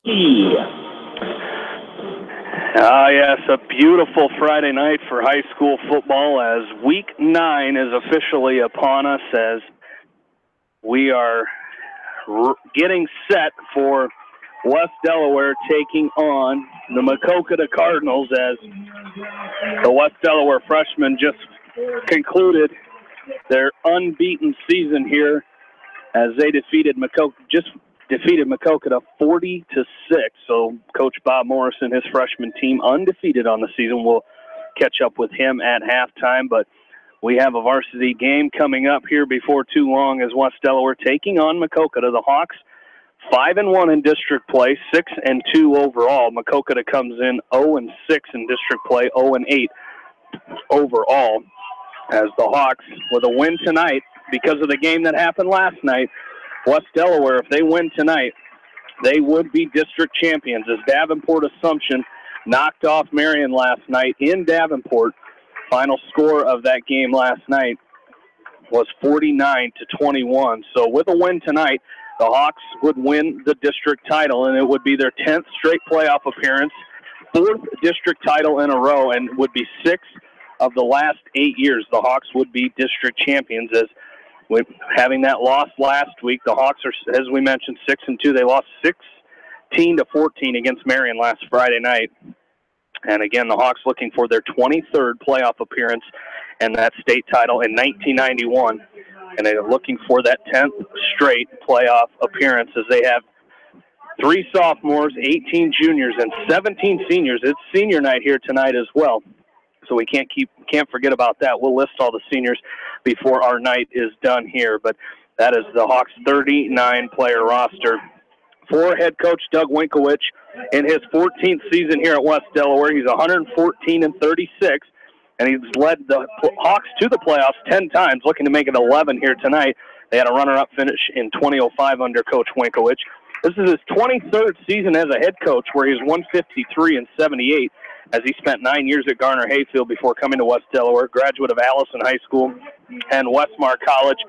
Yes, a beautiful Friday night for high school football as Week 9 is officially upon us as we are getting set for West Delaware taking on the Maquoketa Cardinals as the West Delaware freshmen just concluded their unbeaten season here as they defeated Maquoketa 40-6. So Coach Bob Morris and his freshman team undefeated on the season. We'll catch up with him at halftime, but we have a varsity game coming up here before too long as West Delaware taking on Maquoketa. The Hawks 5-1 in district play, 6-2 overall. Maquoketa comes in 0-6 in district play, 0-8 overall. As the Hawks, with a win tonight, because of the game that happened last night, West Delaware, if they win tonight, they would be district champions as Davenport Assumption knocked off Marion last night in Davenport. Final score of that game last night was 49-21. So with a win tonight, the Hawks would win the district title, and it would be their 10th straight playoff appearance, 4th district title in a row, and would be 6 of the last 8 years the Hawks would be district champions. As with having that loss last week, the Hawks are, as we mentioned, 6-2. They lost 16-14 against Marion last Friday night. And again, the Hawks looking for their 23rd playoff appearance and that state title in 1991. And they're looking for that 10th straight playoff appearance as they have 3 sophomores, 18 juniors, and 17 seniors. It's senior night here tonight as well. So we can't forget about that. We'll list all the seniors before our night is done here. But that is the Hawks' 39-player roster. For head coach Doug Winkowich in his 14th season here at West Delaware, he's 114-36, and he's led the Hawks to the playoffs 10 times, looking to make it 11 here tonight. They had a runner-up finish in 2005 under Coach Winkowich. This is his 23rd season as a head coach, where he's 153-78. As he spent 9 years at Garner Hayfield before coming to West Delaware, graduate of Allison High School and Westmar College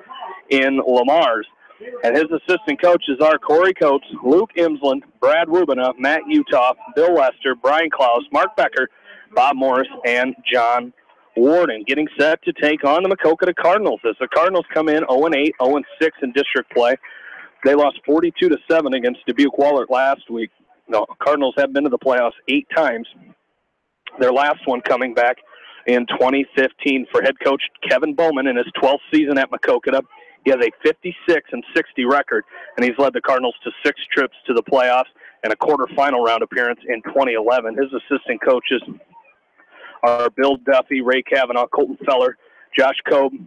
in Lamars. And his assistant coaches are Corey Coates, Luke Imsland, Brad Rubina, Matt Utah, Bill Lester, Brian Klaus, Mark Becker, Bob Morris, and John Warden. Getting set to take on the Maquoketa Cardinals as the Cardinals come in 0-8, 0-6 in district play. They lost 42-7 against Dubuque Wahlert last week. The Cardinals have been to the playoffs 8 times. Their last one coming back in 2015 for head coach Kevin Bowman in his 12th season at Maquoketa. He has a 56-60 record, and he's led the Cardinals to 6 trips to the playoffs and a quarterfinal round appearance in 2011. His assistant coaches are Bill Duffy, Ray Kavanaugh, Colton Feller, Josh Kobe,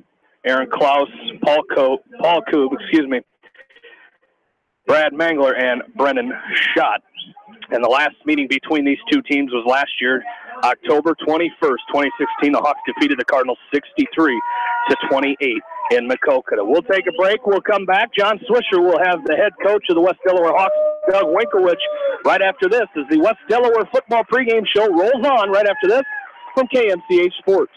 Aaron Klaus, Paul Koob, Brad Mangler, and Brendan Schott. And the last meeting between these two teams was last year, October 21st, 2016. The Hawks defeated the Cardinals 63-28 in Maquoketa. We'll take a break. We'll come back. John Swisher will have the head coach of the West Delaware Hawks, Doug Winkowich, right after this as the West Delaware football pregame show rolls on right after this from KMCH Sports.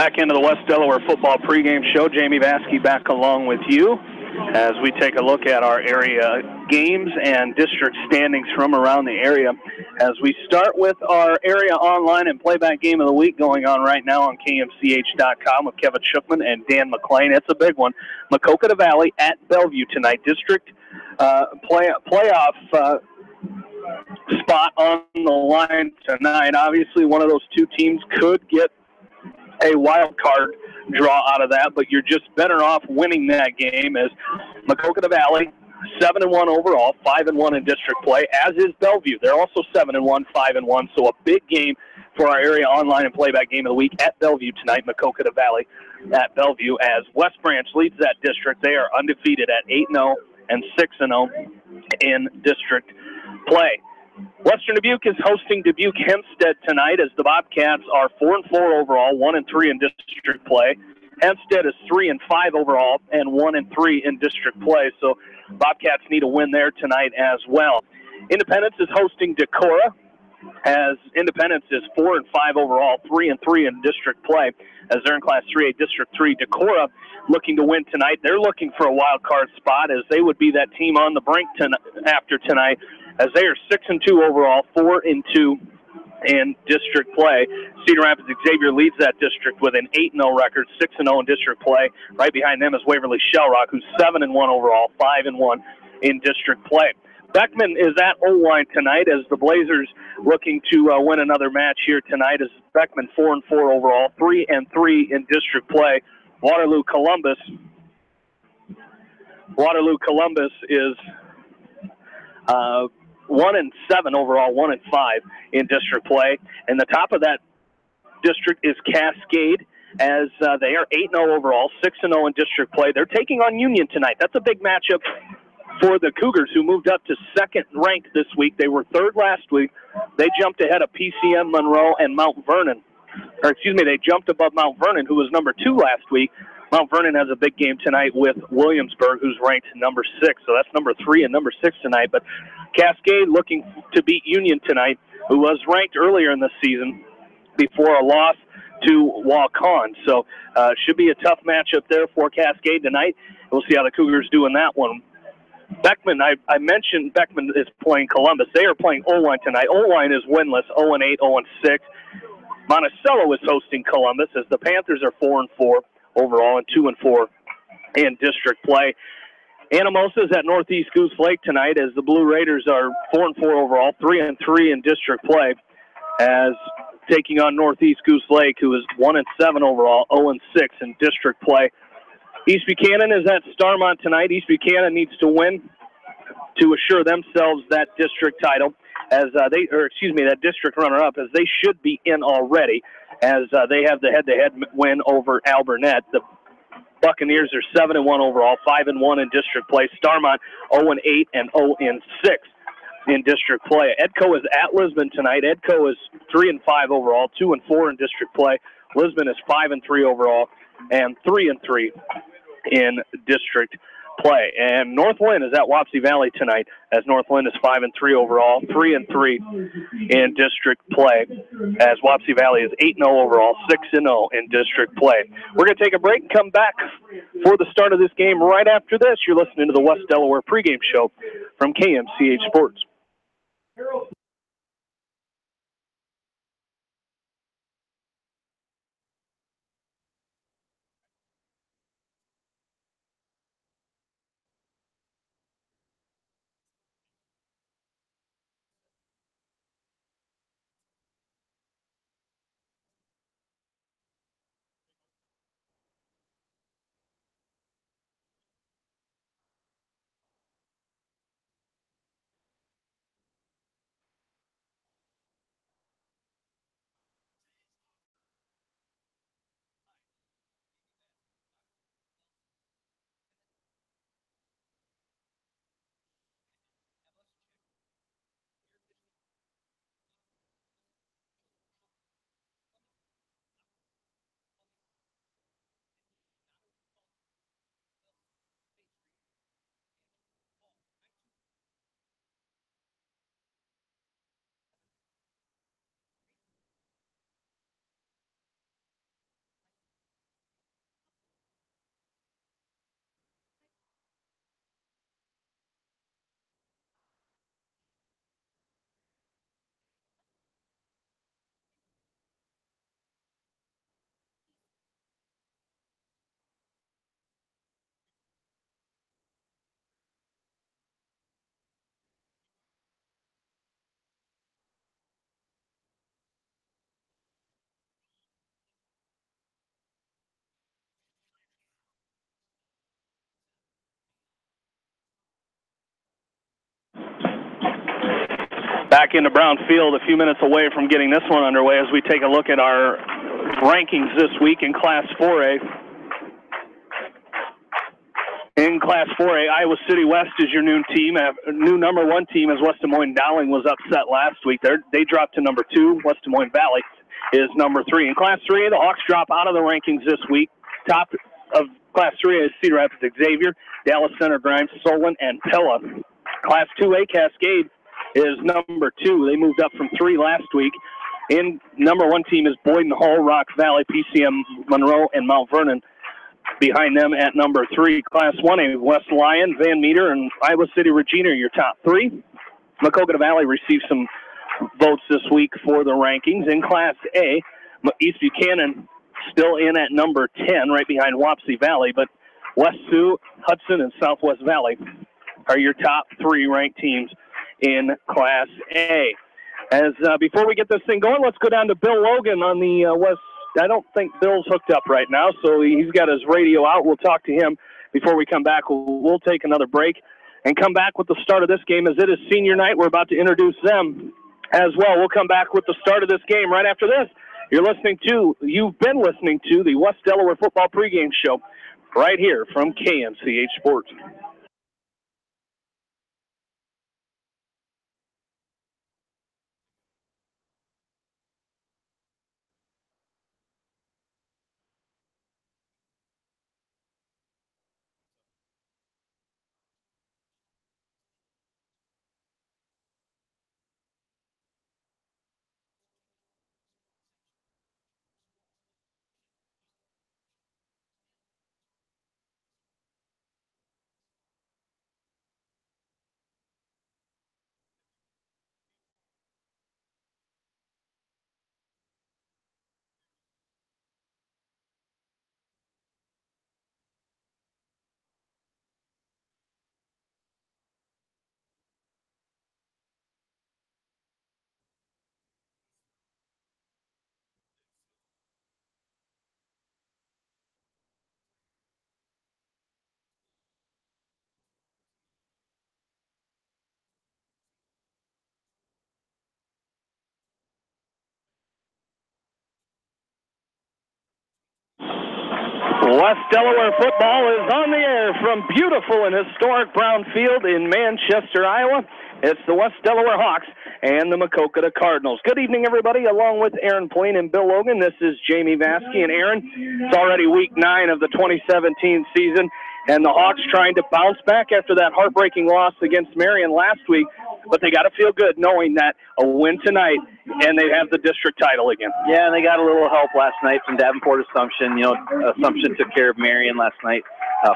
Back into the West Delaware football pregame show. Jamie Vaskey back along with you as we take a look at our area games and district standings from around the area. As we start with our area online and playback game of the week going on right now on KMCH.com with Kevin Shookman and Dan McClain. It's a big one. Maquoketa Valley at Bellevue tonight. District playoff spot on the line tonight. Obviously, one of those two teams could get a wild card draw out of that, but you're just better off winning that game as Maquoketa Valley, 7-1 overall, 5-1 in district play, as is Bellevue. They're also 7-1, 5-1, so a big game for our area online and playback game of the week at Bellevue tonight, Maquoketa Valley at Bellevue, as West Branch leads that district. They are undefeated at 8-0 and 6-0 in district play. Western Dubuque is hosting Dubuque Hempstead tonight as the Bobcats are 4-4 overall, 1-3 in district play. Hempstead is 3-5 overall and 1-3 in district play. So Bobcats need a win there tonight as well. Independence is hosting Decorah as Independence is 4-5 overall, 3-3 in district play as they're in Class 3A District 3. Decorah looking to win tonight. They're looking for a wild card spot as they would be that team on the brink after tonight, as they are 6-2 overall, 4-2 in district play. Cedar Rapids Xavier leads that district with an 8-0 record, 6-0 in district play. Right behind them is Waverly Shellrock, who's 7-1 overall, 5-1 in district play. Beckman is at O-line tonight as the Blazers looking to win another match here tonight, as Beckman 4-4 overall, 3-3 in district play. Waterloo Columbus is 1-7 overall, 1-5 in district play. And the top of that district is Cascade, as they are 8-0 overall, 6-0 in district play. They're taking on Union tonight. That's a big matchup for the Cougars, who moved up to second ranked this week. They were third last week. They jumped ahead of PCM Monroe and Mount Vernon. They jumped above Mount Vernon, who was number 2 last week. Mount Vernon has a big game tonight with Williamsburg, who's ranked number 6. So that's number 3 and number 6 tonight. But Cascade looking to beat Union tonight, who was ranked earlier in the season before a loss to Waukon. So should be a tough matchup there for Cascade tonight. We'll see how the Cougars do in that one. Beckman, I mentioned Beckman is playing Columbus. They are playing O-line tonight. O-line is winless, 0-8, 0-6. Monticello is hosting Columbus as the Panthers are 4-4 overall and 2-4 in district play. Anamosa is at Northeast Goose Lake tonight as the Blue Raiders are 4-4 overall, 3-3 in district play, as taking on Northeast Goose Lake, who is 1-7 overall, 0-6 in district play. East Buchanan is at Starmont tonight. East Buchanan needs to win to assure themselves that district title, as that district runner-up, as they should be in already, as they have the head-to-head win over Alburnett. The Buccaneers are 7-1 overall, 5-1 in district play. Starmont 0-8 and 0-6 in district play. Edco is at Lisbon tonight. Edco is 3-5 overall, 2-4 in district play. Lisbon is 5-3 overall and 3-3 in district play. And Northland is at Wapsie Valley tonight, as Northland is 5-3 overall, 3-3 in district play, as Wapsie Valley is 8-0 overall, 6-0 in district play. We're going to take a break and come back for the start of this game right after this. You're listening to the West Delaware pregame show from KMCH Sports. Back into Brownfield, a few minutes away from getting this one underway as we take a look at our rankings this week in Class 4A. In Class 4A, Iowa City West is your new team. New number 1 team as West Des Moines Dowling was upset last week. They dropped to number 2. West Des Moines Valley is number 3. In Class 3A, the Hawks drop out of the rankings this week. Top of Class 3A is Cedar Rapids Xavier, Dallas Center, Grimes, Solon, and Pella. Class 2A, Cascade is number 2. They moved up from 3 last week. In number 1 team is Boyden Hull, Rock Valley, PCM Monroe, and Mount Vernon. Behind them at number 3, Class 1A, West Lyon, Van Meter, and Iowa City Regina are your top 3. Maquoketa Valley received some votes this week for the rankings. In Class A, East Buchanan still in at number 10, right behind Wapsie Valley, but West Sioux, Hudson, and Southwest Valley are your top 3 ranked teams in Class A. As before we get this thing going, let's go down to Bill Logan on the West. I don't think Bill's hooked up right now, so he's got his radio out. We'll talk to him before we come back. We'll take another break and come back with the start of this game as it is senior night. We're about to introduce them as well. We'll come back with the start of this game right after this. You've been listening to the West Delaware Football Pregame Show right here from KMCH Sports. West Delaware football is on the air from beautiful and historic Brownfield in Manchester, Iowa. It's the West Delaware Hawks and the Maquoketa Cardinals. Good evening, everybody. Along with Aaron Plain and Bill Logan, this is Jamie Vasky. And Aaron, it's already week 9 of the 2017 season, and the Hawks trying to bounce back after that heartbreaking loss against Marion last week. But they got to feel good knowing that a win tonight, and they have the district title again. Yeah, and they got a little help last night from Davenport Assumption. You know, Assumption took care of Marion last night,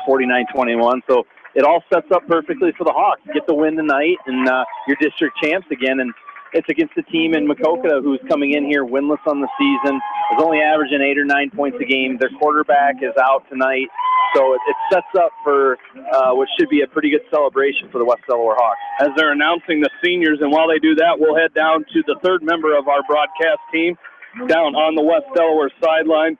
49-21. So it all sets up perfectly for the Hawks. Get the win tonight, and you're district champs again. And it's against a team in Maquoketa who's coming in here winless on the season. Is only averaging 8 or 9 points a game. Their quarterback is out tonight. So it sets up for what should be a pretty good celebration for the West Delaware Hawks. As they're announcing the seniors, and while they do that, we'll head down to the third member of our broadcast team down on the West Delaware sideline.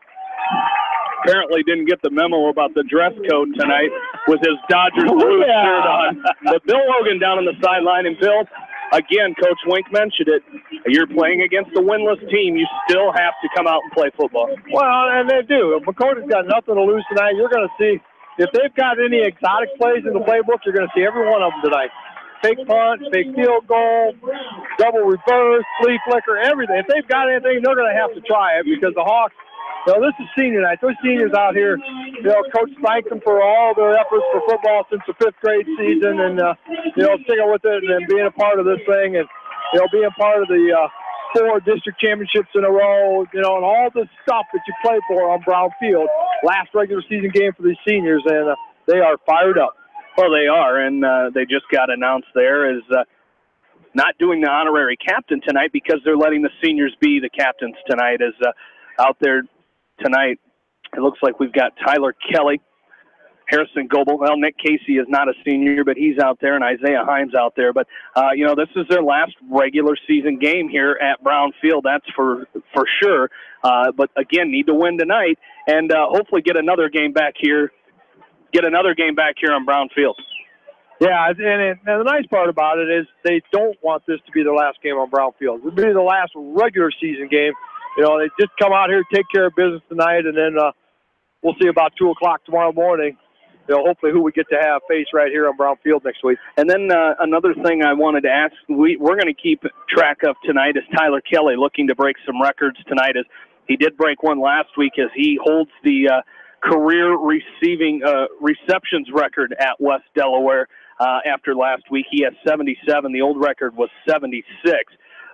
Apparently didn't get the memo about the dress code tonight with his Dodgers blue shirt on. But Bill Logan down on the sideline, and Bill, again, Coach Wink mentioned it. You're playing against a winless team. You still have to come out and play football. Well, and they do. Maquoketa's got nothing to lose tonight. You're going to see, if they've got any exotic plays in the playbook, you're going to see every one of them tonight. Fake punt, fake field goal, double reverse, flea flicker, everything. If they've got anything, they're going to have to try it because the Hawks, you know, this is senior night. Those seniors out here, you know, Coach thanked them for all their efforts for football since the 5th grade season and, you know, sticking with it and being a part of this thing and, you know, being part of the 4 district championships in a row, you know, and all this stuff that you play for on Brownfield. Last regular season game for these seniors, and they are fired up. Well, they are, and they just got announced there as not doing the honorary captain tonight because they're letting the seniors be the captains tonight. As out there tonight, it looks like we've got Tyler Kelly, Harrison Goebel. Well, Nick Casey is not a senior, but he's out there, and Isaiah Himes out there. But, you know, this is their last regular season game here at Brownfield. That's for sure. But, again, need to win tonight and hopefully get another game back here on Brownfield. Yeah, and the nice part about it is they don't want this to be their last game on Brown Field. It'll be the last regular season game. You know, they just come out here, take care of business tonight, and then we'll see about 2 o'clock tomorrow morning. You know, hopefully who we get to have face right here on Brown Field next week. And then another thing I wanted to ask, we're going to keep track of tonight is Tyler Kelly looking to break some records tonight. As he did break one last week as he holds the career receptions record at West Delaware. After last week, he has 77. The old record was 76.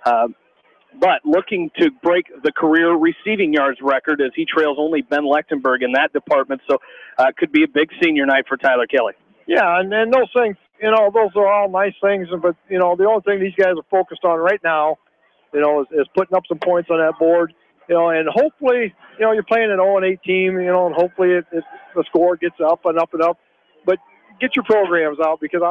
But looking to break the career receiving yards record as he trails only Ben Lechtenberg in that department. So it could be a big senior night for Tyler Kelly. Yeah, and those things, you know, those are all nice things. But, you know, the only thing these guys are focused on right now, you know, is putting up some points on that board. You know, and hopefully, you know, you're playing an 0-8 team, you know, and hopefully the score gets up and up and up. But get your programs out because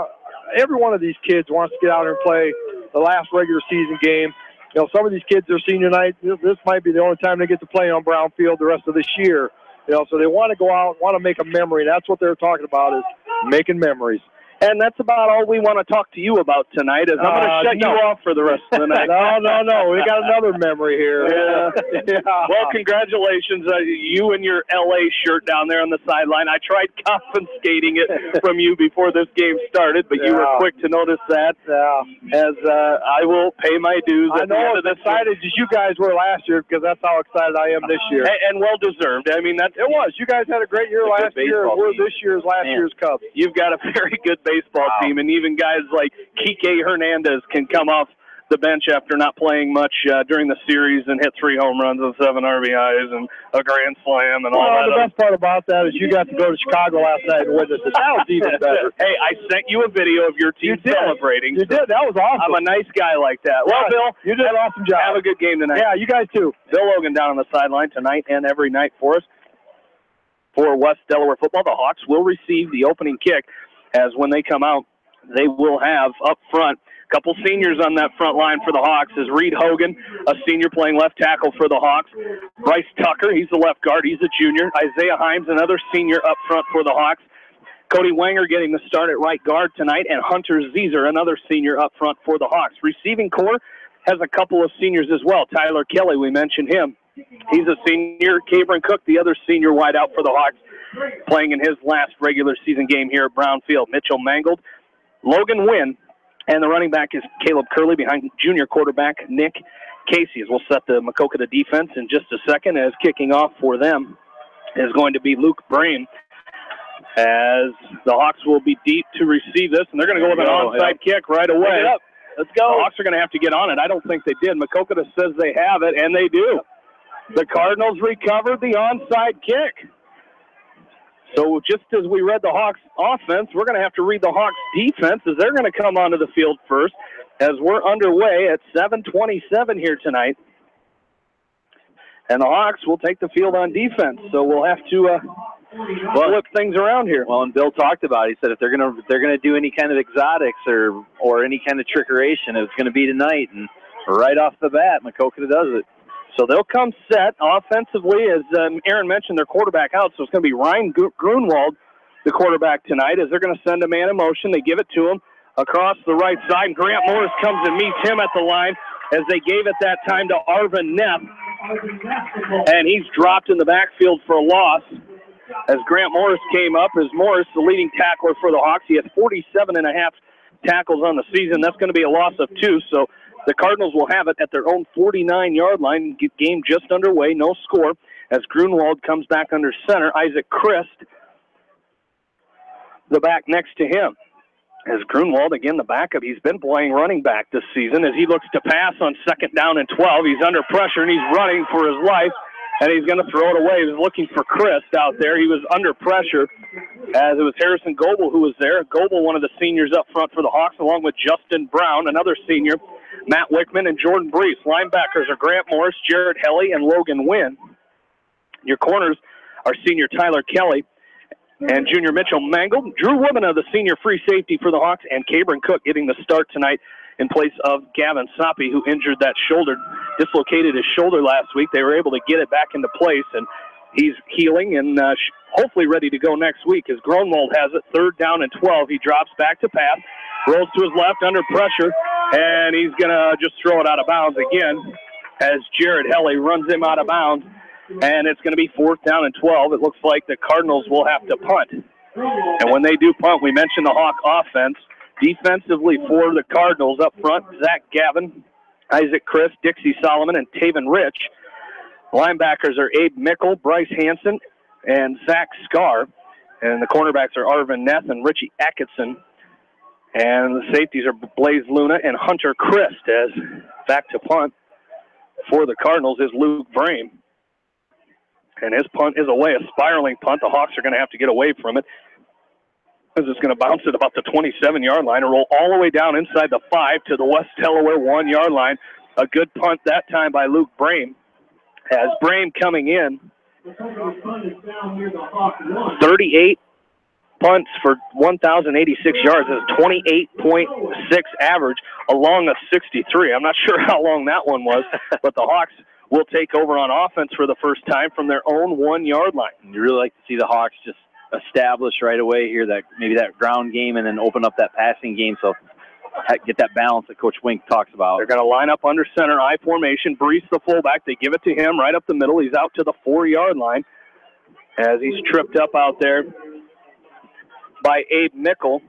every one of these kids wants to get out here and play the last regular season game. You know, some of these kids, their senior night, this might be the only time they get to play on Brown Field the rest of this year. You know, so they want to go out, want to make a memory. That's what they're talking about is making memories. And that's about all we want to talk to you about tonight. Is I'm going to shut you off for the rest of the night. No. We got another memory here. Yeah. Well, congratulations. You and your LA shirt down there on the sideline. I tried confiscating it from you before this game started, but you were quick to notice that. Yeah. As I will pay my dues. I know as excited as you guys were last year because that's how excited I am this year. And well deserved. I mean, it was. You guys had a great year last year. We're this year's last year's Cubs. You've got a very good baseball team, and even guys like Kike Hernandez can come off the bench after not playing much during the series and hit 3 home runs and 7 RBIs and a grand slam and all that. The best part about that is you got to go to Chicago last night and witness it. That was even better. Hey, I sent you a video of your team celebrating. You did. That was awesome. I'm a nice guy like that. Well, Bill, you did an awesome job. Have a good game tonight. Yeah, you guys too. Bill Logan down on the sideline tonight and every night for us. For West Delaware football, the Hawks will receive the opening kick, as when they come out, they will have up front a couple seniors on that front line for the Hawks. Is Reed Hogan, a senior playing left tackle for the Hawks. Bryce Tucker, he's the left guard. He's a junior. Isaiah Himes, another senior up front for the Hawks. Cody Wanger getting the start at right guard tonight, and Hunter Zeezer, another senior up front for the Hawks. Receiving corps has a couple of seniors as well. Tyler Kelly, we mentioned him. He's a senior. Cabron Cook, the other senior wideout for the Hawks, playing in his last regular season game here at Brown Field. Mitchell Mangold, Logan Wynn, and the running back is Caleb Curley behind junior quarterback Nick Casey. As we'll set the Maquoketa defense in just a second, as kicking off for them is going to be Luke Brame, as the Hawks will be deep to receive this, and they're going to go with an onside kick right away. Let's go. The Hawks are going to have to get on it. I don't think they did. Maquoketa says they have it, and they do. The Cardinals recovered the onside kick. So just as we read the Hawks offense, we're going to have to read the Hawks defense, as they're going to come onto the field first, as we're underway at 7:27 here tonight. And the Hawks will take the field on defense. So we'll have to flip things around here. Well, and Bill talked about it. He said if they're going to do any kind of exotics or any kind of trickeration, it's going to be tonight. And right off the bat, Maquoketa does it. So they'll come set offensively, as Aaron mentioned, their quarterback out. So it's going to be Ryan Grunwald, the quarterback tonight, as they're going to send a man in motion. They give it to him across the right side. And Grant Morris comes and meets him at the line, as they gave it that time to Arvin Neff. And he's dropped in the backfield for a loss, as Grant Morris came up. As Morris, the leading tackler for the Hawks, he has 47.5 tackles on the season. That's going to be a loss of 2. So the Cardinals will have it at their own 49-yard line. Game just underway, no score, as Grunwald comes back under center. Isaac Christ, the back next to him. As Grunwald, again, the backup, he's been playing running back this season, as he looks to pass on 2nd down and 12. He's under pressure, and he's running for his life, and he's going to throw it away. He was looking for Christ out there. He was under pressure, as it was Harrison Goebel who was there. Goebel, one of the seniors up front for the Hawks, along with Justin Brown, another senior, Matt Wickman, and Jordan Brees. Linebackers are Grant Morris, Jared Helly, and Logan Wynn. Your corners are senior Tyler Kelly and junior Mitchell Mangold. Drew Womana, the senior free safety for the Hawks, and Cabron Cook getting the start tonight in place of Gavin Soppe, who injured that shoulder, dislocated his shoulder last week. They were able to get it back into place, and he's healing and hopefully ready to go next week as Gronwald has it. 3rd down and 12. He drops back to pass, rolls to his left under pressure, and he's going to just throw it out of bounds again as Jared Helly runs him out of bounds. And it's going to be 4th down and 12. It looks like the Cardinals will have to punt. And when they do punt, we mentioned the Hawk offense. Defensively for the Cardinals up front, Zach Gavin, Isaac Chris, Dixie Solomon, and Taven Rich. Linebackers are Abe Mickle, Bryce Hansen, and Zach Scarr. And the cornerbacks are Arvin Neth and Richie Atkinson. And the safeties are Blaze Luna and Hunter Christ. As back to punt for the Cardinals is Luke Brame. And his punt is away, a spiraling punt. The Hawks are going to have to get away from it. This is going to bounce at about the 27-yard line and roll all the way down inside the 5 to the West Delaware 1-yard line. A good punt that time by Luke Brame. As Brame coming in, 38 punts for 1,086 yards. That's 28.6 average along a 63. I'm not sure how long that one was, but the Hawks will take over on offense for the first time from their own 1-yard line. You really like to see the Hawks just establish right away here that maybe that ground game and then open up that passing game, so get that balance that Coach Wink talks about. They're going to line up under center, I formation. Brees, the fullback, they give it to him right up the middle. He's out to the 4-yard line as he's tripped up out there by Abe Mickle.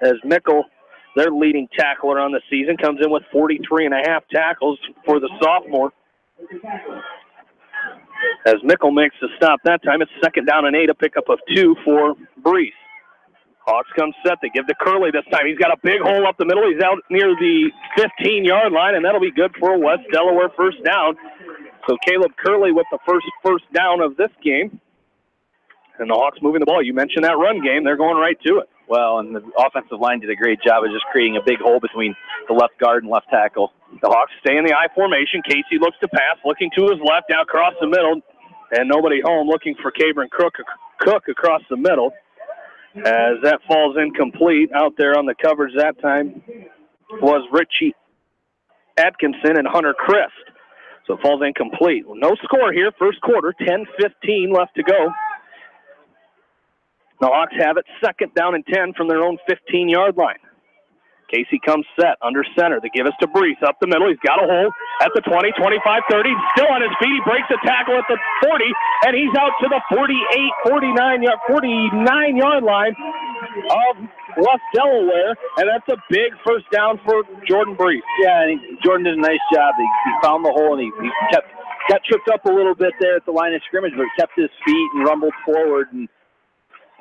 As Mickle, their leading tackler on the season, comes in with 43.5 tackles for the sophomore. As Mickle makes the stop that time, it's 2nd down and 8, a pickup of 2 for Brees. Hawks come set. They give to Curley this time. He's got a big hole up the middle. He's out near the 15-yard line, and that'll be good for a West Delaware first down. So Caleb Curley with the first down of this game. And the Hawks moving the ball. You mentioned that run game. They're going right to it. Well, and the offensive line did a great job of just creating a big hole between the left guard and left tackle. The Hawks stay in the I formation. Casey looks to pass, looking to his left, now across the middle, and nobody home, looking for Cabron Cook across the middle. As that falls incomplete. Out there on the coverage that time was Richie Atkinson and Hunter Christ. So it falls incomplete. No score here, first quarter, 10:15 left to go. The Hawks have it, 2nd down and 10 from their own 15-yard line. Casey comes set under center. They give us to Brees up the middle. He's got a hole at the 20, 25, 30. Still on his feet. He breaks a tackle at the 40, and he's out to the 49-yard line of West Delaware, and that's a big first down for Jordan Brees. Yeah, and Jordan did a nice job. He found the hole, and he got tripped up a little bit there at the line of scrimmage, but kept his feet and rumbled forward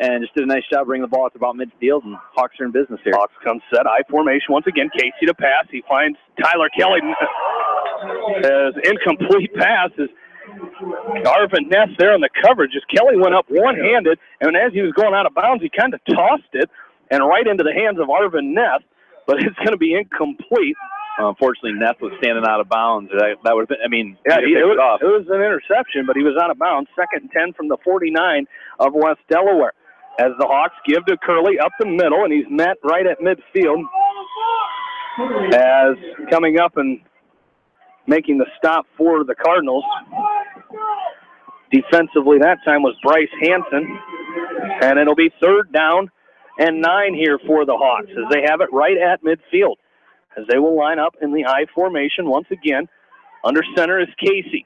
and just did a nice job bringing the ball to about midfield, and Hawks are in business here. Hawks come set, I formation once again. Casey to pass. He finds Tyler Kelly as incomplete pass. Is Arvin Ness there on the coverage as Kelly went up one-handed, and as he was going out of bounds, he kind of tossed it and right into the hands of Arvin Ness, but it's going to be incomplete. Unfortunately, Ness was standing out of bounds. That would have been, it was an interception, but he was out of bounds. 2nd and 10 from the 49 of West Delaware. As the Hawks give to Curley up the middle, and he's met right at midfield. As coming up and making the stop for the Cardinals. Defensively that time was Bryce Hansen. And it'll be 3rd down and 9 here for the Hawks as they have it right at midfield. As they will line up in the I formation once again. Under center is Casey.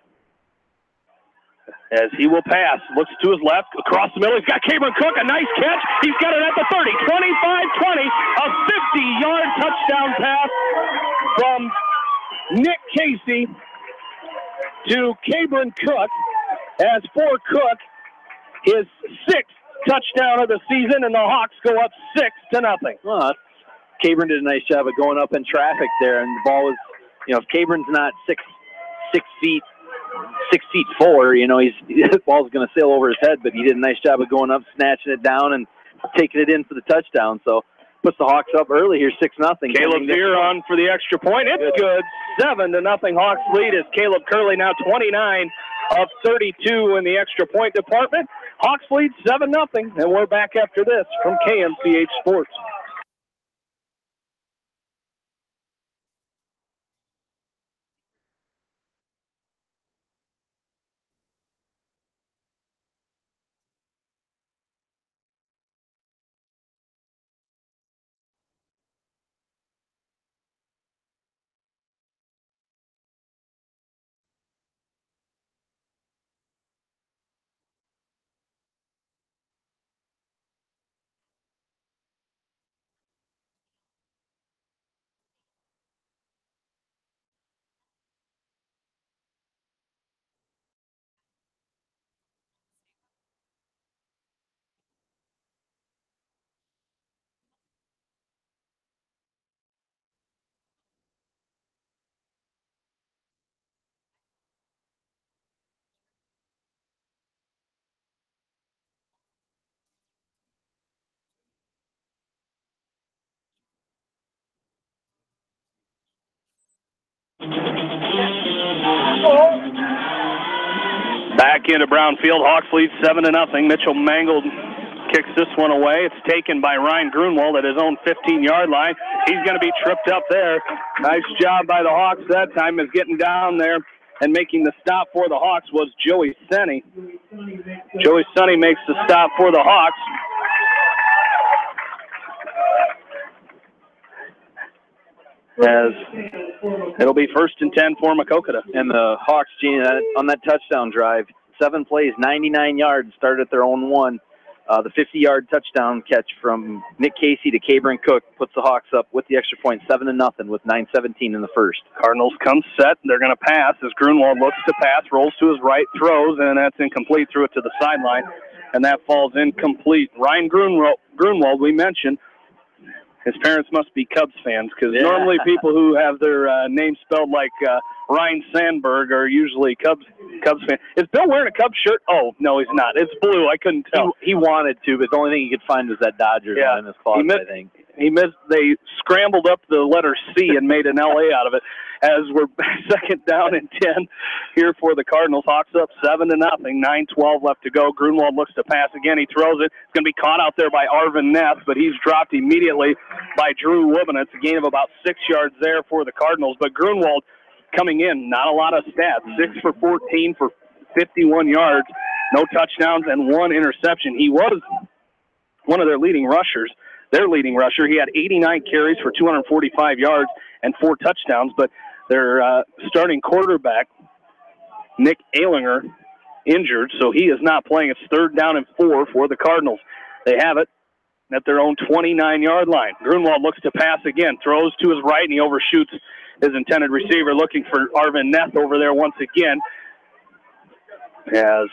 As he will pass, looks to his left, across the middle. He's got Cabron Cook, a nice catch. He's got it at the 30, 25-20, a 50-yard touchdown pass from Nick Casey to Cabron Cook. As for Cook, his 6th touchdown of the season, and the Hawks go up 6-0. Well, Cabron did a nice job of going up in traffic there, and the ball was, if Cabron's not 6 feet 4, the ball's going to sail over his head, but he did a nice job of going up, snatching it down, and taking it in for the touchdown. So puts the Hawks up early here, 6-0. Caleb Beer on for the extra point. It's good. 7-0 Hawks lead as Caleb Curley now 29 of 32 in the extra point department. Hawks lead 7-0, and we're back after this from KMCH Sports. Back into Brownfield. Hawks lead 7-0. Mitchell Mangold kicks this one away. It's taken by Ryan Grunwald at his own 15-yard line. He's going to be tripped up there. Nice job by the Hawks that time, is getting down there and making the stop for the Hawks was Joey Senny. Joey Senny makes the stop for the Hawks. As it'll be 1st and 10 for Maquoketa. And the Hawks, Gene, on that touchdown drive, 7 plays, 99 yards, started at their own 1. The 50-yard touchdown catch from Nick Casey to Cabron Cook puts the Hawks up with the extra point, 7-0 with 9:17 in the first. Cardinals come set. They're going to pass as Grunwald looks to pass, rolls to his right, throws, and that's incomplete. Threw it to the sideline, and that falls incomplete. Ryan Grunwald, we mentioned, his parents must be Cubs fans, because normally people who have their name spelled like Ryan Sandberg are usually Cubs fans. Is Bill wearing a Cubs shirt? Oh, no, he's not. It's blue. I couldn't tell. He wanted to, but the only thing he could find was that Dodgers one in his closet, I think. They scrambled up the letter C and made an LA out of it. As we're 2nd down and 10 here for the Cardinals. Hawks up 7-0. 9:12 left to go. Grunwald looks to pass again. He throws it. It's going to be caught out there by Arvin Ness, but he's dropped immediately by Drew Woodman. It's a gain of about 6 yards there for the Cardinals. But Grunwald coming in, not a lot of stats. 6 for 14 for 51 yards, no touchdowns, and 1 interception. He was one of their leading rushers. Their leading rusher. He had 89 carries for 245 yards and 4 touchdowns, but their starting quarterback, Nick Alinger, injured, so he is not playing. It's 3rd down and 4 for the Cardinals. They have it at their own 29-yard line. Grunwald looks to pass again, throws to his right, and he overshoots his intended receiver, looking for Arvin Ness over there once again. As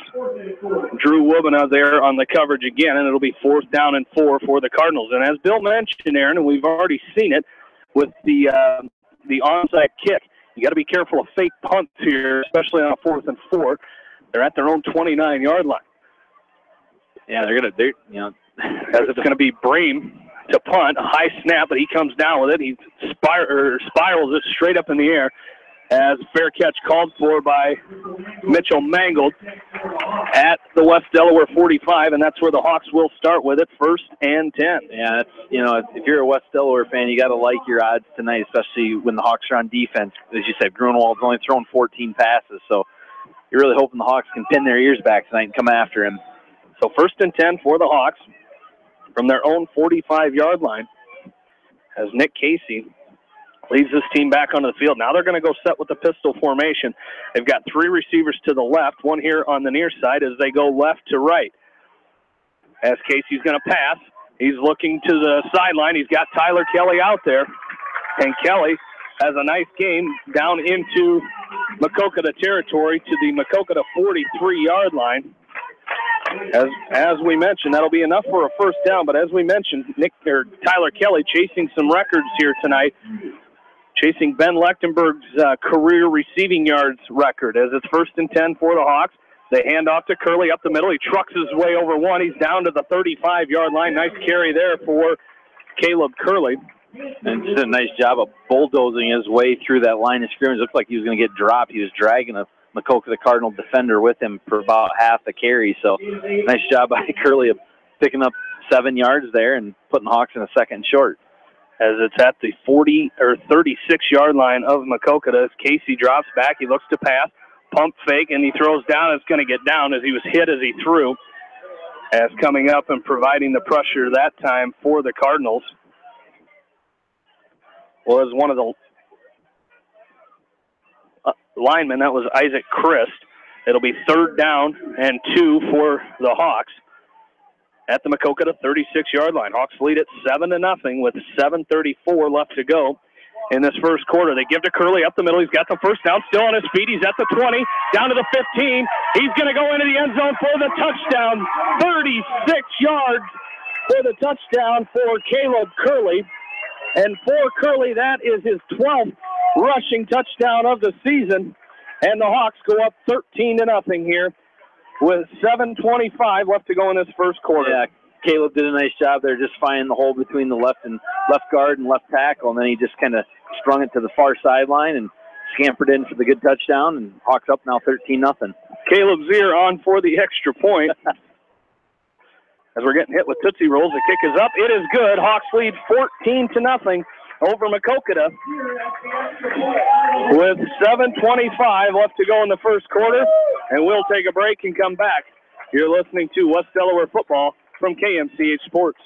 Drew Woodman out there on the coverage again, and it'll be 4th down and 4 for the Cardinals. And as Bill mentioned, Aaron, and we've already seen it with the onside kick, you got to be careful of fake punts here, especially on a 4th and 4. They're at their own 29-yard line. Yeah, as it's going to be Bream to punt, a high snap, but he comes down with it. He spirals it straight up in the air. As fair catch called for by Mitchell Mangold at the West Delaware 45, and that's where the Hawks will start with it, 1st and 10. Yeah, if you're a West Delaware fan, you got to like your odds tonight, especially when the Hawks are on defense. As you said, Grunwald's only thrown 14 passes, so you're really hoping the Hawks can pin their ears back tonight and come after him. So 1st and 10 for the Hawks from their own 45-yard line as Nick Casey leads this team back onto the field. Now they're going to go set with the pistol formation. They've got 3 receivers to the left, 1 here on the near side as they go left to right. As Casey's going to pass, he's looking to the sideline. He's got Tyler Kelly out there, and Kelly has a nice game down into Maquoketa territory to the Maquoketa 43-yard line. As we mentioned, that'll be enough for a 1st down, but as we mentioned, Tyler Kelly chasing some records here tonight, chasing Ben Lechtenberg's career receiving yards record as it's 1st and 10 for the Hawks. They hand off to Curley up the middle. He trucks his way over 1. He's down to the 35-yard line. Nice carry there for Caleb Curley. And just a nice job of bulldozing his way through that line of scrimmage. Looked like he was going to get dropped. He was dragging a Maquoketa Cardinal defender with him for about half the carry. So nice job by Curley of picking up 7 yards there and putting the Hawks in a 2nd short. As it's at the 36-yard line of Maquoketa. As Casey drops back, he looks to pass, pump fake, and he throws down. It's going to get down as he was hit as he threw. As coming up and providing the pressure that time for the Cardinals was one of the linemen. That was Isaac Christ. It'll be 3rd down and 2 for the Hawks at the Maquoketa 36-yard line. Hawks lead it 7-0 with 7:34 left to go in this 1st quarter. They give to Curley up the middle. He's got the 1st down, still on his feet. He's at the 20, down to the 15. He's going to go into the end zone for the touchdown. 36 yards for the touchdown for Caleb Curley. And for Curley, that is his 12th rushing touchdown of the season. And the Hawks go up 13-0 here with 7:25 left to go in this 1st quarter. Yeah, Caleb did a nice job there just finding the hole between the left guard and left tackle, and then he just kind of strung it to the far sideline and scampered in for the good touchdown, and Hawks up now 13-0. Caleb Zier on for the extra point. As we're getting hit with Tootsie Rolls, the kick is up. It is good. Hawks lead 14-0 over Maquoketa with 7:25 left to go in the first quarter, and we'll take a break and come back. You're listening to West Delaware football from KMCH Sports.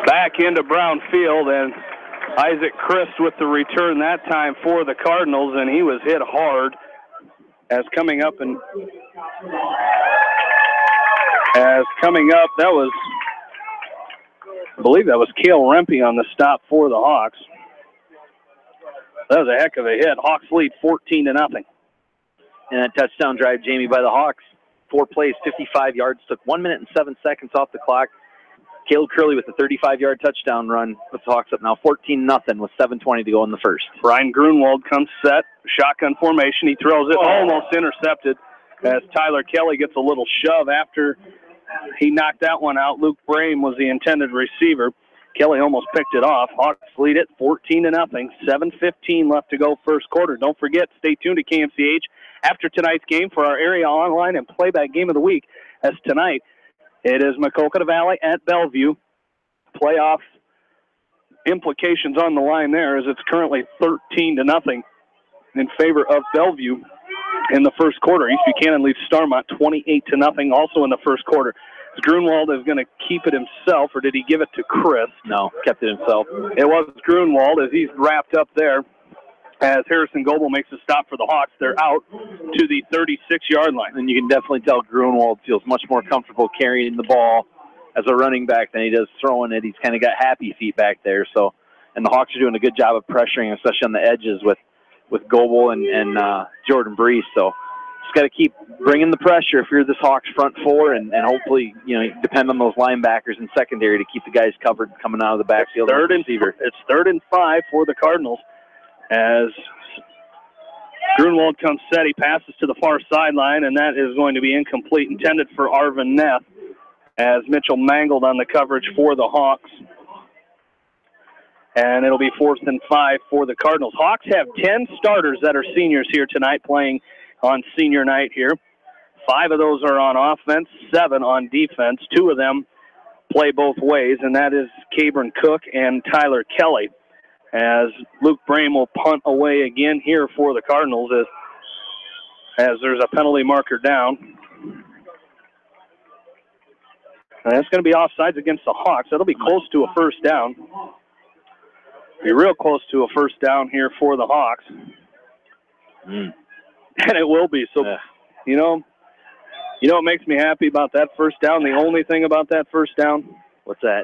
Back into Brown Field, and Isaac Christ with the return that time for the Cardinals, and he was hit hard that was, I believe that was Cale Rempe on the stop for the Hawks. That was a heck of a hit. Hawks lead 14-0. And that touchdown drive, Jamie, by the Hawks, 4 plays, 55 yards, took 1 minute and 7 seconds off the clock. Caleb Curley with a 35-yard touchdown run puts the Hawks up now 14-0 with 7:20 to go in the first. Brian Grunwald comes set, shotgun formation. He throws it, almost intercepted as Tyler Kelly gets a little shove after he knocked that one out. Luke Brame was the intended receiver. Kelly almost picked it off. Hawks lead it 14-0. 7:15 left to go first quarter. Don't forget, stay tuned to KMCH after tonight's game for our area online and playback game of the week, as tonight it is Maquoketa Valley at Bellevue. Playoff implications on the line there, as it's currently 13-0 in favor of Bellevue in the first quarter. East Buchanan leads Starmont 28-0 also in the first quarter. Grunwald is going to keep it himself, or did he give it to Chris? No, kept it himself. It was Grunwald as he's wrapped up there. As Harrison Goebel makes a stop for the Hawks, they're out to the 36-yard line. And you can definitely tell Grunwald feels much more comfortable carrying the ball as a running back than he does throwing it. He's kind of got happy feet back there. So, and the Hawks are doing a good job of pressuring, especially on the edges with Goebel and Jordan Brees. So just got to keep bringing the pressure if you're this Hawks front four, and hopefully, depend on those linebackers and secondary to keep the guys covered coming out of the backfield. It's 3rd and 5 for the Cardinals. As Grunwald comes set, he passes to the far sideline, and that is going to be incomplete, intended for Arvin Neff, as Mitchell mangled on the coverage for the Hawks. And it'll be 4th and 5 for the Cardinals. Hawks have 10 starters that are seniors here tonight playing on senior night here. 5 of those are on offense, 7 on defense. 2 of them play both ways, and that is Cabron Cook and Tyler Kelly. As Luke Brame will punt away again here for the Cardinals as there's a penalty marker down. And that's going to be offsides against the Hawks. That'll be close to a first down. Be real close to a first down here for the Hawks. And it will be. So, you know what makes me happy about that first down? The only thing about that first down? What's that?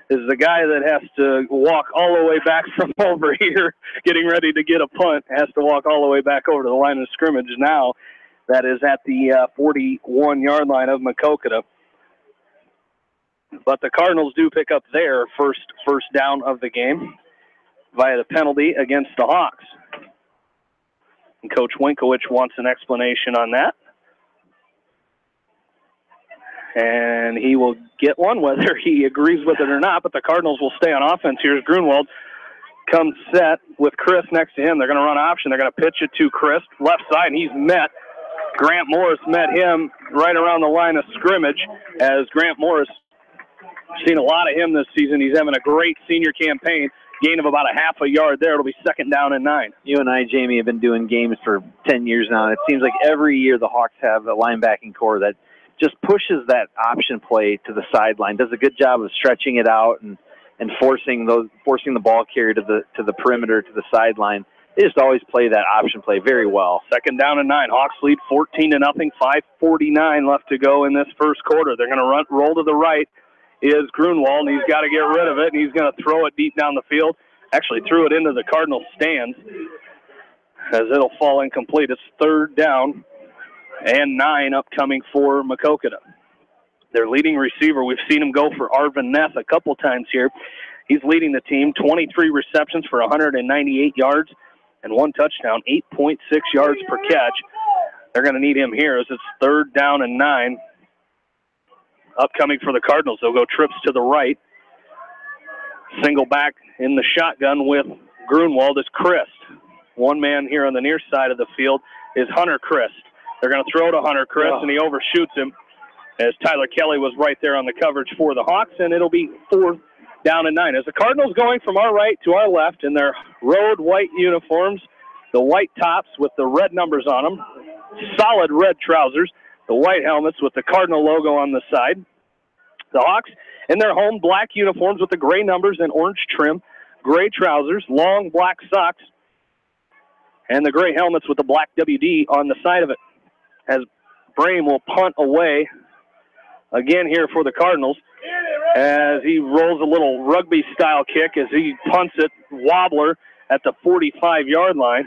Is the guy that has to walk all the way back from over here, getting ready to get a punt, has to walk all the way back over to the line of scrimmage now. That is at the 41-yard line of Maquoketa. But the Cardinals do pick up their first down of the game via the penalty against the Hawks. And Coach Winkowicz wants an explanation on that. And he will get one, whether he agrees with it or not, but the Cardinals will stay on offense. Here's Grunwald, comes set with Chris next to him. They're going to run option. They're going to pitch it to Chris, left side, and he's met. Grant Morris met him right around the line of scrimmage as Grant Morris, seen a lot of him this season. He's having a great senior campaign. Gain of about a half a yard there. It'll be 2nd down and 9. You and I, Jamie, have been doing games for 10 years now, and it seems like every year the Hawks have a linebacking core that just pushes that option play to the sideline, does a good job of stretching it out and forcing the ball carrier to the perimeter, to the sideline. They just always play that option play very well. 2nd down and 9. Hawks lead 14-0. 5:49 left to go in this first quarter. They're going to roll to the right. Is Grunwald, and he's got to get rid of it, and he's going to throw it deep down the field. Actually threw it into the Cardinal stands as it'll fall incomplete. It's 3rd down and 9 upcoming for Maquoketa. Their leading receiver, we've seen him go for Arvin Neff a couple times here. He's leading the team, 23 receptions for 198 yards and 1 touchdown, 8.6 yards per catch. They're going to need him here as it's 3rd down and 9. Upcoming for the Cardinals. They'll go trips to the right. Single back in the shotgun with Grunwald is Christ. One man here on the near side of the field is Hunter Christ. They're going to throw to Hunter Christ, and he overshoots him as Tyler Kelly was right there on the coverage for the Hawks, and it'll be 4th down and 9. As the Cardinals going from our right to our left in their road white uniforms, the white tops with the red numbers on them, solid red trousers, the white helmets with the Cardinal logo on the side. The Hawks in their home black uniforms with the gray numbers and orange trim, gray trousers, long black socks, and the gray helmets with the black WD on the side of it. As Brame will punt away again here for the Cardinals as he rolls a little rugby-style kick as he punts it, wobbler, at the 45-yard line,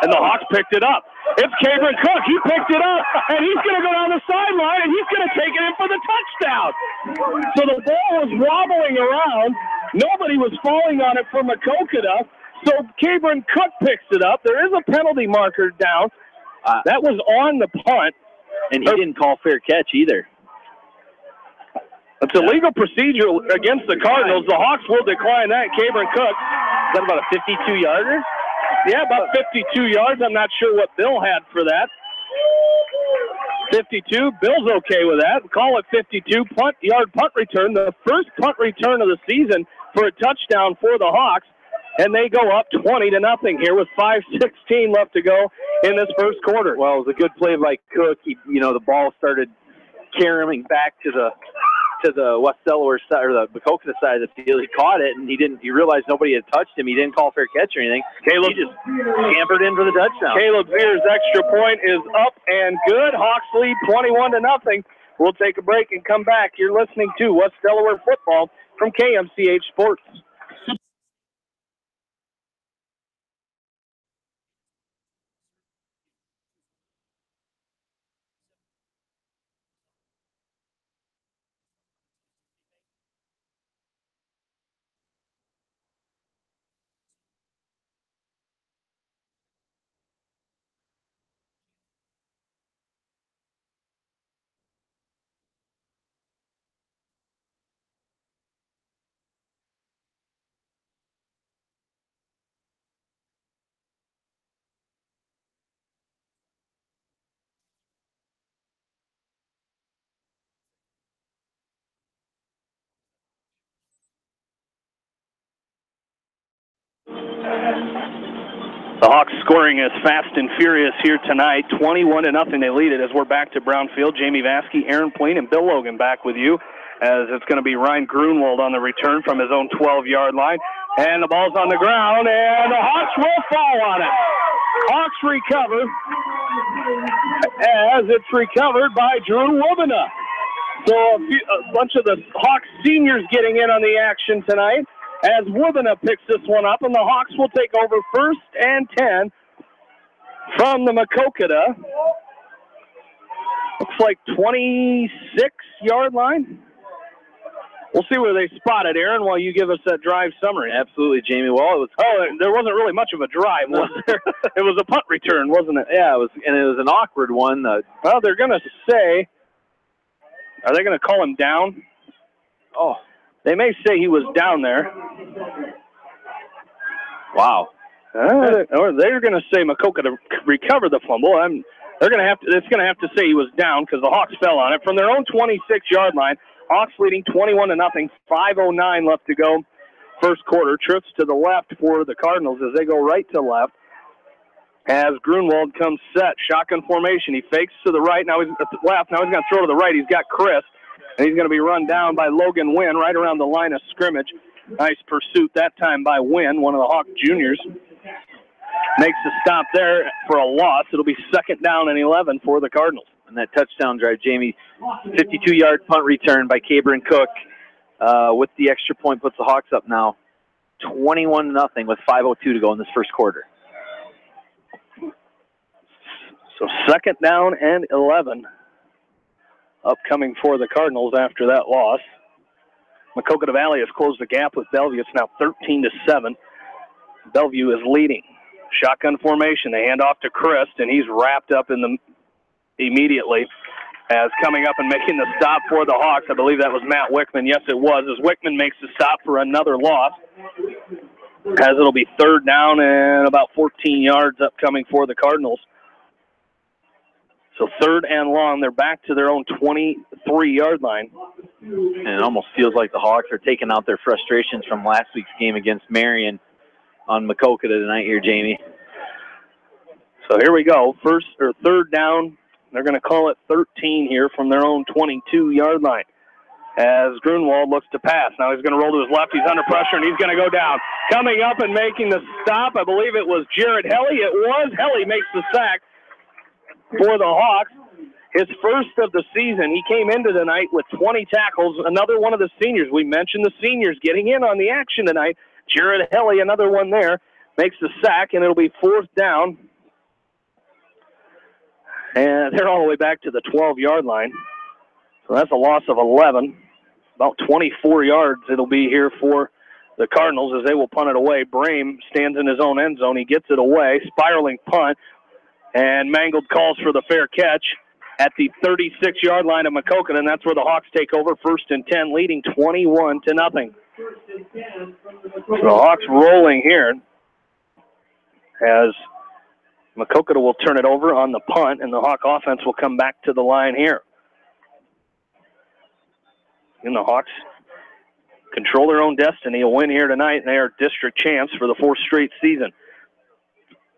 and the Hawks picked it up. It's Cabron Cook. He picked it up, and he's going to go down the sideline, and he's going to take it in for the touchdown. So the ball was wobbling around. Nobody was falling on it for Maquoketa, so Cabron Cook picks it up. There is a penalty marker down. That was on the punt. And he didn't call fair catch either. It's a legal procedure against the Cardinals. The Hawks will decline that. Cabron Cook. Is that about a 52-yarder? Yeah, about 52 yards. I'm not sure what Bill had for that. 52. Bill's okay with that. Call it 52. Punt return. The first punt return of the season for a touchdown for the Hawks. And they go up 20-0 here with 5:16 left to go in this first quarter. Well, it was a good play by Cook. The ball started carrying back to the West Delaware side or the Maquoketa side of the field. He caught it, and he realized nobody had touched him. He didn't call fair catch or anything. He just scampered in for the touchdown. Caleb Veer's extra point is up and good. Hawks lead 21-0. We'll take a break and come back. You're listening to West Delaware football from KMCH Sports. The Hawks scoring is fast and furious here tonight. 21-0 they lead it as we're back to Brownfield. Jamie Vaskey, Aaron Pleen, and Bill Logan back with you as it's going to be Ryan Grunwald on the return from his own 12-yard line. And the ball's on the ground, and the Hawks will fall on it. Hawks recover as it's recovered by Drew Wobena. So a bunch of the Hawks seniors getting in on the action tonight as Wobena picks this one up, and the Hawks will take over 1st and 10 from the Maquoketa. Looks like 26-yard line. We'll see where they spot it, Aaron, while you give us that drive summary. Absolutely, Jamie. Well, there wasn't really much of a drive, was there? It was a punt return, wasn't it? Yeah, it was an awkward one. Well, they're going to say, are they going to call him down? Oh. They may say he was down there. Wow. Or they're going to say Maquoketa recovered the fumble. They're going to have to. It's going to have to say he was down because the Hawks fell on it from their own 26-yard line. Hawks leading 21-0. 5:09 left to go. First quarter. Trips to the left for the Cardinals as they go right to left. As Grunwald comes set, shotgun formation. He fakes to the right. Now he's at the left. Now he's going to throw to the right. He's got Chris, and he's going to be run down by Logan Wynn right around the line of scrimmage. Nice pursuit that time by Wynn, one of the Hawk juniors. Makes the stop there for a loss. It'll be 2nd down and 11 for the Cardinals. And that touchdown drive, Jamie, 52-yard punt return by Caber Cook with the extra point puts the Hawks up now 21-0 with 5:02 to go in this first quarter. So 2nd down and 11 upcoming for the Cardinals after that loss. Maquoketa Valley has closed the gap with Bellevue. It's now 13-7. Bellevue is leading. Shotgun formation. They hand off to Christ, and he's wrapped up in the immediately as coming up and making the stop for the Hawks. I believe that was Matt Wickman. Yes, it was, as Wickman makes the stop for another loss. As it'll be 3rd down and about 14 yards upcoming for the Cardinals. So 3rd and long. They're back to their own 23-yard line. And it almost feels like the Hawks are taking out their frustrations from last week's game against Marion on Maquoketa tonight here, Jamie. So here we go. 3rd down. They're going to call it 13 here from their own 22-yard line. As Grunwald looks to pass. Now he's going to roll to his left. He's under pressure, and he's going to go down. Coming up and making the stop, I believe it was Jared Helly. It was. Helly makes the sack for the Hawks. His first of the season. He came into the night with 20 tackles. Another one of the seniors. We mentioned the seniors getting in on the action tonight. Jared Helly, another one there, makes the sack, and it'll be 4th down. And they're all the way back to the 12-yard line. So that's a loss of 11. About 24 yards it'll be here for the Cardinals as they will punt it away. Brame stands in his own end zone. He gets it away. Spiraling punt. And Mangold calls for the fair catch at the 36-yard line of Maquoketa, and that's where the Hawks take over, 1st and 10, leading 21-0. So the Hawks rolling here as Maquoketa will turn it over on the punt, and the Hawk offense will come back to the line here. And the Hawks control their own destiny. A win here tonight, and they are district champs for the 4th straight season.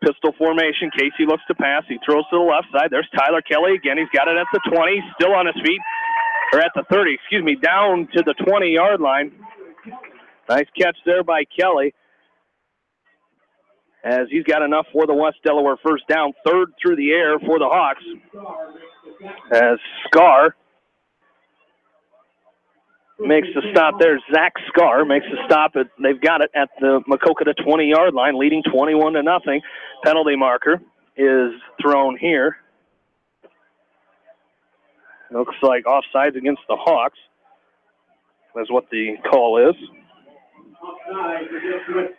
Pistol formation. Casey looks to pass. He throws to the left side. There's Tyler Kelly again. He's got it at the 20. Still on his feet. Or at the 30, excuse me, down to the 20-yard line. Nice catch there by Kelly. As he's got enough for the West Delaware 1st down. 3rd through the air for the Hawks. As Scar makes the stop there. Zach Scar makes the stop. They've got it at the Maquoketa 20-yard line, leading 21-0. Penalty marker is thrown here. Looks like offsides against the Hawks. That's what the call is.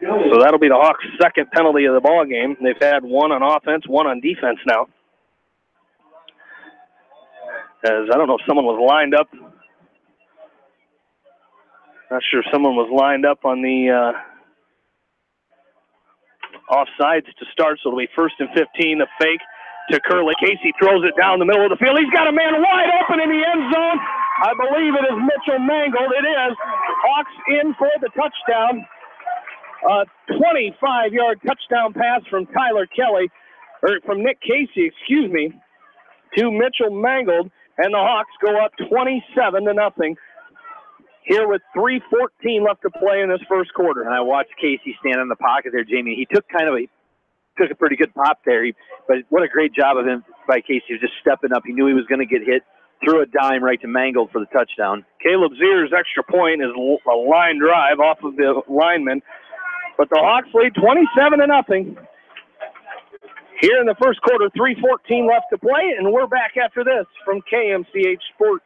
So that'll be the Hawks' 2nd penalty of the ball game. They've had 1 on offense, 1 on defense now. As I don't know if someone was lined up. Not sure if someone was lined up on the offsides to start, so it'll be 1st and 15. The fake to Curley. Casey throws it down the middle of the field. He's got a man wide open in the end zone. I believe it is Mitchell Mangold. It is. Hawks in for the touchdown. A 25-yard touchdown pass from Tyler Kelly, or from Nick Casey, excuse me, to Mitchell Mangold, and the Hawks go up 27-0. Here with 3:14 left to play in this first quarter. And I watched Casey stand in the pocket there, Jamie. He took a pretty good pop there. But what a great job of him by Casey. He was just stepping up. He knew he was going to get hit. Threw a dime right to Mangold for the touchdown. Caleb Zier's extra point is a line drive off of the lineman. But the Hawks lead 27-0. Here in the first quarter, 3:14 left to play, and we're back after this from KMCH Sports.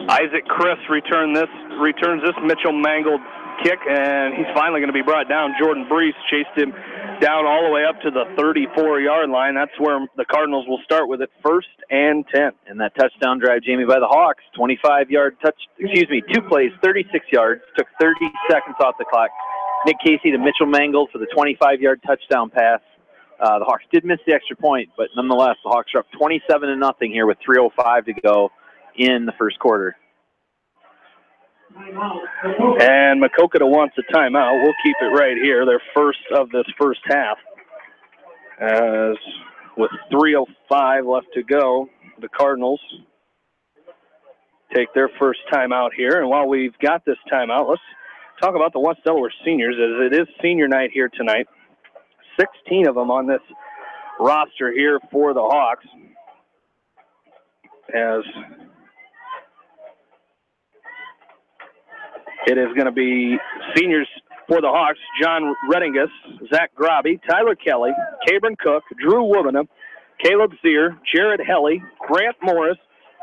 Isaac Chris returns this Mitchell mangled kick, and he's finally going to be brought down. Jordan Brees chased him down all the way up to the 34-yard line. That's where the Cardinals will start with it, 1st and 10. And that touchdown drive, Jamie, by the Hawks, 25-yard two plays, 36 yards, took 30 seconds off the clock. Nick Casey to Mitchell Mangold for the 25-yard touchdown pass. The Hawks did miss the extra point, but nonetheless, the Hawks are up 27-0 here with 3:05 to go in the first quarter. And Maquoketa wants a timeout. We'll keep it right here. Their first of this first half. As with 3:05 left to go, the Cardinals take their first timeout here. And while we've got this timeout, let's talk about the West Delaware seniors, as it is senior night here tonight. 16 of them on this roster here for the Hawks. As it is going to be seniors for the Hawks: John Redingus, Zach Grabe, Tyler Kelly, Cabron Cook, Drew Wobena, Caleb Zier, Jared Helly, Grant Morris,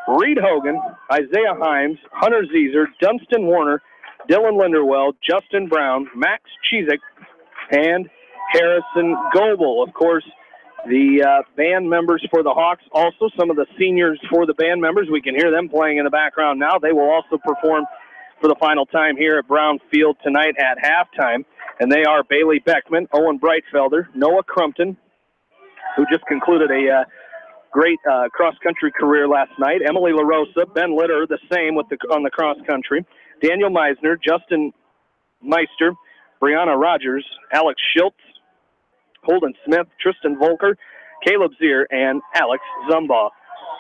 Reed Hogan, Isaiah Himes, Hunter Zeezer, Dunstan Warner, Dylan Linderwell, Justin Brown, Max Cheezick, and Harrison Goebel. Of course, the band members for the Hawks, also some of the seniors for the band members. We can hear them playing in the background now. They will also perform for the final time here at Brown Field tonight at halftime. And they are Bailey Beckman, Owen Breitfelder, Noah Crumpton, who just concluded a great cross-country career last night, Emily LaRosa, Ben Litter, the same on the cross-country, Daniel Meisner, Justin Meister, Brianna Rogers, Alex Schultz, Holden Smith, Tristan Volker, Caleb Zier, and Alex Zumbaugh.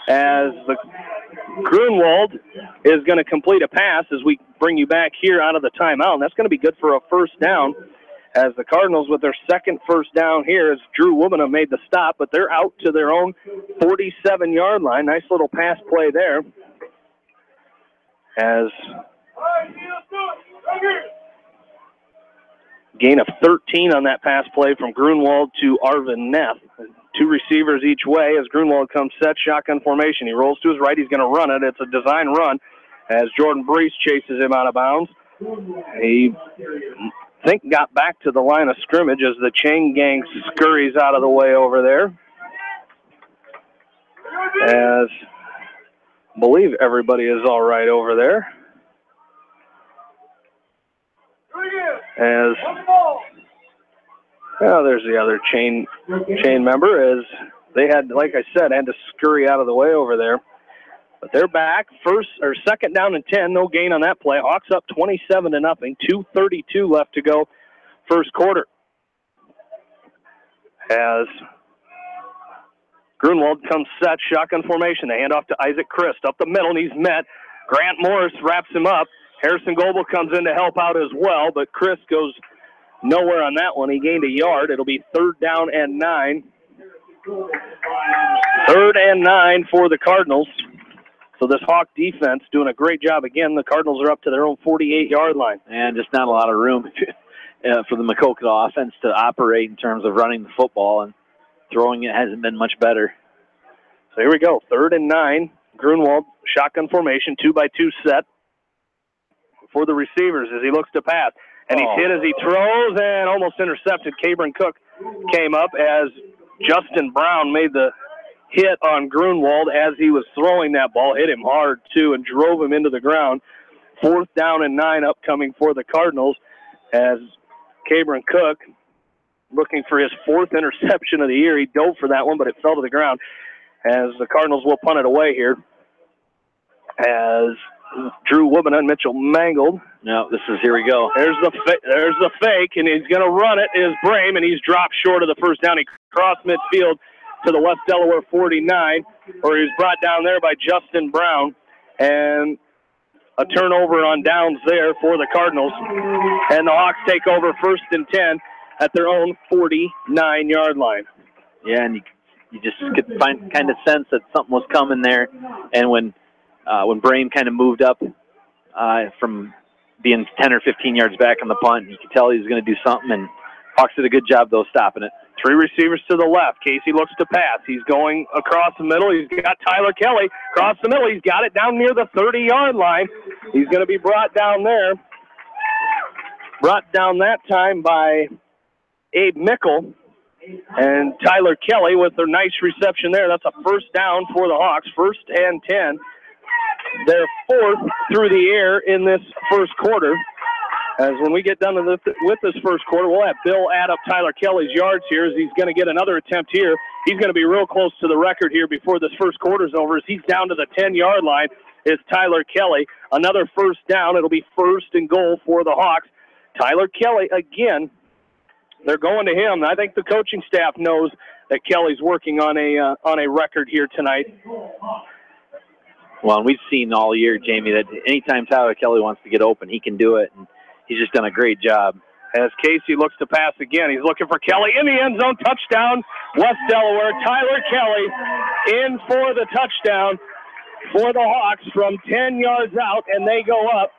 As the Grunwald is going to complete a pass as we bring you back here out of the timeout, and that's going to be good for a first down, as the Cardinals with their second first down here, as Drew Wobena made the stop, but they're out to their own 47-yard line. Nice little pass play there. As gain of 13 on that pass play from Grunwald to Arvin Neff. Two receivers each way as Grunwald comes set, shotgun formation. He rolls to his right. He's going to run it. It's a design run as Jordan Brees chases him out of bounds. He, I think, got back to the line of scrimmage as the chain gang scurries out of the way over there. As I believe everybody is all right over there. As there's the other chain member, as they had, like I said, had to scurry out of the way over there. But they're back, second down and 10, no gain on that play. Hawks up 27-0, 2:32 left to go, first quarter. As Grunwald comes set, shotgun formation. They hand off to Isaac Christ up the middle, and he's met. Grant Morris wraps him up. Harrison Goebel comes in to help out as well, but Chris goes nowhere on that one. He gained a yard. It'll be 3rd down and 9. 3rd and 9 for the Cardinals. So this Hawk defense doing a great job again. The Cardinals are up to their own 48-yard line. And just not a lot of room for the Maquoketa offense to operate in terms of running the football, and throwing it hasn't been much better. So here we go, 3rd and 9. Grunwald, shotgun formation, 2-by-2 set for the receivers as he looks to pass. And he's hit as he throws and almost intercepted. Cabron Cook came up as Justin Brown made the hit on Grunwald as he was throwing that ball. Hit him hard, too, and drove him into the ground. 4th down and 9 upcoming for the Cardinals as Cabron Cook, looking for his 4th interception of the year. He dove for that one, but it fell to the ground as the Cardinals will punt it away here. As Drew Wobena and Mitchell Mangold. No, here we go. There's the fake, and he's going to run it, is Brame, and he's dropped short of the first down. He crossed midfield to the West Delaware 49, where he was brought down there by Justin Brown. And a turnover on downs there for the Cardinals. And the Hawks take over 1st and 10 at their own 49-yard line. Yeah, and you just could kind of sense that something was coming there. And when Brame kind of moved up from being 10 or 15 yards back on the punt, you could tell he was going to do something, and Hawks did a good job, though, stopping it. Three receivers to the left. Casey looks to pass. He's going across the middle. He's got Tyler Kelly across the middle. He's got it down near the 30-yard line. He's going to be brought down there. Brought down that time by Abe Mickle. And Tyler Kelly with a nice reception there. That's a first down for the Hawks. 1st and 10. They're 4th through the air in this first quarter. As when we get done with this first quarter, we'll have Bill add up Tyler Kelly's yards here as he's going to get another attempt here. He's going to be real close to the record here before this first quarter's over as he's down to the 10-yard line is Tyler Kelly. Another first down. It'll be 1st and goal for the Hawks. Tyler Kelly, again, they're going to him. I think the coaching staff knows that Kelly's working on a record here tonight. Well, and we've seen all year, Jamie, that anytime Tyler Kelly wants to get open, he can do it. And he's just done a great job. As Casey looks to pass again, he's looking for Kelly in the end zone. Touchdown, West Delaware. Tyler Kelly in for the touchdown for the Hawks from 10 yards out, and they go up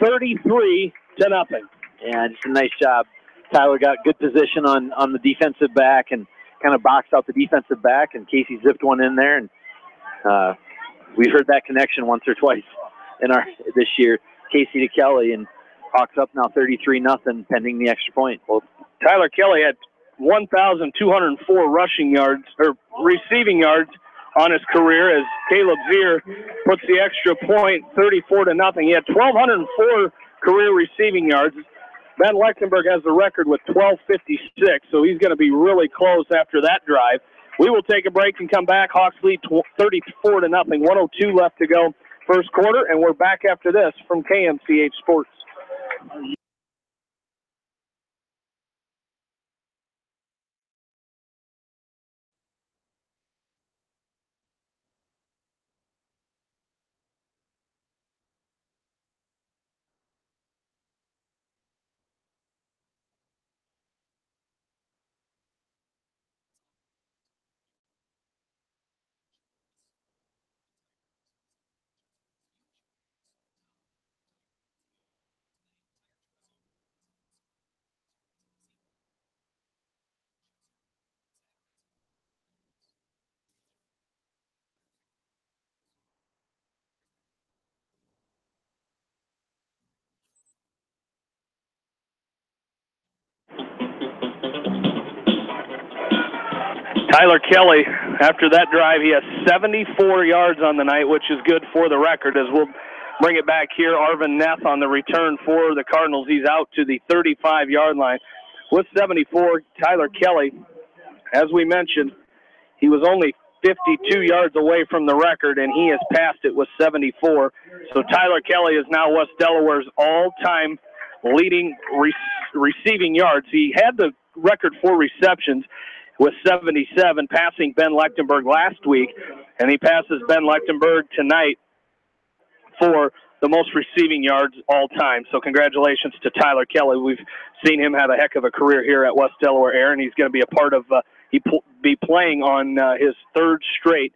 33-0. Yeah, just a nice job. Tyler got good position on the defensive back and kind of boxed out the defensive back, and Casey zipped one in there. And we've heard that connection once or twice this year. Casey to Kelly, and Hawks up now 33-0 pending the extra point. Well, Tyler Kelly had 1,204 rushing yards or receiving yards on his career as Caleb Zier puts the extra point 34-0. He had 1,204 career receiving yards. Ben Lechtenberg has the record with 1,256, so he's going to be really close after that drive. We will take a break and come back. Hawks lead 34-0. 1:02 left to go first quarter, and we're back after this from KMCH Sports. Tyler Kelly, after that drive, he has 74 yards on the night, which is good for the record. As we'll bring it back here, Arvin Neff on the return for the Cardinals. He's out to the 35-yard line. With 74, Tyler Kelly, as we mentioned, he was only 52 yards away from the record, and he has passed it with 74. So Tyler Kelly is now West Delaware's all-time leading receiving yards. He had the record for receptions with 77, passing Ben Lechtenberg last week, and he passes Ben Lechtenberg tonight for the most receiving yards all time. So congratulations to Tyler Kelly. We've seen him have a heck of a career here at West Delaware Air, and he's going to be a part of, be playing on his third straight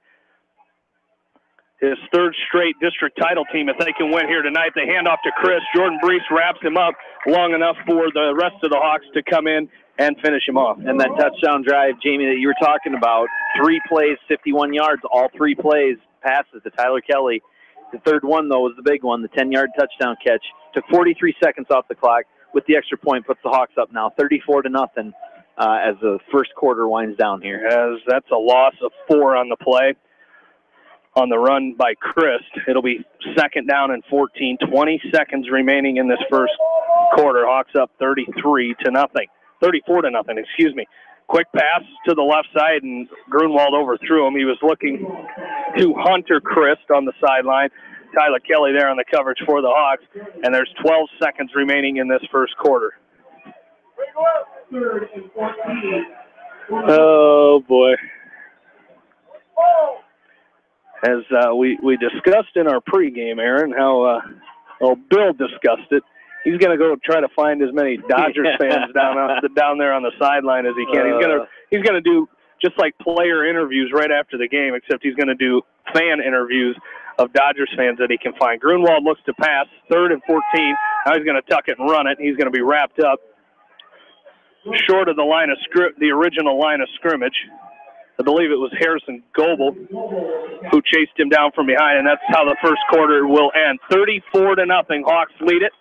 district title team. If they can win here tonight, they hand off to Chris. Jordan Brees wraps him up long enough for the rest of the Hawks to come in and finish him off. And that touchdown drive, Jamie, that you were talking about, 3 plays, 51 yards, all 3 plays, passes to Tyler Kelly. The third one, though, was the big one, the 10-yard touchdown catch. Took 43 seconds off the clock. With the extra point, puts the Hawks up now 34-0 as the first quarter winds down here. As that's a loss of 4 on the play. On the run by Christ. It'll be 2nd down and 14. 20 seconds remaining in this first quarter. Hawks up 34-0. Excuse me. Quick pass to the left side, and Grunwald overthrew him. He was looking to Hunter Christ on the sideline. Tyler Kelly there on the coverage for the Hawks, and there's 12 seconds remaining in this first quarter. Oh, boy. As we discussed in our pregame, Aaron, how Bill discussed it. He's going to go try to find as many Dodgers fans down there on the sideline as he can. He's going to do just like player interviews right after the game, except he's going to do fan interviews of Dodgers fans that he can find. Grunwald looks to pass, 3rd and 14. Now he's going to tuck it and run it. He's going to be wrapped up short of the line of the original line of scrimmage. I believe it was Harrison Goebel who chased him down from behind, and that's how the first quarter will end. 34-0. Hawks lead it.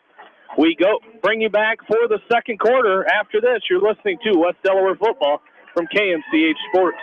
We bring you back for the second quarter. After this, you're listening to West Delaware football from KMCH Sports.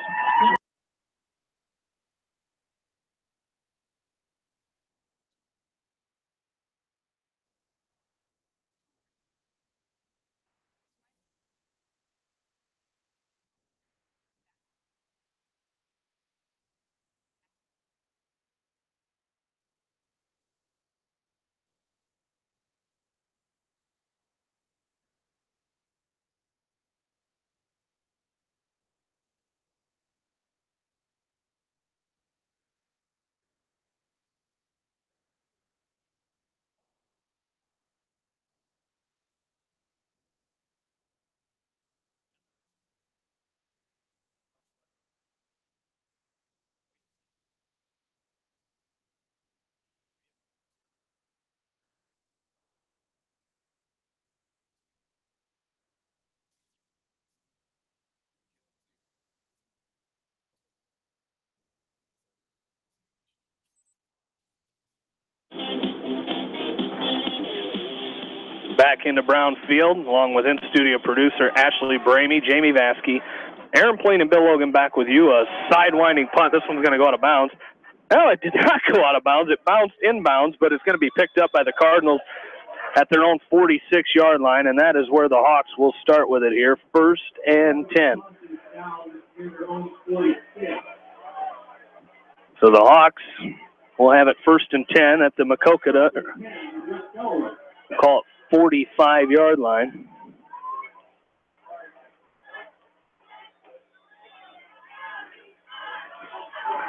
Back into Brown Field, along with in-studio producer Ashley Bramey, Jamie Vasky, Aaron Plain, and Bill Logan back with you. A sidewinding punt. This one's going to go out of bounds. No, it did not go out of bounds. It bounced inbounds, but it's going to be picked up by the Cardinals at their own 46-yard line, and that is where the Hawks will start with it here. 1st and 10. So the Hawks will have it 1st and 10 at the Maquoketa, call it 45-yard line.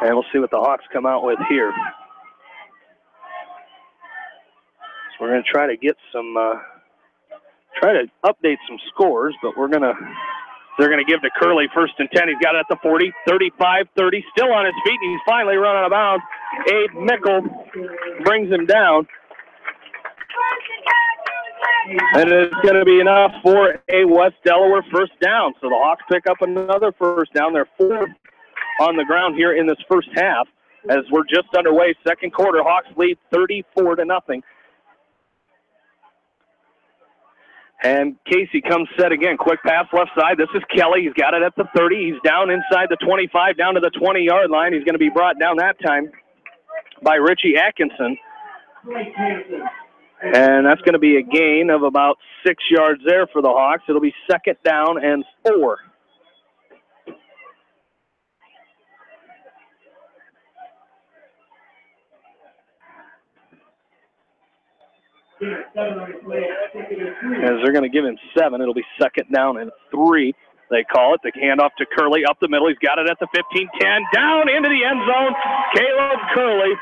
And we'll see what the Hawks come out with here. So we're going to try to get some, try to update some scores, but they're going to give to Curley 1st and 10. He's got it at the 40, 35, 30, still on his feet, and he's finally run out of bounds. Abe Mickle brings him down. And it's going to be enough for a West Delaware first down. So the Hawks pick up another first down. They're 4th on the ground here in this first half as we're just underway. Second quarter, Hawks lead 34-0. And Casey comes set again. Quick pass left side. This is Kelly. He's got it at the 30. He's down inside the 25, down to the 20-yard line. He's going to be brought down that time by Richie Atkinson. And that's going to be a gain of about 6 yards there for the Hawks. It'll be 2nd down and 4. As they're going to give him 7, it'll be 2nd down and 3. They call it. The handoff to Curley up the middle. He's got it at the 15-10. Down into the end zone. Caleb Curley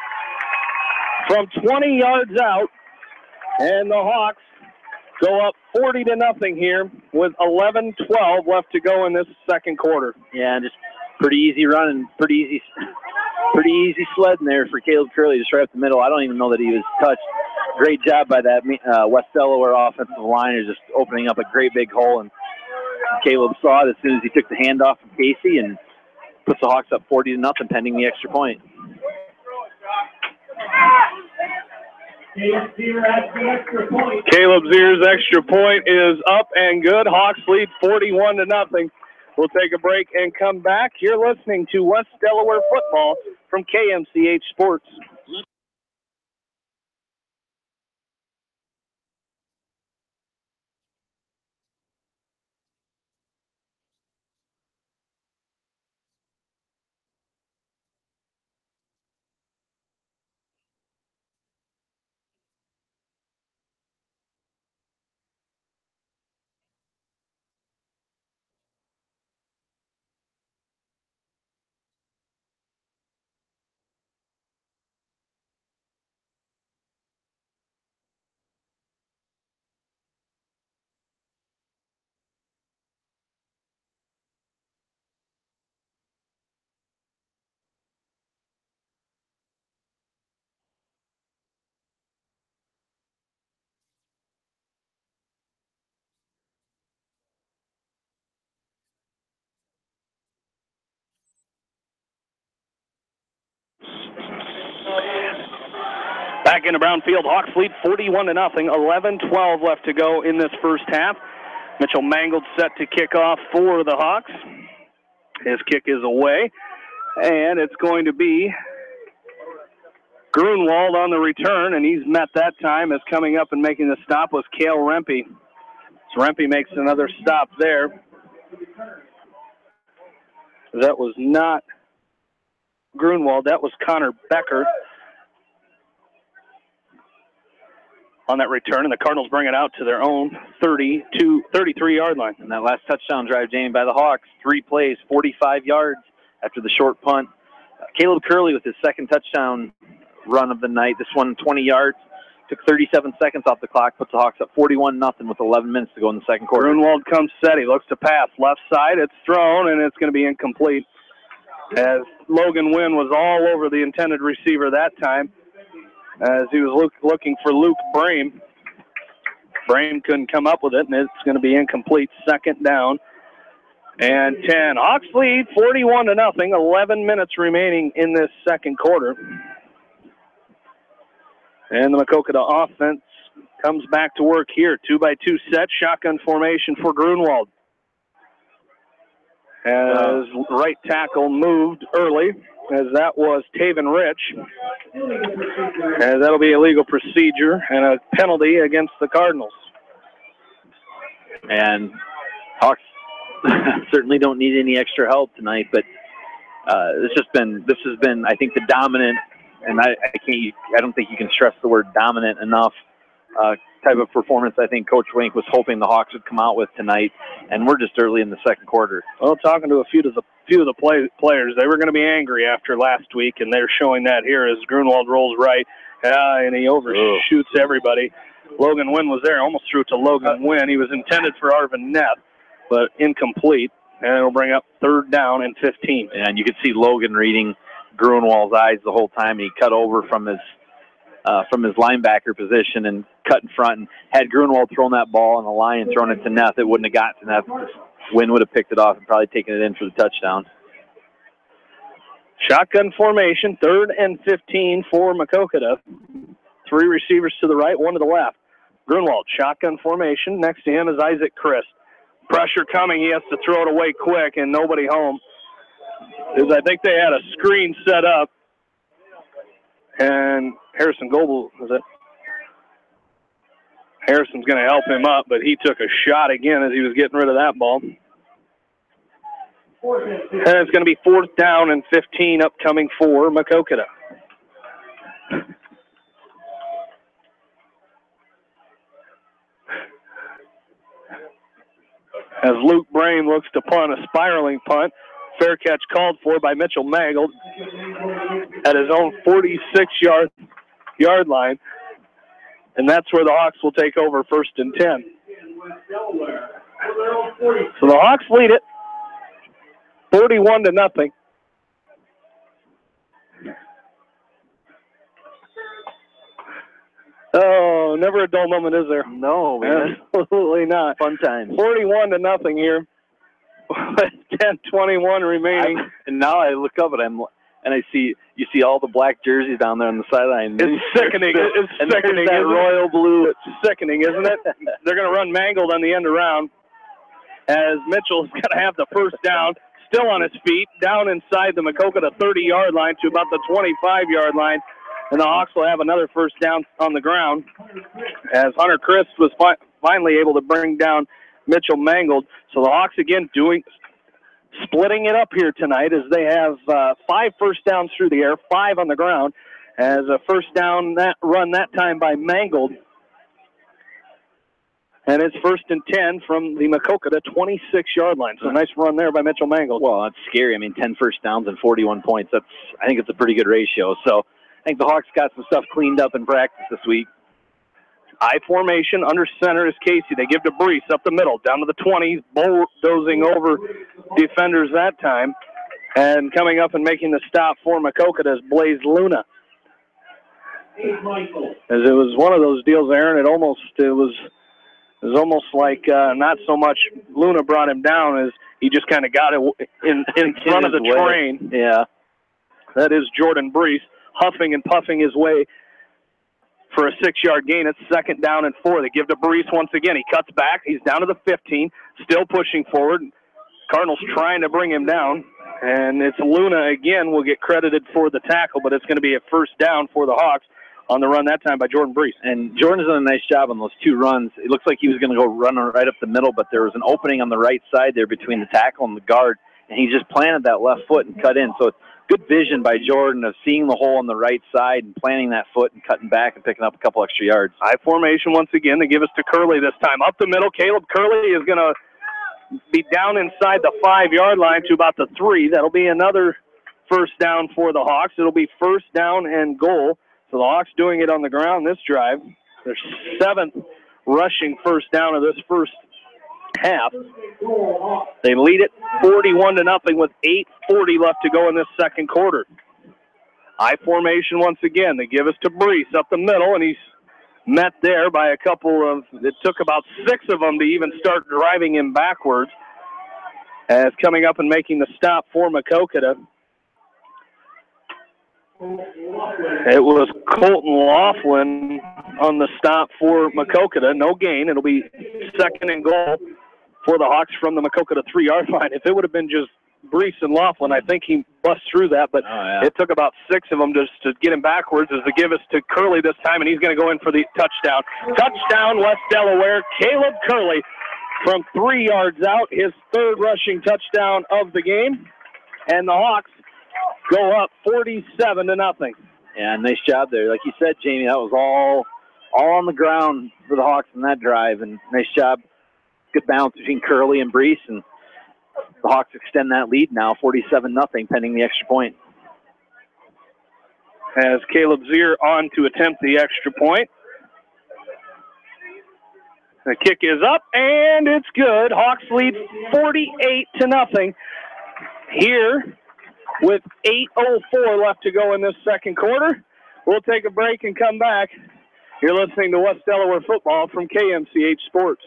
from 20 yards out. And the Hawks go up 40-0 here with 11-12 left to go in this second quarter. Yeah, just pretty easy running, pretty easy sledding there for Caleb Curley, just right up the middle. I don't even know that he was touched. Great job by that West Delaware offensive line, just opening up a great big hole. And Caleb saw it as soon as he took the handoff from Casey and puts the Hawks up 40-0 pending the extra point. Caleb Zier's extra point is up and good. Hawks lead 41-0. We'll take a break and come back. You're listening to West Delaware football from KMCH Sports. Back into Brownfield, Hawks lead 41-0, 11-12 left to go in this first half. Mitchell Mangold set to kick off for the Hawks. His kick is away, and it's going to be Grunwald on the return, and he's met that time as coming up and making the stop was Cale Rempe. So Rempe makes another stop there. That was not Grunwald, that was Connor Becker on that return, and the Cardinals bring it out to their own 33-yard line. And that last touchdown drive, Jamie, by the Hawks, 3 plays, 45 yards after the short punt. Caleb Curley with his second touchdown run of the night. This one, 20 yards, took 37 seconds off the clock, puts the Hawks up 41-0 with 11 minutes to go in the second quarter. Grunwald comes set. He looks to pass. Left side, it's thrown, and it's going to be incomplete, as Logan Wynn was all over the intended receiver that time, as he was looking for Luke Brame. Brame couldn't come up with it, and it's going to be incomplete. Second down and 10. Hawks lead 41-0, 11 minutes remaining in this second quarter. And the Maquoketa offense comes back to work here. 2-by-2 set, shotgun formation for Grunwald. As right tackle moved early, as that was Taven Rich. And that'll be a legal procedure and a penalty against the Cardinals. And Hawks certainly don't need any extra help tonight, but this has been, I think, the dominant, and I don't think you can stress the word dominant enough, type of performance I think Coach Wink was hoping the Hawks would come out with tonight, and we're just early in the second quarter. Well, talking to a few of the players, they were going to be angry after last week, and they're showing that here as Grunwald rolls right, and he overshoots everybody. Logan Wynn was there, almost threw it to Logan Wynn. He was intended for Arvin Neff, but incomplete, and it'll bring up 3rd down and 15. And you could see Logan reading Grunwald's eyes the whole time. He cut over from his linebacker position and cut in front. And had Grunwald thrown that ball on the line and thrown it to Neff, it wouldn't have got to Neff. Wynn would have picked it off and probably taken it in for the touchdown. Shotgun formation, 3rd and 15 for Maquoketa. 3 receivers to the right, 1 to the left. Grunwald, shotgun formation. Next to him is Isaac Christ. Pressure coming. He has to throw it away quick, and nobody home. I think they had a screen set up. And Harrison Goebel, Harrison's going to help him up, but he took a shot again as he was getting rid of that ball. And it's going to be 4th down and 15 upcoming for Maquoketa. As Luke Brame looks to punt, a spiraling punt. Fair catch called for by Mitchell Mangold at his own 46-yard line. And that's where the Hawks will take over 1st and 10. So the Hawks lead it 41-0. Oh, never a dull moment, is there? No, man. Absolutely not. Fun times. 41-0 here. 10:21 remaining. And now I look up and you see all the black jerseys down there on the sideline. It's sickening. It's sickening. That royal blue. It's sickening, isn't it? They're going to run Mangold on the end around as Mitchell's going to have the first down, still on his feet, down inside the Maquoketa 30-yard line to about the 25-yard line. And the Hawks will have another first down on the ground as Hunter Christ was finally able to bring down Mitchell Mangold. So the Hawks again splitting it up here tonight as they have 5 first downs through the air, 5 on the ground, as a first down run that time by Mangold. And it's 1st and 10 from the Maquoketa 26-yard line. So a nice run there by Mitchell Mangold. Well, that's scary. I mean, 10 first downs and 41 points. I think it's a pretty good ratio. So I think the Hawks got some stuff cleaned up in practice this week. I formation, under center is Casey. They give to Brees up the middle, down to the 20s, bulldozing over defenders that time. And coming up and making the stop for Maquoketa is Blaze Luna. As it was one of those deals, Aaron, it was almost like not so much Luna brought him down as he just kind of got it in front of the train. Yeah. That is Jordan Brees, huffing and puffing his way for a 6-yard gain. It's 2nd down and 4. They give to Brees once again. He cuts back. He's down to the 15, still pushing forward. Cardinals trying to bring him down. And it's Luna again will get credited for the tackle, but it's going to be a 1st down for the Hawks on the run that time by Jordan Brees. And Jordan's done a nice job on those 2 runs. It looks like he was going to go run right up the middle, but there was an opening on the right side there between the tackle and the guard, and he just planted that left foot and cut in. So it's good vision by Jordan of seeing the hole on the right side and planting that foot and cutting back and picking up a couple extra yards. High formation once again. They give us to Curley this time. Up the middle, Caleb Curley is going to be down inside the 5-yard line to about the 3. That'll be another 1st down for the Hawks. It'll be 1st down and goal. So the Hawks doing it on the ground this drive. Their 7th rushing 1st down of this first half. They lead it 41-0 with 8:40 left to go in this 2nd quarter. High formation once again. They give us to Brees up the middle, and he's met there by a couple of, it took about 6 of them to even start driving him backwards. As coming up and making the stop for Maquoketa, it was Colton Laughlin on the stop for Maquoketa. No gain. It'll be 2nd and goal for the Hawks from the Maquoketa 3-yard line. If it would have been just Brees and Laughlin, I think he bust through that, but it took about 6 of them just to get him backwards as they give us to Curley this time, and he's going to go in for the touchdown. Touchdown, West Delaware. Caleb Curley from 3 yards out, his 3rd rushing touchdown of the game, and the Hawks go up 47-0. Yeah, nice job there. Like you said, Jamie, that was all on the ground for the Hawks in that drive, and nice job. Good balance between Curley and Brees, and the Hawks extend that lead now, 47-0, pending the extra point. As Caleb Zier on to attempt the extra point. The kick is up, and it's good. Hawks lead 48-0 here with 8:04 left to go in this 2nd quarter. We'll take a break and come back. You're listening to West Delaware Football from KMCH Sports.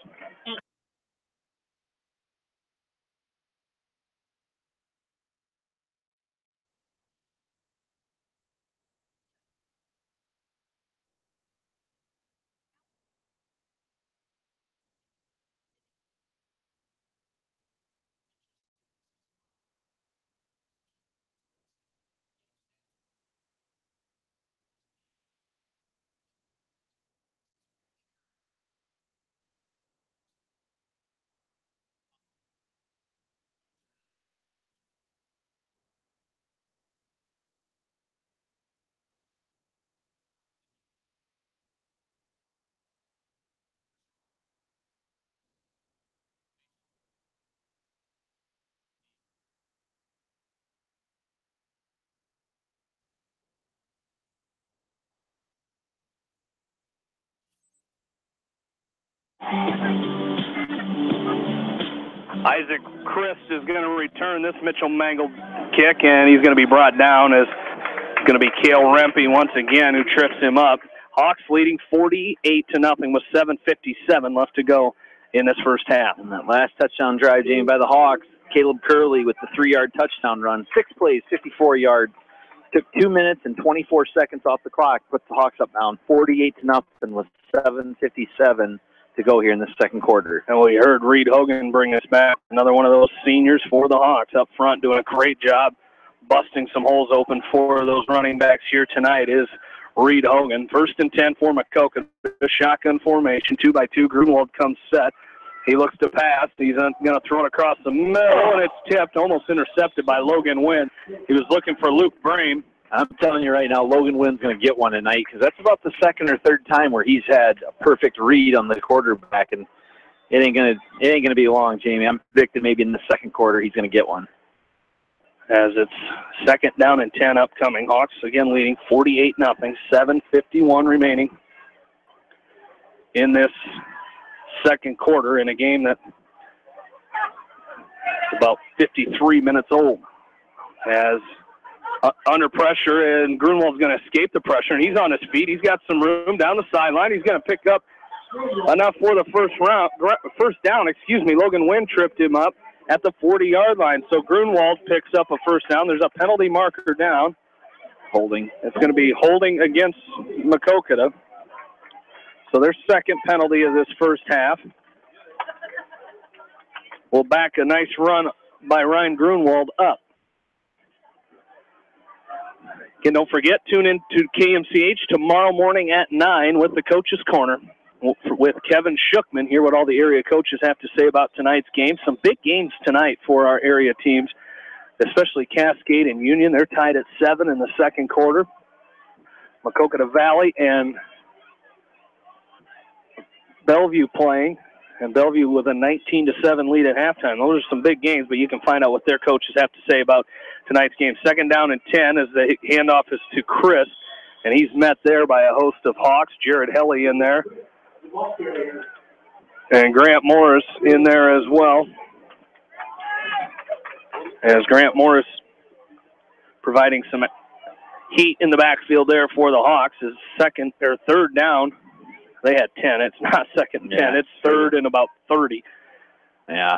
Isaac Christ is going to return this Mitchell Mangled kick, and he's going to be brought down as it's going to be Cale Rempe once again who trips him up. Hawks leading 48-0 with 7:57 left to go in this first half. And that last touchdown drive, Jamie, by the Hawks, Caleb Curley with the 3-yard touchdown run. 6 plays, 54 yards. Took 2 minutes and 24 seconds off the clock. Puts the Hawks up down 48-0 with 7:57 to go here in the 2nd quarter. And we heard Reed Hogan bring us back. Another one of those seniors for the Hawks up front doing a great job busting some holes open for those running backs here tonight is Reed Hogan. 1st and 10 for Maquoketa. Shotgun formation, 2-by-2. Grunwald comes set. He looks to pass. He's going to throw it across the middle, and it's tipped, almost intercepted by Logan Wynn. He was looking for Luke Brame. I'm telling you right now, Logan Wynn's going to get one tonight because that's about the 2nd or 3rd time where he's had a perfect read on the quarterback, and it ain't gonna be long, Jamie. I'm predicting maybe in the 2nd quarter he's going to get one. As it's 2nd down and 10 upcoming. Hawks again leading 48-0. 7:51 remaining in this 2nd quarter in a game that's about 53 minutes old. As under pressure, and Grunwald's going to escape the pressure, and he's on his feet. He's got some room down the sideline. He's going to pick up enough for the first down. Logan Wynn tripped him up at the 40-yard line. So Grunwald picks up a 1st down. There's a penalty marker down. Holding. It's going to be holding against Maquoketa. So their second penalty of this first half. Will back a nice run by Ryan Grunwald up. Again, don't forget, tune in to KMCH tomorrow morning at 9 with the Coach's Corner with Kevin Shookman. Hear what all the area coaches have to say about tonight's game. Some big games tonight for our area teams, especially Cascade and Union. They're tied at 7 in the second quarter. Maquoketa Valley and Bellevue playing, and Bellevue with a 19-7 lead at halftime. Those are some big games, but you can find out what their coaches have to say about tonight's game. Second down and 10 as the handoff is to Chris, and he's met there by a host of Hawks. Jared Helly in there, and Grant Morris in there as well. As Grant Morris providing some heat in the backfield there for the Hawks. Is second or third down. They had 10. It's not second and 10. It's third and about 30. Yeah.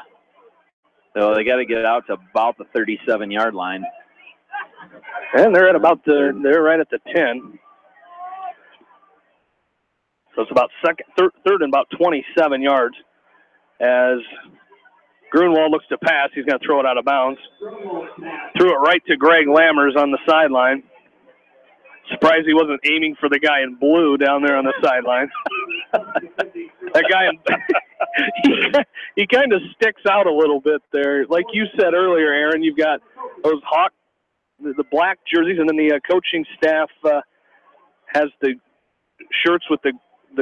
So they got to get out to about the 37-yard line. And they're at they're right at the 10. So it's about third and about 27 yards. As Grunwald looks to pass, he's going to throw it out of bounds. Threw it right to Greg Lammers on the sideline. Surprised he wasn't aiming for the guy in blue down there on the sideline. That guy, he kind of sticks out a little bit there. Like you said earlier, Aaron, you've got those the black jerseys, and then the coaching staff has the shirts with the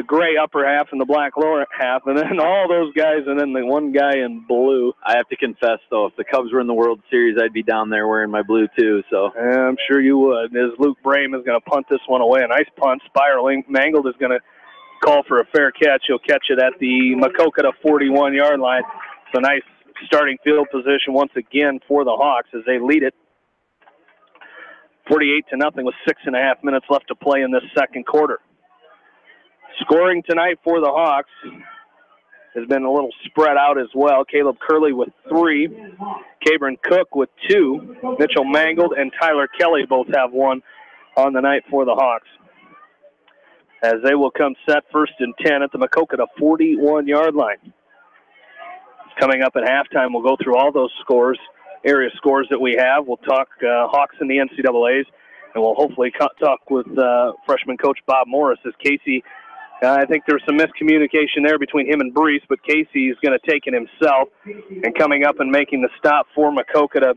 gray upper half and the black lower half, and then all those guys, and then the one guy in blue. I have to confess, though, if the Cubs were in the World Series, I'd be down there wearing my blue, too. So yeah, I'm sure you would. As Luke Brame is going to punt this one away. A nice punt, spiraling. Mangold is going to call for a fair catch. He'll catch it at the Maquoketa 41-yard line. It's a nice starting field position once again for the Hawks as they lead it 48-0 with 6.5 minutes left to play in this second quarter. Scoring tonight for the Hawks has been a little spread out as well. Caleb Curley with 3, Cabron Cook with 2, Mitchell Mangold and Tyler Kelly both have 1 on the night for the Hawks. As they will come set first and 10 at the Maquoketa 41-yard line. Coming up at halftime, we'll go through all those scores, area scores that we have. We'll talk Hawks in the NCAAs, and we'll hopefully talk with freshman coach Bob Morris as Casey. I think there's some miscommunication there between him and Brees, but Casey is going to take it himself. And coming up and making the stop for Maquoketa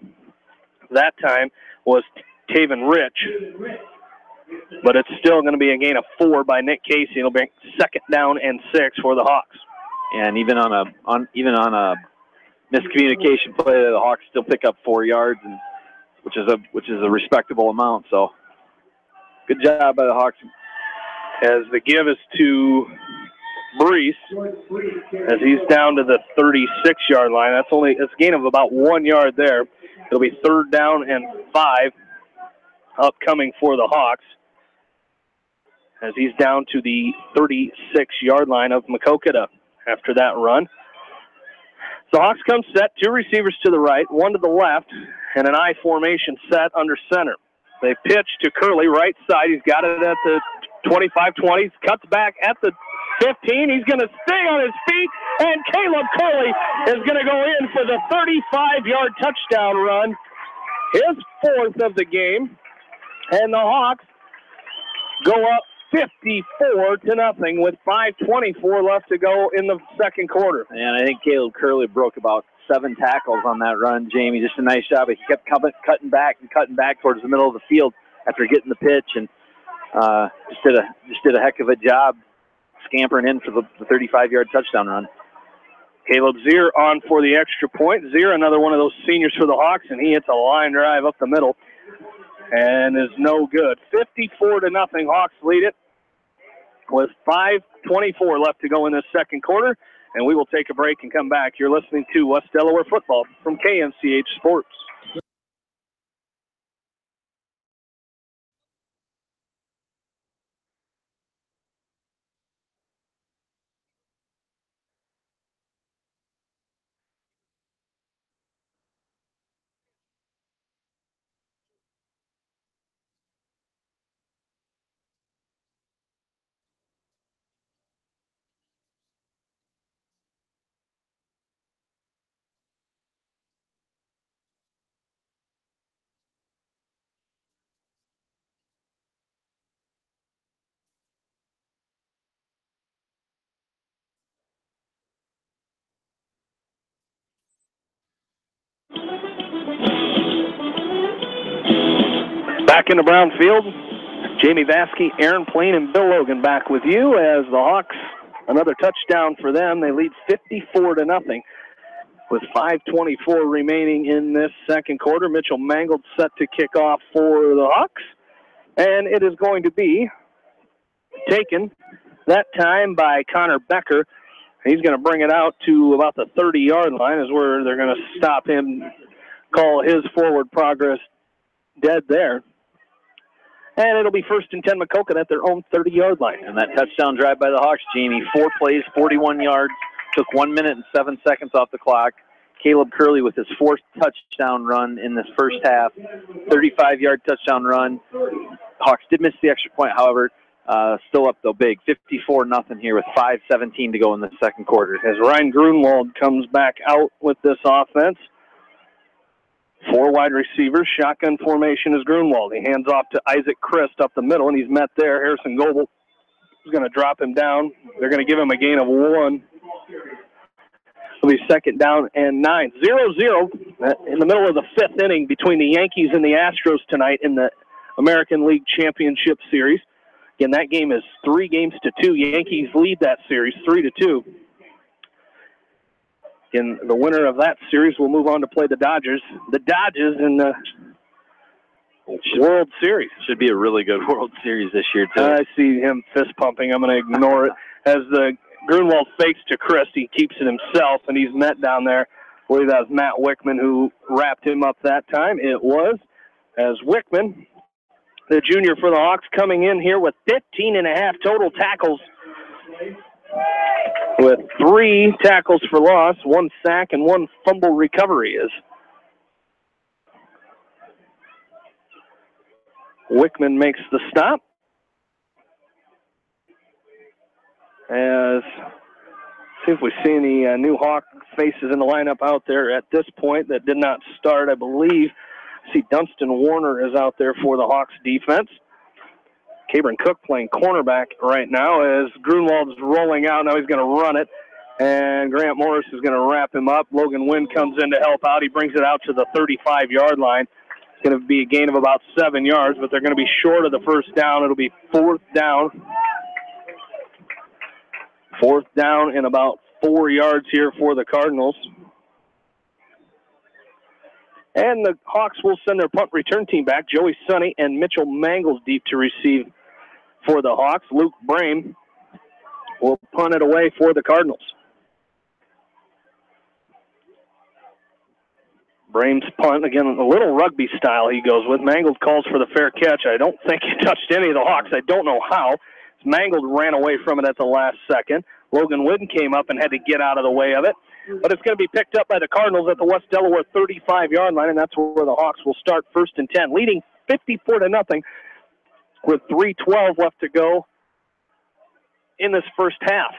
that time was Taven Rich. But it's still going to be a gain of 4 by Nick Casey. It'll be second down and 6 for the Hawks. And even on a miscommunication play, the Hawks still pick up 4 yards, and which is a respectable amount. So good job by the Hawks. As the give is to Brees, as he's down to the 36-yard line. It's a gain of about 1 yard there. It'll be third down and 5 upcoming for the Hawks, as he's down to the 36-yard line of Maquoketa after that run. The Hawks come set, 2 receivers to the right, 1 to the left, and an I formation set under center. They pitch to Curley, right side. He's got it at the 25-20, cuts back at the 15. He's going to stay on his feet, and Caleb Curley is going to go in for the 35-yard touchdown run, his 4th of the game, and the Hawks go up 54-0 with 5:24 left to go in the second quarter. And I think Caleb Curley broke about 7 tackles on that run, Jamie. Just a nice job. He kept cutting back towards the middle of the field after getting the pitch, and just did a heck of a job scampering in for the 35-yard touchdown run. Caleb Zier on for the extra point. Zier, another one of those seniors for the Hawks, and he hits a line drive up the middle and is no good. 54-0, Hawks lead it with 5:24 left to go in this second quarter, and we will take a break and come back. You're listening to West Delaware Football from KMCH Sports. Back into Brownfield, Jamie Vasky, Aaron Plain, and Bill Logan back with you as the Hawks, another touchdown for them. They lead 54-0 with 5:24 remaining in this second quarter. Mitchell Mangold set to kick off for the Hawks, and it is going to be taken that time by Connor Becker. He's going to bring it out to about the 30-yard line is where they're going to stop him, call his forward progress dead there. And it'll be 1st and 10 Maquoketa at their own 30-yard line. And that touchdown drive by the Hawks, Jamie, 4 plays, 41 yards, took 1 minute and 7 seconds off the clock. Caleb Curley with his 4th touchdown run in this first half, 35-yard touchdown run. Hawks did miss the extra point, however, still up though big, 54-0 here with 5:17 to go in the second quarter. As Ryan Grunwald comes back out with this offense, 4 wide receivers, shotgun formation is Grunwald. He hands off to Isaac Christ up the middle, and he's met there. Harrison Goebel is going to drop him down. They're going to give him a gain of 1. It'll be 2nd down and 9. 0-0 in the middle of the 5th inning between the Yankees and the Astros tonight in the American League Championship Series. Again, that game is 3-2. Yankees lead that series 3-2. And the winner of that series will move on to play the Dodgers. The Dodgers in the World Series. Should be a really good World Series this year, too. I see him fist pumping. I'm going to ignore it. As the Grunwald fakes to Chris, he keeps it himself, and he's met down there. I believe that was Matt Wickman who wrapped him up that time. It was. As Wickman, the junior for the Hawks, coming in here with 15.5 total tackles, with 3 tackles for loss, 1 sack, and 1 fumble recovery. Is Wickman makes the stop. As see if we see any new Hawk faces in the lineup out there at this point that did not start. I believe I see Dunstan Warner is out there for the Hawks defense. Cabron Cook playing cornerback right now as Grunwald's rolling out. Now he's going to run it, and Grant Morris is going to wrap him up. Logan Wynn comes in to help out. He brings it out to the 35-yard line. It's going to be a gain of about 7 yards, but they're going to be short of the first down. It'll be 4th down. 4th down and about 4 yards here for the Cardinals. And the Hawks will send their punt return team back. Joey Sonny and Mitchell Mangles deep to receive for the Hawks. Luke Brame will punt it away for the Cardinals. Brame's punt, again, a little rugby style he goes with. Mangold calls for the fair catch. I don't think he touched any of the Hawks. I don't know how. Mangold ran away from it at the last second. Logan Wooden came up and had to get out of the way of it. But it's going to be picked up by the Cardinals at the West Delaware 35-yard line, and that's where the Hawks will start 1st and 10, leading 54-0 with 3:12 left to go in this first half.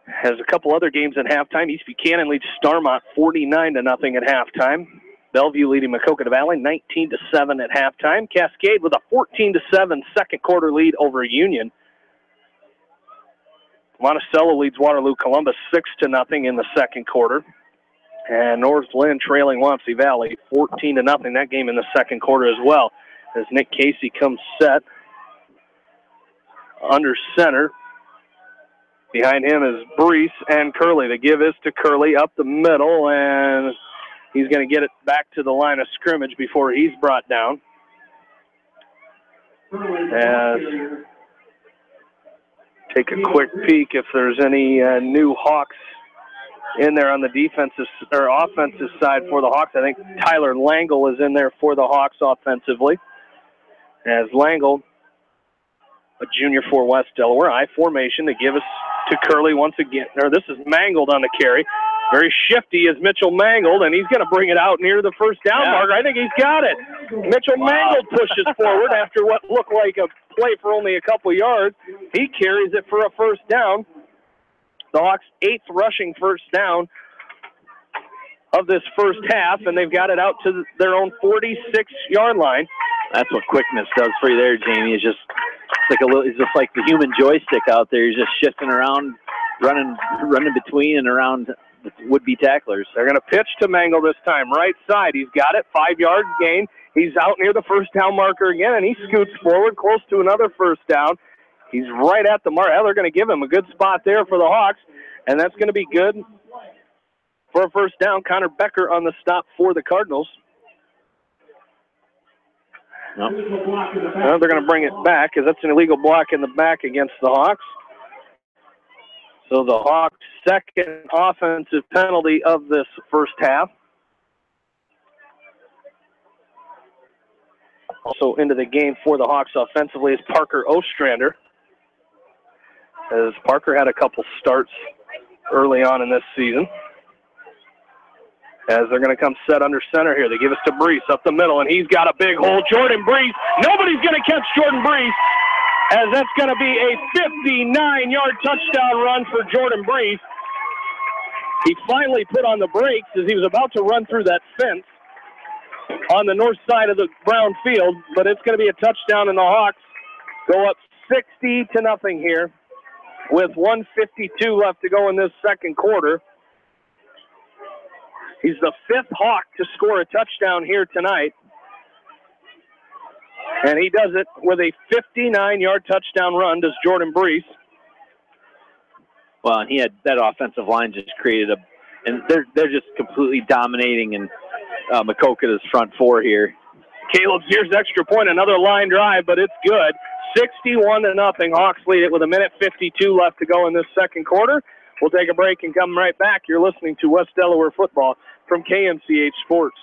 Has a couple other games at halftime. East Buchanan leads Starmont 49-0 at halftime. Bellevue leading Maquoketa Valley 19-7 at halftime. Cascade with a 14-7 second quarter lead over Union. Monticello leads Waterloo Columbus 6-0 in the second quarter. And North Lynn trailing Wapsie Valley 14-0. That game in the second quarter as well. As Nick Casey comes set under center. Behind him is Brees and Curley. The give is to Curley up the middle, and he's going to get it back to the line of scrimmage before he's brought down. As take a quick peek if there's any new Hawks in there on the defensive or offensive side for the Hawks. I think Tyler Langle is in there for the Hawks offensively. As Langle, a junior for West Delaware, I formation to give us to Curley once again. Or this is Mangold on the carry. Very shifty is Mitchell Mangold, and he's going to bring it out near the first down marker. I think he's got it. Mitchell Mangold pushes forward after what looked like a play for only a couple yards. He carries it for a first down. The Hawks' 8th rushing first down of this first half, and they've got it out to their own 46-yard line. That's what quickness does for you there, Jamie. It's just like the human joystick out there. He's just shifting around, running between and around would-be tacklers. They're going to pitch to Mangle this time. Right side. He's got it. 5 yards gain. He's out near the first down marker again, and he scoots forward close to another first down. He's right at the mark. They're going to give him a good spot there for the Hawks, and that's going to be good for a first down. Connor Becker on the stop for the Cardinals. Nope. They're going to bring it back because that's an illegal block in the back against the Hawks. So the Hawks' second offensive penalty of this first half. Also into the game for the Hawks offensively is Parker Ostrander, as Parker had a couple starts early on in this season. As they're going to come set under center here. They give us to Brees up the middle, and he's got a big hole. Jordan Brees. Nobody's going to catch Jordan Brees, as that's going to be a 59-yard touchdown run for Jordan Brees. He finally put on the brakes as he was about to run through that fence on the north side of the brown field, but it's going to be a touchdown, and the Hawks go up 60-0 here with 1:52 left to go in this second quarter. He's the fifth Hawk to score a touchdown here tonight. And he does it with a 59-yard touchdown run, does Jordan Brees. Well, and he had that offensive line just created and they're just completely dominating in Maquoketa's front four here. Caleb Zier's extra point, another line drive, but it's good. 61-0. Hawks lead it with 1:52 left to go in this second quarter. We'll take a break and come right back. You're listening to West Delaware football from KMCH Sports.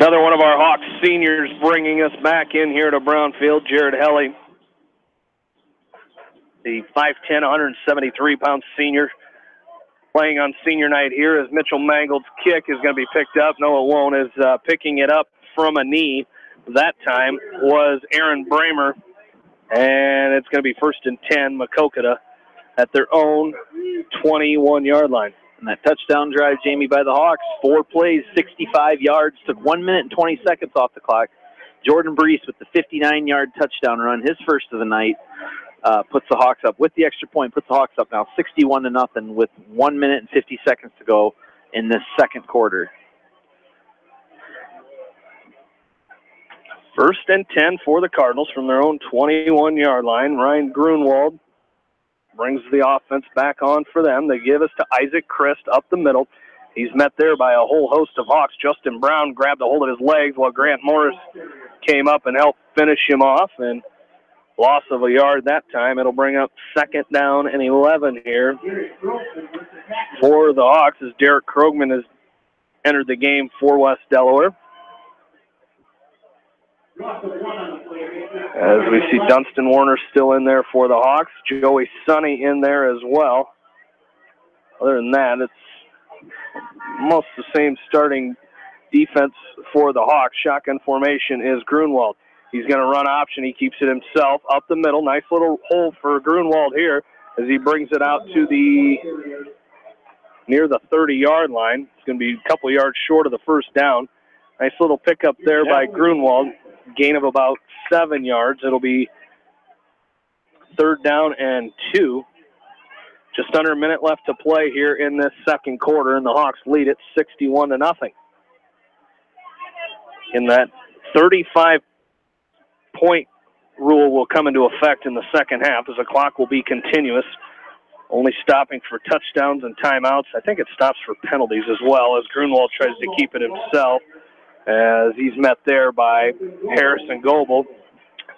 Another one of our Hawks seniors bringing us back in here to Brownfield, Jared Helly. The 5'10", 173-pound senior playing on senior night here as Mitchell Mangold's kick is going to be picked up. No, it won't. Is picking it up from a knee. That time was Aaron Bramer. And it's going to be 1st and 10, Maquoketa at their own 21-yard line. And that touchdown drive, Jamie, by the Hawks, 4 plays, 65 yards, took 1 minute and 20 seconds off the clock. Jordan Brees with the 59-yard touchdown run, his first of the night, puts the Hawks up. With the extra point, puts the Hawks up now 61-0 with 1 minute and 50 seconds to go in this second quarter. 1st and 10 for the Cardinals from their own 21-yard line. Ryan Grunwald brings the offense back on for them. They give us to Isaac Christ up the middle. He's met there by a whole host of Hawks. Justin Brown grabbed a hold of his legs while Grant Morris came up and helped finish him off. And loss of a yard that time. It'll bring up 2nd down and 11 here for the Hawks as Derek Krogman has entered the game for West Delaware. As we see Dunstan Warner still in there for the Hawks. Joey Sonny in there as well. Other than that, it's most the same starting defense for the Hawks. Shotgun formation is Grunwald. He's going to run option. He keeps it himself up the middle. Nice little hole for Grunwald here as he brings it out to near the 30-yard line. It's going to be a couple yards short of the first down. Nice little pickup there by Grunwald. Gain of about 7 yards. It'll be 3rd down and 2. Just under a minute left to play here in this second quarter, and the Hawks lead it 61-0. In that 35-point rule will come into effect in the second half as the clock will be continuous, only stopping for touchdowns and timeouts. I think it stops for penalties as well as Grunwald tries to keep it himself as he's met there by Harrison Goebel.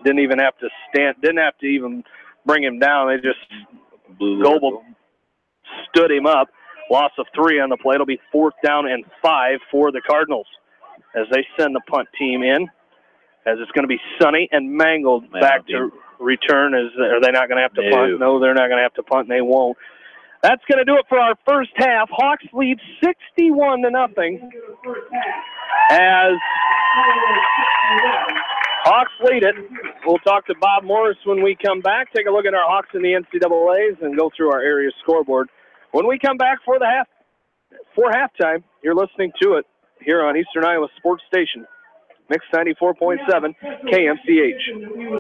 Didn't have to even bring him down. They just stood him up. Loss of 3 on the play. It'll be 4th down and 5 for the Cardinals as they send the punt team in, as it's going to be Sonny and Mangold back to return. Are they not going to have to punt? No, they're not going to have to punt, and they won't. That's going to do it for our first half. Hawks lead 61-0 as Hawks lead it. We'll talk to Bob Morris when we come back. Take a look at our Hawks in the NCAAs and go through our area scoreboard. When we come back for halftime, you're listening to it here on Eastern Iowa Sports Station, Mix 94.7 KMCH.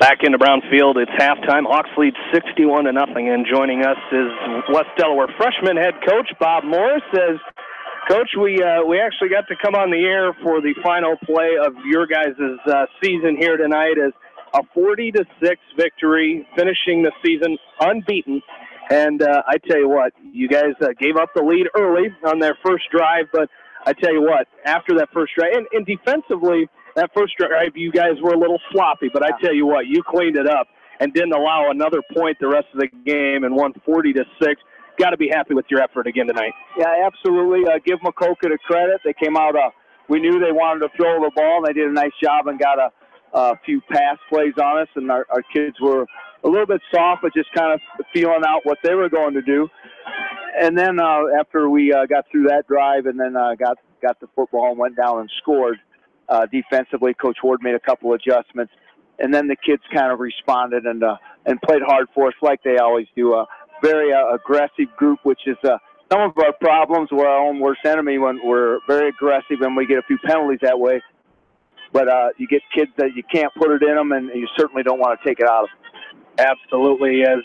Back into Brownfield, it's halftime. Hawks lead 61-0, and joining us is West Delaware freshman head coach Bob Morris. Says, Coach, we actually got to come on the air for the final play of your guys' season here tonight as a 40-6 victory, finishing the season unbeaten. And I tell you what, you guys gave up the lead early on their first drive, but I tell you what, after that first drive, and defensively, that first drive, you guys were a little sloppy, but I tell you what, you cleaned it up and didn't allow another point the rest of the game and won 40-6. Got to be happy with your effort again tonight. Yeah, absolutely. Give Maquoketa credit. They came out. We knew they wanted to throw the ball, and they did a nice job and got a few pass plays on us, and our kids were a little bit soft, but just kind of feeling out what they were going to do. And then after we got through that drive and then got the football and went down and scored, defensively, Coach Ward made a couple adjustments, and then the kids kind of responded and played hard for us like they always do. A very aggressive group, which is some of our problems. We're our own worst enemy when we're very aggressive and we get a few penalties that way. But you get kids that you can't put it in them, and you certainly don't want to take it out of them. Absolutely, and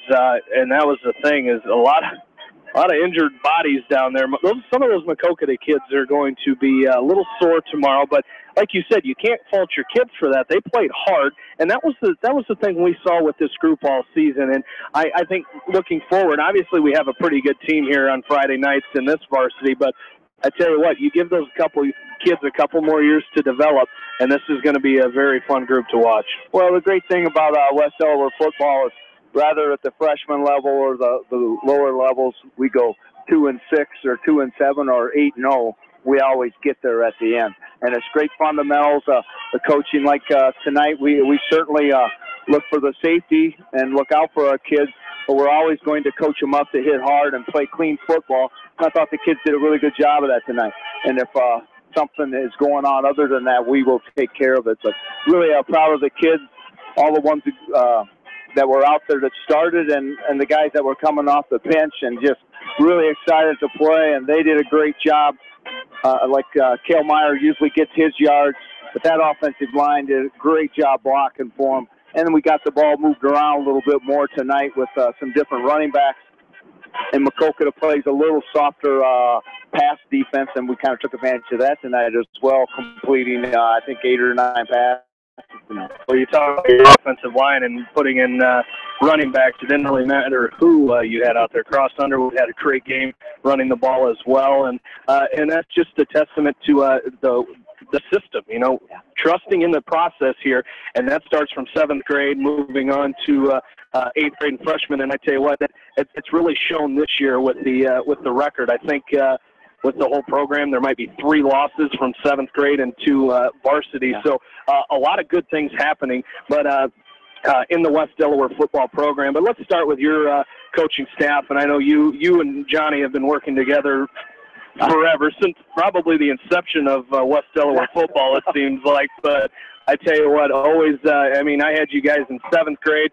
that was the thing, is a lot of injured bodies down there. Some of those Maquoketa kids are going to be a little sore tomorrow, but like you said, you can't fault your kids for that. They played hard, and that was the thing we saw with this group all season. And I think looking forward, obviously we have a pretty good team here on Friday nights in this varsity, but I tell you what, you give those couple kids a couple more years to develop, and this is going to be a very fun group to watch. Well, the great thing about West Delaware football is rather at the freshman level or the lower levels, we go 2-6 or 2-7 or 8-0. We always get there at the end, and it's great fundamentals. The coaching, like tonight, we certainly look for the safety and look out for our kids, but we're always going to coach them up to hit hard and play clean football. I thought the kids did a really good job of that tonight, and if something is going on other than that, we will take care of it. But really proud of the kids, all the ones that were out there that started and the guys that were coming off the bench, and just really excited to play, and they did a great job. Cale Meyer usually gets his yards, but that offensive line did a great job blocking for him. And then we got the ball moved around a little bit more tonight with some different running backs. and Maquoketa plays a little softer pass defense, and we kind of took advantage of that tonight as well, completing, I think, 8 or 9 passes. Well, you talk about your offensive line and putting in running backs. It didn't really matter who you had out there. Cross Underwood had a great game running the ball as well, and that's just a testament to the system, trusting in the process here, and that starts from 7th grade, moving on to 8th grade and freshmen. And I tell you what, it's really shown this year with the record. I think with the whole program, there might be 3 losses from 7th grade and 2 varsity. Yeah. So a lot of good things happening, but in the West Delaware football program. But let's start with your coaching staff, and I know you and Johnny have been working together forever, since probably the inception of West Delaware football, it seems like. But I tell you what, always, I had you guys in 7th grade.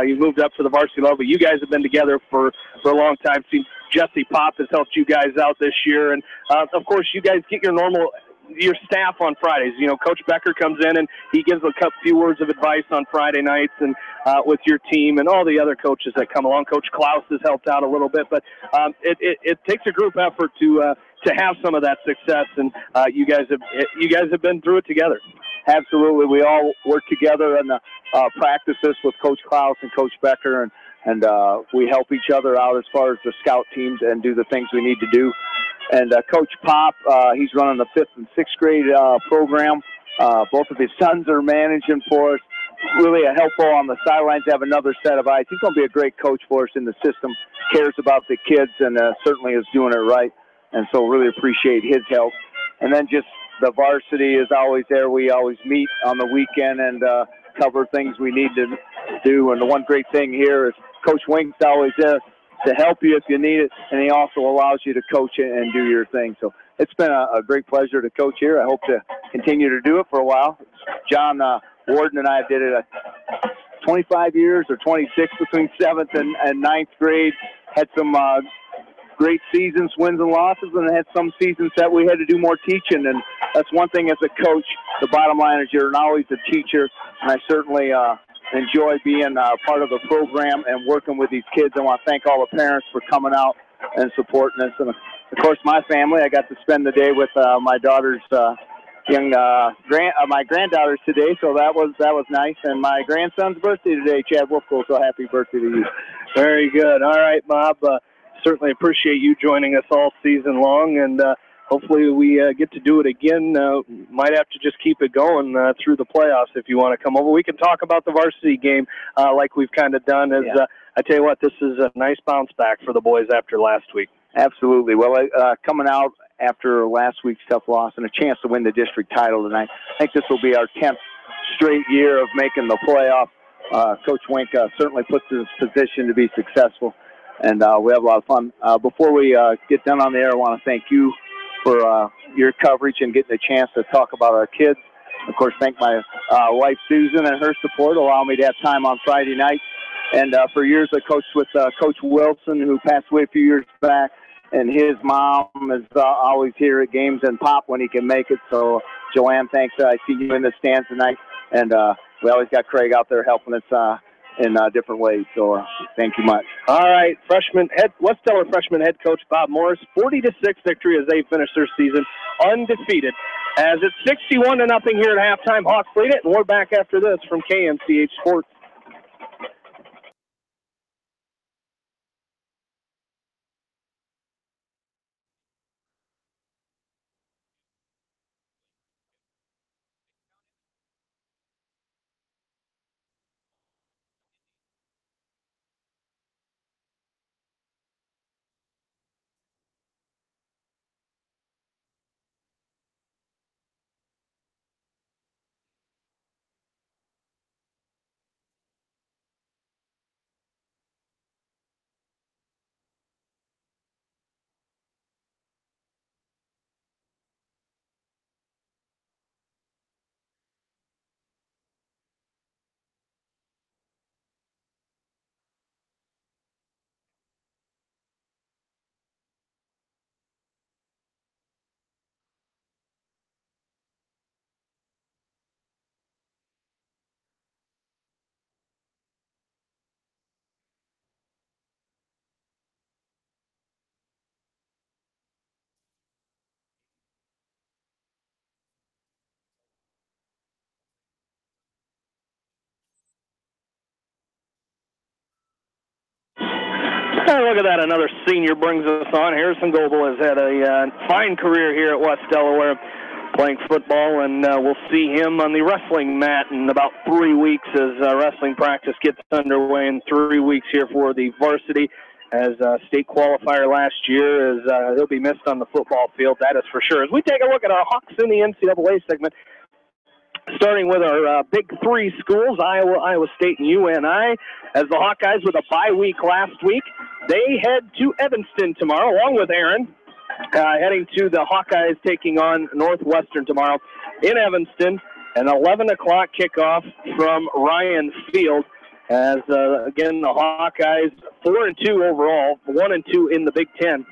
You moved up to the varsity level, but you guys have been together for a long time. See, Jesse Pop has helped you guys out this year. And, of course, you guys get your staff on Fridays. Coach Becker comes in and he gives a few words of advice on Friday nights and with your team and all the other coaches that come along. Coach Klaus has helped out a little bit, but it takes a group effort to have some of that success, and you guys have been through it together. Absolutely, we all work together in the practices with Coach Klaus and Coach Becker, and we help each other out as far as the scout teams and do the things we need to do. And Coach Pop, he's running the 5th and 6th grade program. Both of his sons are managing for us. Really helpful on the sidelines to have another set of eyes. He's going to be a great coach for us in the system, cares about the kids, and certainly is doing it right. And so really appreciate his help. And then just the varsity is always there. We always meet on the weekend and cover things we need to do. And the one great thing here is Coach Wink's always there to help you if you need it, and he also allows you to coach it and do your thing. So it's been a great pleasure to coach here. I hope to continue to do it for a while. John Warden and I did it 25 years or 26 between 7th and 9th grade. Had some great seasons, wins and losses, and had some seasons that we had to do more teaching. And that's one thing as a coach. The bottom line is you're always a teacher, and I certainly enjoy being part of the program and working with these kids. I want to thank all the parents for coming out and supporting us. And, of course, my family. I got to spend the day with my daughter's my granddaughters today, so that was nice. And my grandson's birthday today, Chad Wolfco, so happy birthday to you. Very good. All right, Bob. Certainly appreciate you joining us all season long, and hopefully we get to do it again. Might have to just keep it going through the playoffs if you want to come over. We can talk about the varsity game like we've kind of done. I tell you what, this is a nice bounce back for the boys after last week. Absolutely. Well, coming out after last week's tough loss and a chance to win the district title tonight, I think this will be our 10th straight year of making the playoff. Coach Wink certainly puts us in position to be successful, and we have a lot of fun. Before we get done on the air, I want to thank you for your coverage and getting a chance to talk about our kids. Of course, thank my wife, Susan, and her support, allowing me to have time on Friday nights. And for years, I coached with Coach Wilson, who passed away a few years back, and his mom is always here at games and Pop when he can make it. So, Joanne, thanks. I see you in the stands tonight. And we always got Craig out there helping us in different ways. So thank you much. All right, West Delaware freshman head coach Bob Morris, 40-6 victory as they finish their season undefeated. As it's 61-0 here at halftime. Hawks lead it, and we're back after this from KMCH Sports. Look at that. Another senior brings us on. Harrison Goebel has had a fine career here at West Delaware playing football, and we'll see him on the wrestling mat in about 3 weeks as wrestling practice gets underway in 3 weeks here for the varsity as a state qualifier last year. As he'll be missed on the football field, that is for sure. As we take a look at our Hawks in the NCAA segment, starting with our Big Three schools, Iowa, Iowa State, and UNI. As the Hawkeyes with a bye week last week, they head to Evanston tomorrow, along with Aaron, heading to the Hawkeyes taking on Northwestern tomorrow in Evanston. An 11 o'clock kickoff from Ryan Field. As, again, the Hawkeyes 4-2 overall, 1-2 in the Big Ten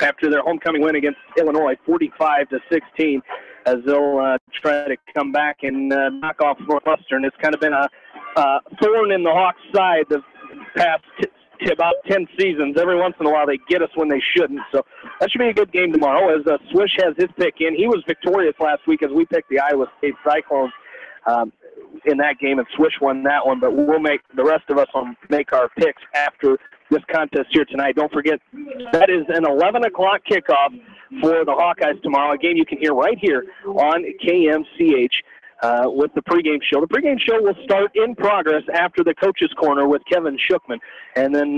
after their homecoming win against Illinois, 45-16. As they'll try to come back and knock off Northwestern. It's kind of been a thorn in the Hawks' side the past about 10 seasons. Every once in a while they get us when they shouldn't. So that should be a good game tomorrow as Swish has his pick in. He was victorious last week as we picked the Iowa State Cyclones in that game, and Swish won that one. But we'll make the rest of us make our picks after this contest here tonight. Don't forget, that is an 11 o'clock kickoff for the Hawkeyes tomorrow, a game you can hear right here on KMCH with the pregame show. The pregame show will start in progress after the Coach's Corner with Kevin Shookman. And then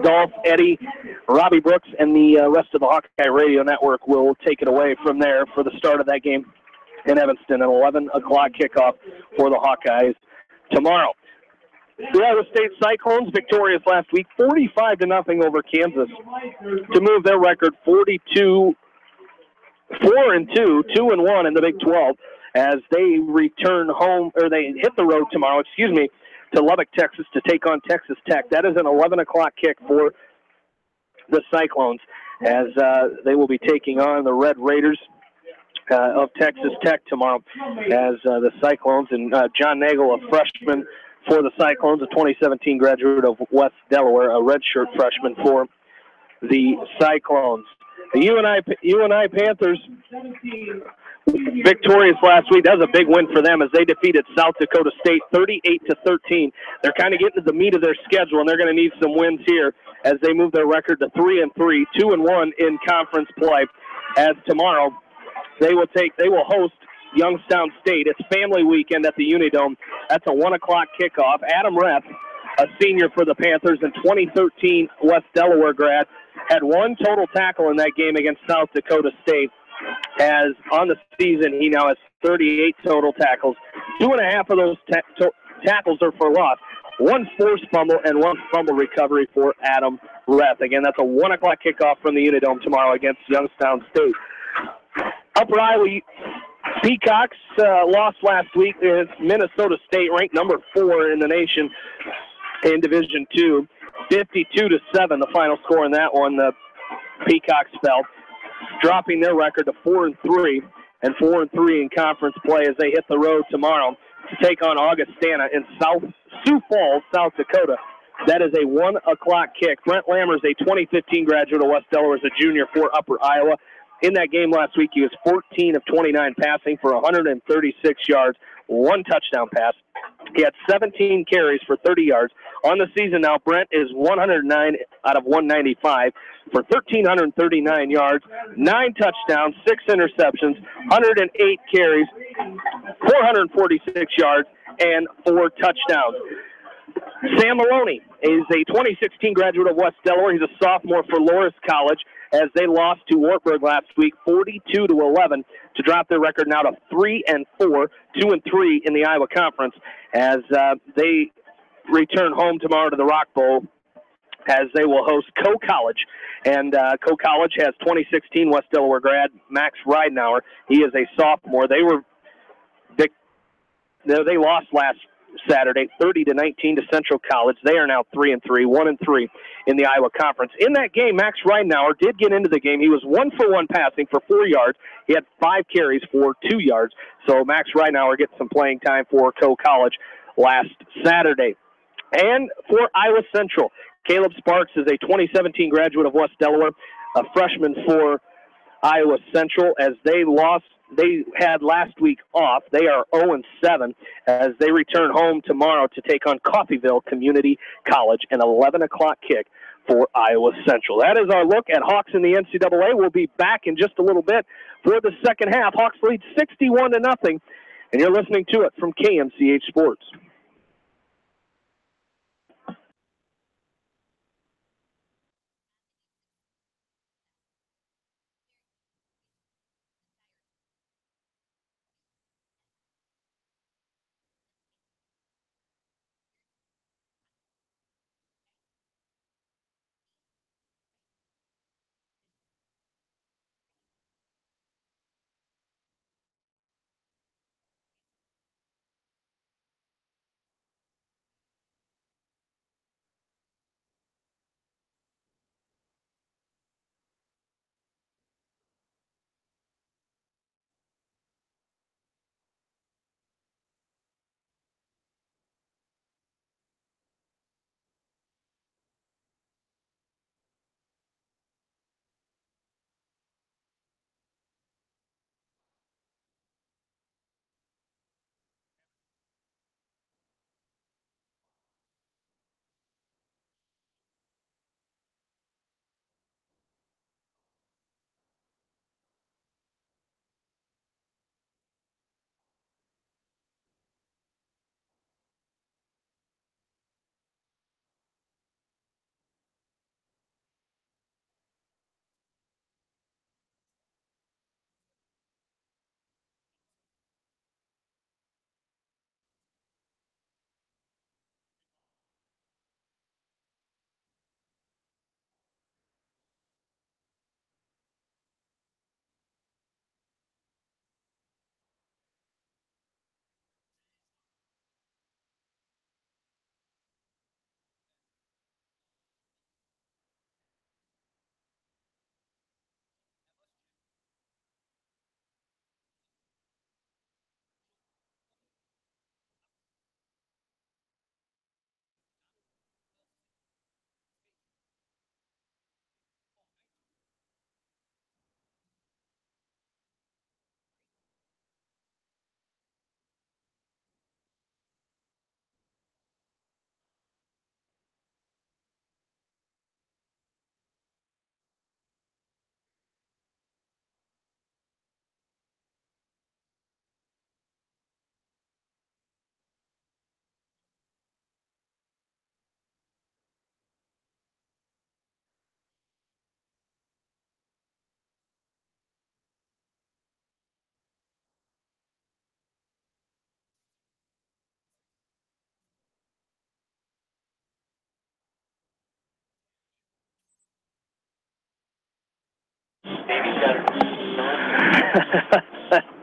Dolph, Eddie, Robbie Brooks, and the rest of the Hawkeye Radio Network will take it away from there for the start of that game in Evanston, an 11 o'clock kickoff for the Hawkeyes tomorrow. The Iowa State Cyclones victorious last week, 45-0 over Kansas, to move their record 4-2, 2-1 in the Big 12 as they return home, or they hit the road tomorrow, to Lubbock, Texas to take on Texas Tech. That is an 11 o'clock kick for the Cyclones as they will be taking on the Red Raiders of Texas Tech tomorrow as the Cyclones and John Nagel, a freshman for the Cyclones, a 2017 graduate of West Delaware, a redshirt freshman for the Cyclones. The UNI Panthers victorious last week. That was a big win for them as they defeated South Dakota State 38-13. They're kind of getting to the meat of their schedule, and they're going to need some wins here as they move their record to 3-3, 2-1 in conference play. As tomorrow they will host Youngstown State. It's family weekend at the Unidome. That's a 1 o'clock kickoff. Adam Reth, a senior for the Panthers and 2013 West Delaware grad, had one total tackle in that game against South Dakota State. As on the season, he now has 38 total tackles. 2.5 of those tackles are for loss. One forced fumble and one fumble recovery for Adam Reth. Again, that's a 1 o'clock kickoff from the Unidome tomorrow against Youngstown State. Upper Iowa Peacocks lost last week against Minnesota State, ranked number 4 in the nation in Division II. 52-7, the final score in that one. The Peacocks fell, dropping their record to 4-3 and 4-3 in conference play as they hit the road tomorrow to take on Augustana in Sioux Falls, South Dakota. That is a 1 o'clock kick. Brent Lammers, a 2015 graduate of West Delaware, is a junior for Upper Iowa. In that game last week, he was 14 of 29 passing for 136 yards, 1 touchdown pass. He had 17 carries for 30 yards. On the season now, Brent is 109 out of 195 for 1,339 yards, 9 touchdowns, 6 interceptions, 108 carries, 446 yards, and 4 touchdowns. Sam Maloney is a 2016 graduate of West Delaware. He's a sophomore for Loras College as they lost to Wartburg last week, 42-11, to drop their record now to 3-4, 2-3 in the Iowa Conference as they return home tomorrow to the Rock Bowl as they will host Coe College. And Coe College has 2016 West Delaware grad Max Ridenauer. He is a sophomore. They lost last Saturday, 30-19 to Central College. They are now 3-3, 1-3 in the Iowa Conference. In that game, Max Ridenauer did get into the game. He was 1-for-1 passing for 4 yards. He had 5 carries for 2 yards. So Max Ridenauer gets some playing time for Coe College last Saturday. And for Iowa Central, Caleb Sparks is a 2017 graduate of West Delaware, a freshman for Iowa Central as they had last week off. They are 0-7 as they return home tomorrow to take on Coffeyville Community College, an 11 o'clock kick for Iowa Central. That is our look at Hawks in the NCAA. We'll be back in just a little bit for the second half. Hawks lead 61-0, and you're listening to it from KMCH Sports.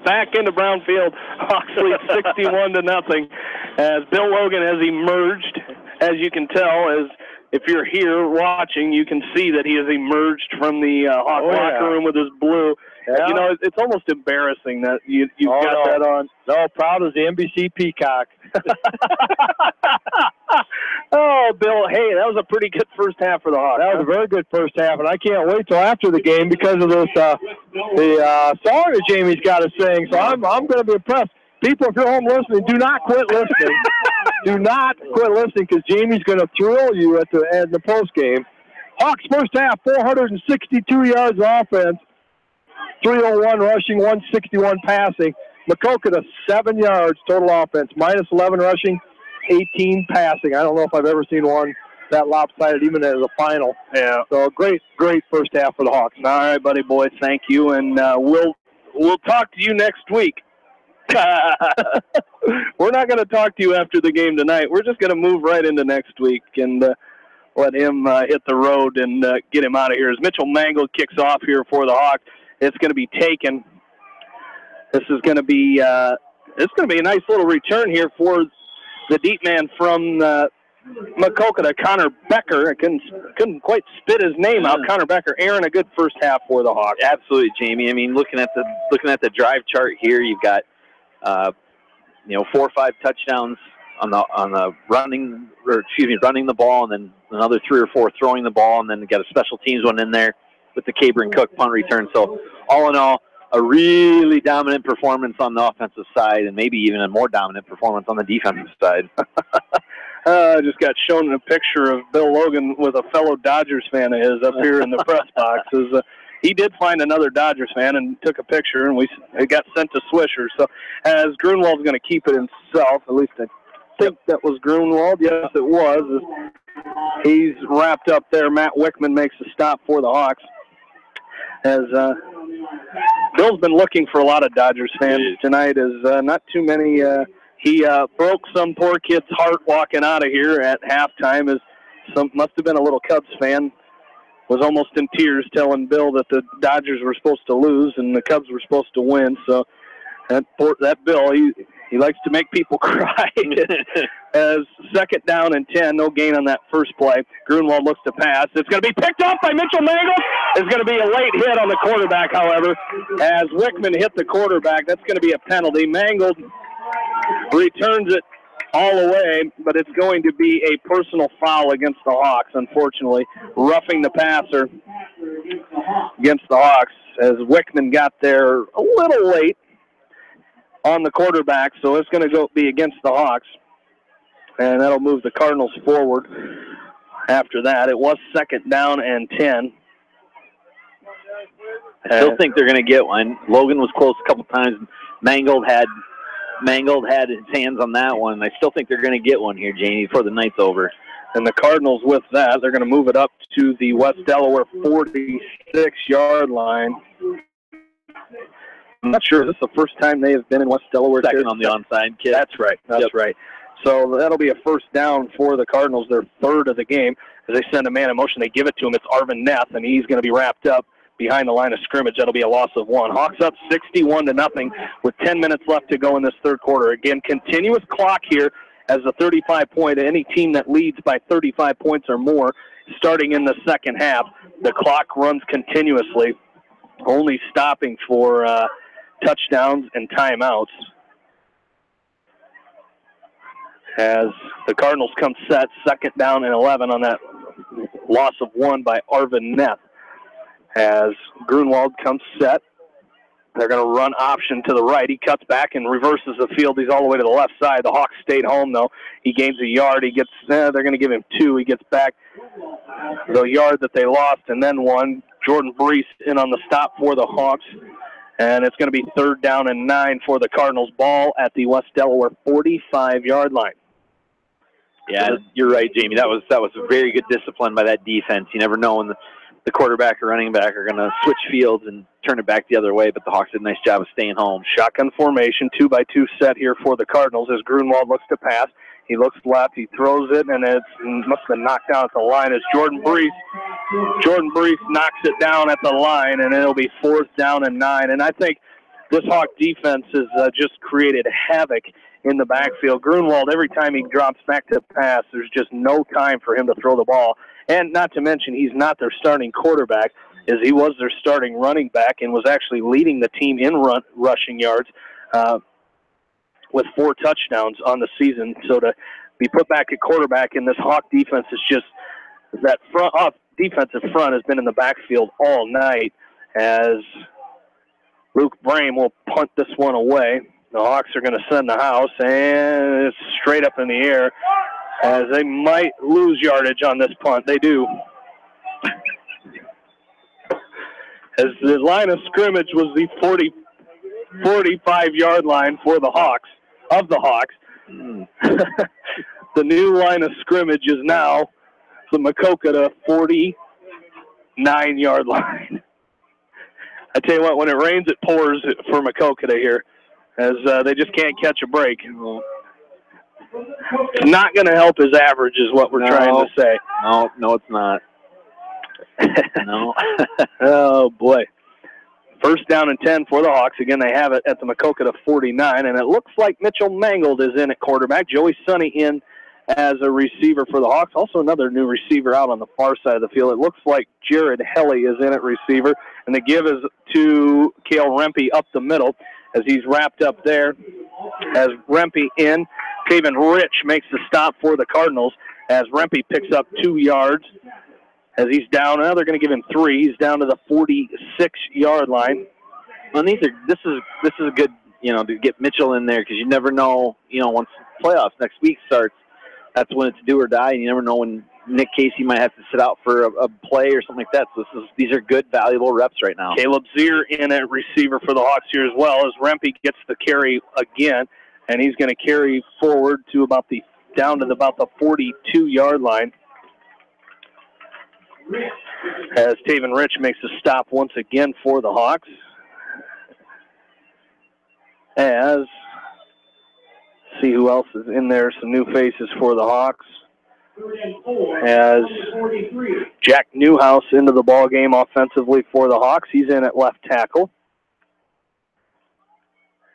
Back into Brownfield, Hawks lead 61-0 as Bill Logan has emerged. As you can tell, as if you're here watching, you can see that he has emerged from the Hawk locker room with his blue. Yeah. You know, it's almost embarrassing that you've got that on. No, proud as the NBC Peacock. Oh, Bill, hey, that was a pretty good first half for the Hawks. That was a very good first half, and I can't wait till after the game because of this the song that Jamie's got to sing. So I'm going to be impressed. People, if you're home listening, do not quit listening. Do not quit listening because Jamie's going to thrill you at the post game. Hawks first half, 462 yards of offense, 301 rushing, 161 passing. Maquoketa 7 yards total offense, minus 11 rushing, 18 passing. I don't know if I've ever seen one that lopsided, even as a final. Yeah. So great first half for the Hawks. All right, buddy boy, thank you, and we'll talk to you next week. We're not going to talk to you after the game tonight. We're just going to move right into next week and let him hit the road and get him out of here. As Mitchell Mangle kicks off here for the Hawks, it's going to be taken. This is going to be a nice little return here for the deep man from Maquoketa, Connor Becker. I couldn't quite spit his name out. Connor Becker. Aaron, a good first half for the Hawks. Absolutely, Jamie. I mean, looking at the drive chart here, you've got 4 or 5 touchdowns on the running the ball, and then another 3 or 4 throwing the ball, and then you got a special teams one in there with the Cabron Cook punt return. So all in all, a really dominant performance on the offensive side, and maybe even a more dominant performance on the defensive side. I just got shown a picture of Bill Logan with a fellow Dodgers fan of his up here in the press box. He did find another Dodgers fan and took a picture, and it got sent to Swisher. So as Grunwald's going to keep it himself, at least I think that was Grunwald. Yes, it was. He's wrapped up there. Matt Wickman makes a stop for the Hawks. As Bill's been looking for a lot of Dodgers fans tonight. Not too many. He broke some poor kid's heart walking out of here at halftime. Must have been a little Cubs fan. Was almost in tears telling Bill that the Dodgers were supposed to lose and the Cubs were supposed to win. So that Bill, he likes to make people cry. As second down and 10, no gain on that first play. Grunwald looks to pass. It's going to be picked up by Mitchell Mangold. It's going to be a late hit on the quarterback, however. As Wickman hit the quarterback, that's going to be a penalty. Mangold returns it all the way, but it's going to be a personal foul against the Hawks, unfortunately. Roughing the passer against the Hawks as Wickman got there a little late on the quarterback, so it's going to be against the Hawks. And that'll move the Cardinals forward after that. It was second down and 10. I still think they're going to get one. Logan was close a couple times. Mangold had his hands on that one. I still think they're going to get one here, Jamie, before the night's over. And the Cardinals, with that, they're going to move it up to the West Delaware 46-yard line. I'm not sure. Is this the first time they have been in West Delaware? Second on the onside kick. That's right. That's right. So that'll be a first down for the Cardinals, their third of the game. As they send a man in motion, they give it to him. It's Arvin Neff, and he's going to be wrapped up behind the line of scrimmage. That'll be a loss of 1. Hawks up 61-0 with 10 minutes left to go in this third quarter. Again, continuous clock here as the 35-point. Any team that leads by 35 points or more starting in the second half, the clock runs continuously, only stopping for touchdowns and timeouts. As the Cardinals come set, second down and 11 on that loss of 1 by Arvin Neff. As Grunwald comes set, they're going to run option to the right. He cuts back and reverses the field. He's all the way to the left side. The Hawks stayed home, though. He gains a yard. They're going to give him 2. He gets back the yard that they lost and then 1. Jordan Brees in on the stop for the Hawks. And it's going to be third down and 9 for the Cardinals. Ball at the West Delaware 45-yard line. Yeah, you're right, Jamie. That was a very good discipline by that defense. You never know when the quarterback or running back are going to switch fields and turn it back the other way, but the Hawks did a nice job of staying home. Shotgun formation, 2-by-2 set here for the Cardinals as Grunwald looks to pass. He looks left, he throws it, and it must have been knocked down at the line as Jordan Brees knocks it down at the line, and it'll be fourth down and 9. And I think this Hawk defense has just created havoc in the backfield. Grunwald, every time he drops back to pass, there's just no time for him to throw the ball. And not to mention, he's not their starting quarterback, as he was their starting running back and was actually leading the team in rushing yards with 4 touchdowns on the season. So to be put back at quarterback in this Hawk defense is just that defensive front has been in the backfield all night, as Luke Brame will punt this one away. The Hawks are going to send the house, and it's straight up in the air, as they might lose yardage on this punt. They do. As the line of scrimmage was the 45-yard line for the Hawks, the new line of scrimmage is now the Maquoketa 49-yard line. I tell you what, when it rains, it pours for Maquoketa here, as they just can't catch a break. It's not going to help his average is what we're trying to say. No, it's not. No. Oh, boy. First down and 10 for the Hawks. Again, they have it at the Maquoketa 49, and it looks like Mitchell Mangold is in at quarterback. Joey Sonny in as a receiver for the Hawks. Also another new receiver out on the far side of the field. It looks like Jared Helly is in at receiver, and the give is to Cale Rempe up the middle as he's wrapped up there. As Rempe in, Taven Rich makes the stop for the Cardinals as Rempe picks up 2 yards. As he's down, now they're going to give him 3. He's down to the 46-yard line. Well, this is a good, to get Mitchell in there, because you never know, once playoffs next week starts, that's when it's do or die, and you never know when Nick Casey might have to sit out for a play or something like that. So these are good, valuable reps right now. Caleb Zier in at receiver for the Hawks here as well, as Rempe gets the carry again, and he's going to carry forward to down to about the 42-yard line. As Taven Rich makes a stop once again for the Hawks. See who else is in there, some new faces for the Hawks. As Jack Newhouse into the ball game offensively for the Hawks. He's in at left tackle.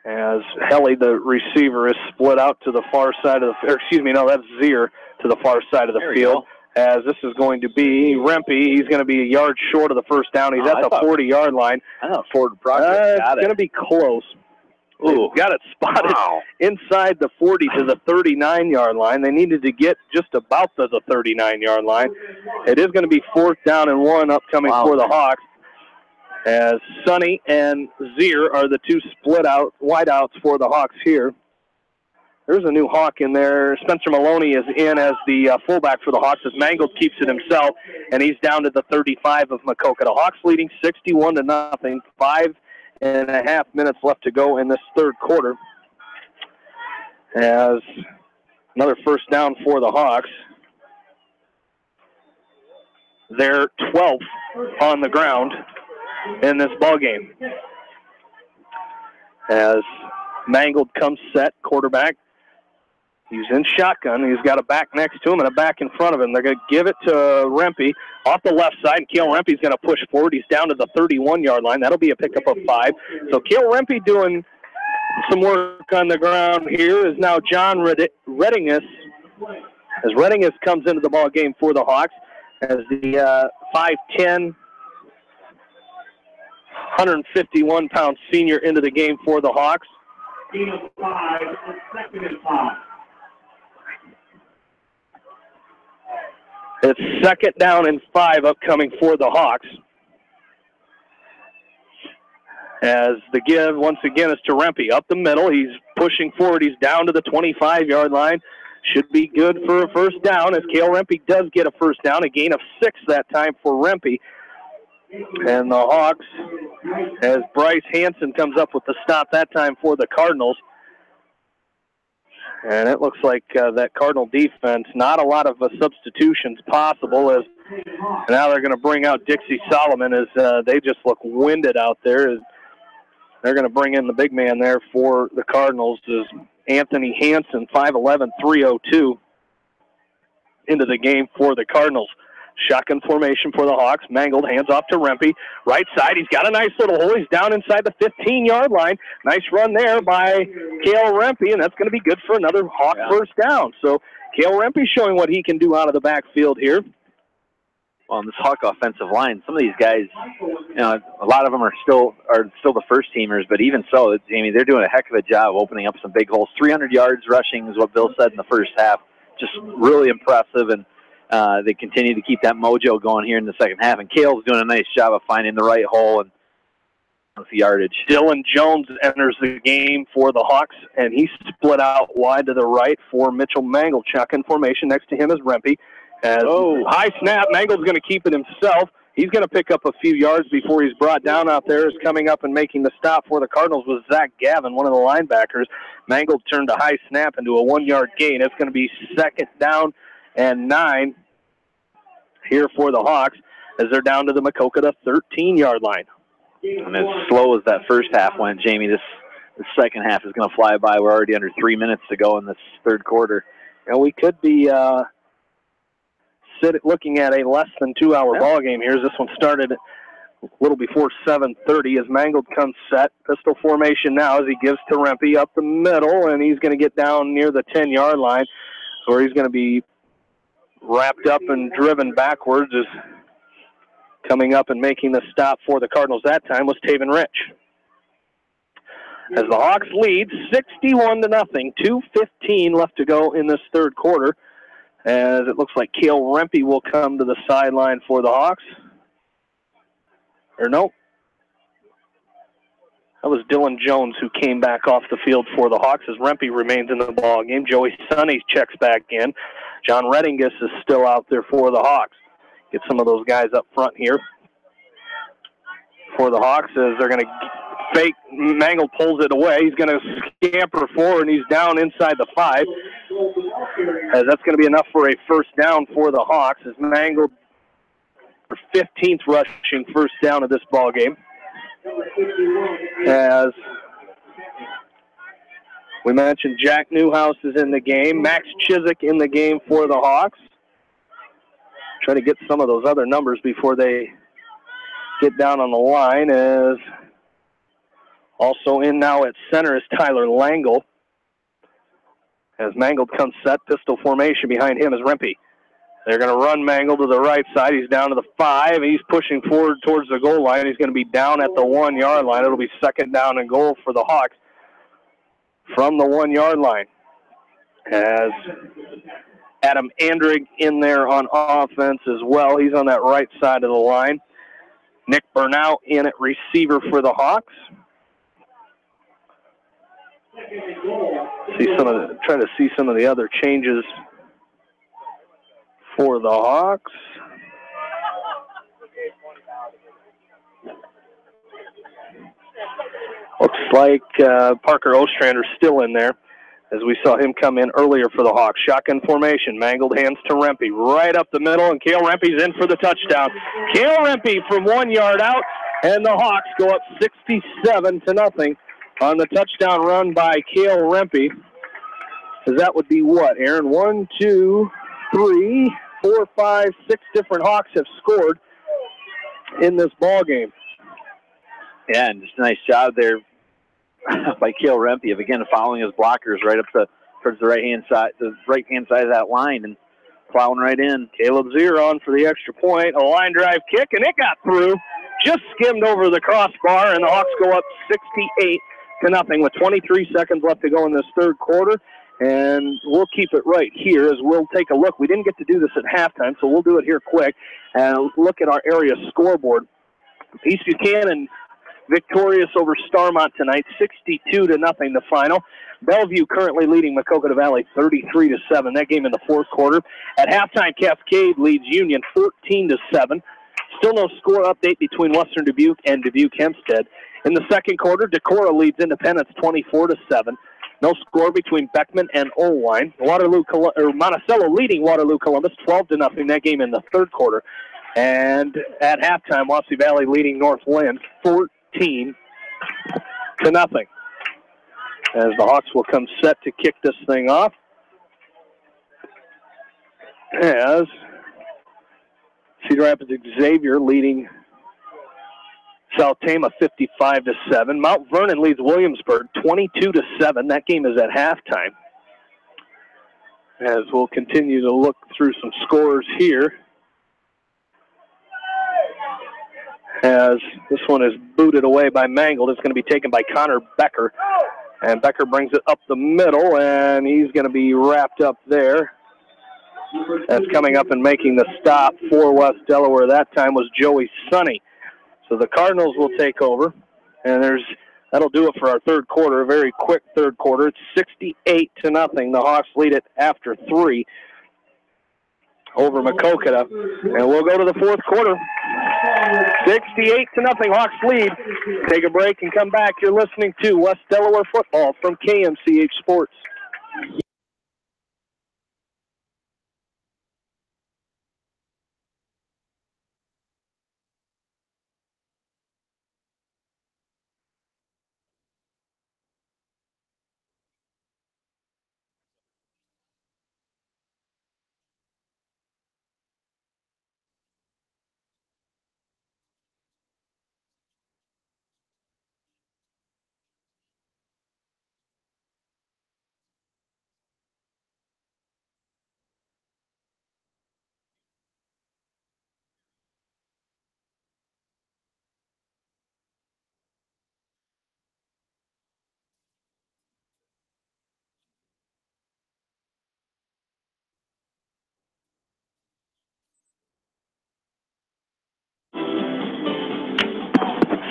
As Helly, the receiver, is split out to the far side of the, that's Zier to the far side of the field. As this is going to be Rempe. He's going to be a yard short of the first down. He's at the 40-yard line. I thought forward progress. It's going to be close. Ooh, got it spotted inside the 40 to the 39-yard line. They needed to get just about the 39-yard line. It is going to be 4th down and 1 upcoming for the Hawks, as Sonny and Zier are the two split out wideouts for the Hawks here. There's a new Hawk in there. Spencer Maloney is in as the fullback for the Hawks, as Mangold keeps it himself, and he's down to the 35 of Maquoketa. The Hawks leading 61-0. 5.5 minutes left to go in this third quarter. As another first down for the Hawks. They're 12th on the ground in this ball game. As Mangold comes set, quarterback. He's in shotgun. He's got a back next to him and a back in front of him. They're going to give it to Rempe off the left side, and Cale Rempe's going to push forward. He's down to the 31-yard line. That'll be a pickup of 5. So Cale Rempe doing some work on the ground here is now John Reddingus. As Reddingus comes into the ball game for the Hawks, as the 5'10", 151-pound senior into the game for the Hawks. It's 2nd down and 5 upcoming for the Hawks. As the give, once again, is to Rempe. Up the middle, he's pushing forward. He's down to the 25-yard line. Should be good for a first down, as Cale Rempe does get a first down. A gain of 6 that time for Rempe. And the Hawks, as Bryce Hansen comes up with the stop that time for the Cardinals. And it looks like that Cardinal defense, not a lot of substitutions possible, as now they're going to bring out Dixie Solomon, as they just look winded out there. As they're going to bring in the big man there for the Cardinals, is Anthony Hansen, 5'11", 302, into the game for the Cardinals. Shotgun formation for the Hawks. Mangold hands off to Rempe. Right side, he's got a nice little hole. He's down inside the 15-yard line. Nice run there by Cale Rempe, and that's going to be good for another Hawk first down. So Cale Rempe showing what he can do out of the backfield here. Well, in this Hawk offensive line, some of these guys, a lot of them are still the first teamers, but even so, Jamie, they're doing a heck of a job opening up some big holes. 300 yards rushing is what Bill said in the first half. Just really impressive, and they continue to keep that mojo going here in the second half. And Cale's doing a nice job of finding the right hole and the yardage. Dylan Jones enters the game for the Hawks, and he's split out wide to the right for Mitchell Mangold. Shotgun formation. Next to him is Rempe. High snap. Mangold's going to keep it himself. He's going to pick up a few yards before he's brought down out there. Is coming up and making the stop for the Cardinals was Zach Gavin, one of the linebackers. Mangold turned a high snap into a 1-yard gain. It's going to be 2nd down and 9 here for the Hawks, as they're down to the Maquoketa 13-yard line. And as slow as that first half went, Jamie, this second half is going to fly by. We're already under 3 minutes to go in this third quarter. And we could be looking at a less than 2-hour ball game here. This one started a little before 7:30 as Mangold comes set. Pistol formation now as he gives to Rempe up the middle, and he's going to get down near the 10-yard line, where he's going to be wrapped up and driven backwards. Is coming up and making the stop for the Cardinals that time was Taven Rich. As the Hawks lead 61-0, 2:15 left to go in this third quarter, as it looks like Cale Rempe will come to the sideline for the Hawks. Or no, that was Dylan Jones who came back off the field for the Hawks, as Rempe remains in the ball game. Joey Sonny checks back in. John Reddingus is still out there for the Hawks. Get some of those guys up front here for the Hawks as they're going to fake. Mangold pulls it away. He's going to scamper forward, and he's down inside the 5. As that's going to be enough for a first down for the Hawks as Mangold, 15th rushing first down of this ball game. As we mentioned, Jack Newhouse is in the game. Max Chiswick in the game for the Hawks. Try to get some of those other numbers before they get down on the line. As also in now at center is Tyler Langle. As Mangold comes set, pistol formation behind him is Rempe. They're going to run Mangold to the right side. He's down to the 5. He's pushing forward towards the goal line. He's going to be down at the 1-yard line. It'll be second down and goal for the Hawks from the 1-yard line. As Adam Andrig in there on offense as well. He's on that right side of the line. Nick Burnout in at receiver for the Hawks. Try to see some of the other changes for the Hawks. Looks like Parker Ostrander's still in there, as we saw him come in earlier for the Hawks. Shotgun formation. Mangold hands to Rempe right up the middle, and Cale Rempe's in for the touchdown. Cale Rempe from 1 yard out, and the Hawks go up 67-0 on the touchdown run by Cale Rempe. That would be what, Aaron? 1, 2, 3, 4, 5, 6 different Hawks have scored in this ball game. Yeah, and just a nice job there by Cale Rempe of again following his blockers right up towards the right hand side of that line and plowing right in. Caleb Zeron for the extra point, a line drive kick, and it got through. Just skimmed over the crossbar, and the Hawks go up 68-0 with 23 seconds left to go in this third quarter. And we'll keep it right here as we'll take a look. We didn't get to do this at halftime, so we'll do it here quick and look at our area scoreboard. East Buchanan victorious over Starmont tonight, 62-0 the final. Bellevue currently leading Maquoketa Valley 33-7. That game in the fourth quarter. At halftime, Cascade leads Union 14-7. Still no score update between Western Dubuque and Dubuque Hempstead. In the second quarter, Decorah leads Independence 24-7. No score between Beckman and Olwine. Monticello leading Waterloo Columbus 12-0. That game in the third quarter. And at halftime, Wapsie Valley leading North Lynn 14-0. As the Hawks will come set to kick this thing off. As Cedar Rapids Xavier leading South Tama 55-7. Mount Vernon leads Williamsburg 22-7. That game is at halftime. As we'll continue to look through some scores here. As this one is booted away by Mangold. It's going to be taken by Connor Becker. And Becker brings it up the middle, and he's going to be wrapped up there. That's coming up and making the stop for West Delaware that time was Joey Sonny. So the Cardinals will take over, and that'll do it for our third quarter, a very quick third quarter. It's 68-0. The Hawks lead it after 3 over Maquoketa. And we'll go to the fourth quarter. 68-0, Hawks lead. Take a break and come back. You're listening to West Delaware football from KMCH Sports.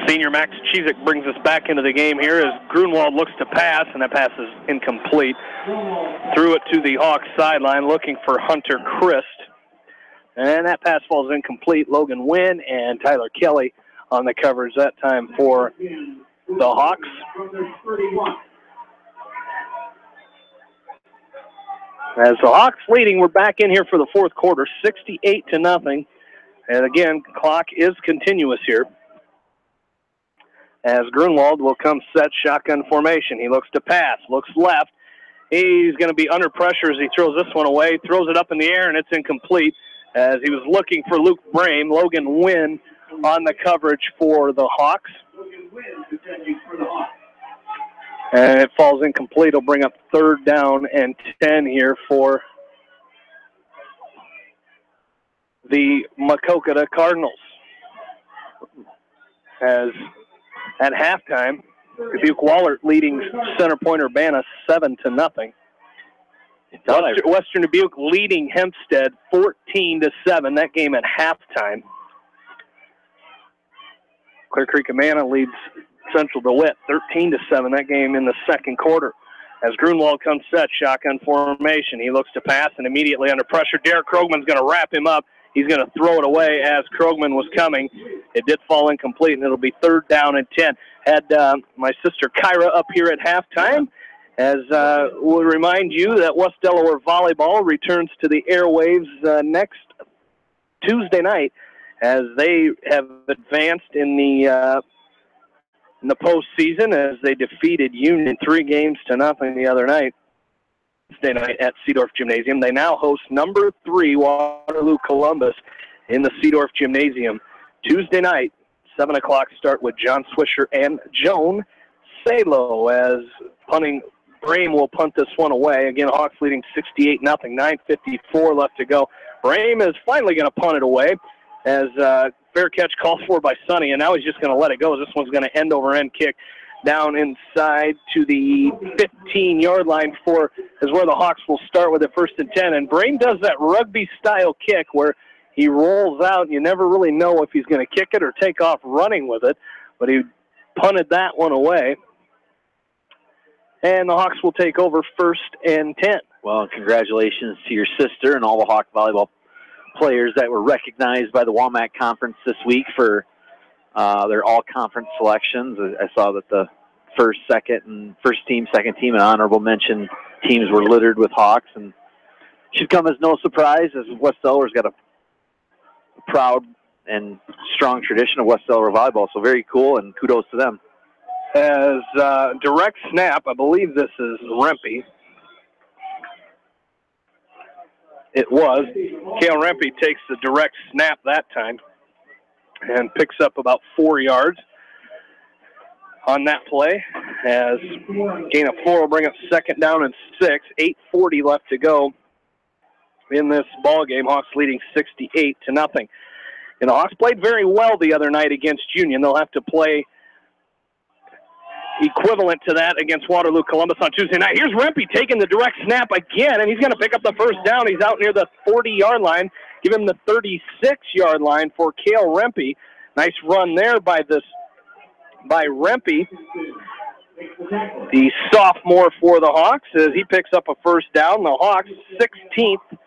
Senior Max Cheezick brings us back into the game here as Grunwald looks to pass, and that pass is incomplete. Threw it to the Hawks sideline looking for Hunter Christ. And that pass falls incomplete. Logan Wynn and Tyler Kelly on the coverage that time for the Hawks. As the Hawks leading, we're back in here for the fourth quarter, 68-0. And again, clock is continuous here. As Grunwald will come set shotgun formation. He looks to pass, looks left. He's going to be under pressure as he throws this one away, throws it up in the air, and it's incomplete as he was looking for Luke Brame. Logan Wynn on the coverage for the Hawks. And it falls incomplete. It'll bring up 3rd down and 10 here for the Maquoketa Cardinals. As at halftime, Dubuque Wahlert leading Center Point Urbana 7-0. Western Dubuque leading Hempstead 14-7. That game at halftime. Clear Creek Amana leads Central DeWitt 13-7. That game in the second quarter. As Grunwald comes set, shotgun formation. He looks to pass and immediately under pressure. Derek Krogman's going to wrap him up. He's going to throw it away as Krogman was coming. It did fall incomplete, and it'll be 3rd down and 10. Had my sister Kyra up here at halftime, as we'll remind you that West Delaware Volleyball returns to the airwaves next Tuesday night, as they have advanced in the postseason as they defeated Union 3-0 the other night. Wednesday night at Seedorf Gymnasium. They now host number 3 Waterloo Columbus in the Seedorf Gymnasium. Tuesday night, 7 o'clock start with John Swisher and Joan Salo as Brame will punt this one away. Again, Hawks leading 68-0, 9:54 left to go. Brame is finally going to punt it away as fair catch called for by Sonny, and now he's just going to let it go. This one's going to end over end kick down inside to the 15-yard line is where the Hawks will start with it 1st and 10. And Brame does that rugby-style kick where he rolls out, and you never really know if he's going to kick it or take off running with it. But he punted that one away. And the Hawks will take over 1st and 10. Well, congratulations to your sister and all the Hawk volleyball players that were recognized by the WAMAC Conference this week for their all-conference selections. I saw that the first team, second team, and honorable mention teams were littered with Hawks, and should come as no surprise as West Delaware's got a proud and strong tradition of West Delaware volleyball. So very cool, and kudos to them. As direct snap, I believe this is Rempe. It was. Kale Rempe takes the direct snap that time and picks up about 4 yards on that play as gain of 4 will bring up 2nd down and 6. 8:40 left to go in this ball game. Hawks leading 68-0. And the Hawks played very well the other night against Union. They'll have to play equivalent to that against Waterloo Columbus on Tuesday night. Here's Rempe taking the direct snap again, and he's going to pick up the 1st down. He's out near the 40-yard line. Give him the 36-yard line for Cale Rempe. Nice run there by Rempe, the sophomore for the Hawks, as he picks up a 1st down. The Hawks' 16th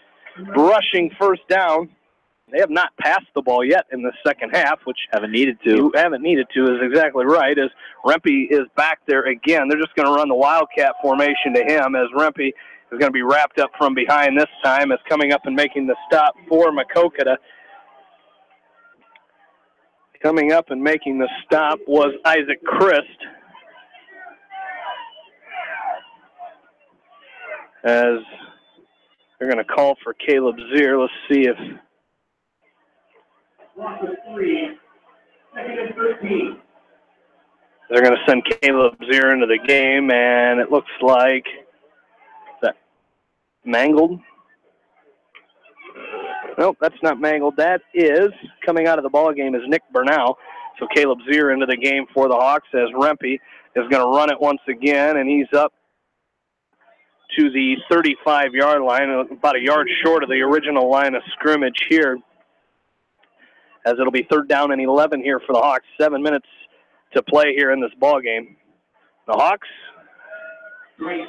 rushing 1st down. They have not passed the ball yet in the second half, which haven't needed to. You haven't needed to is exactly right, as Rempe is back there again. They're just going to run the Wildcat formation to him, as Rempe is going to be wrapped up from behind this time, as coming up and making the stop for Maquoketa. Coming up and making the stop was Isaac Christ, as they're going to call for Caleb Zier. Let's see if they're going to send Caleb Zier into the game, and it looks like that Mangled. Nope, that's not Mangled. That is coming out of the ball game is Nick Bernal. So Caleb Zier into the game for the Hawks, as Rempe is going to run it once again, and he's up to the 35-yard line, about a yard short of the original line of scrimmage here, as it'll be 3rd down and 11 here for the Hawks. 7 minutes to play here in this ball game. The Hawks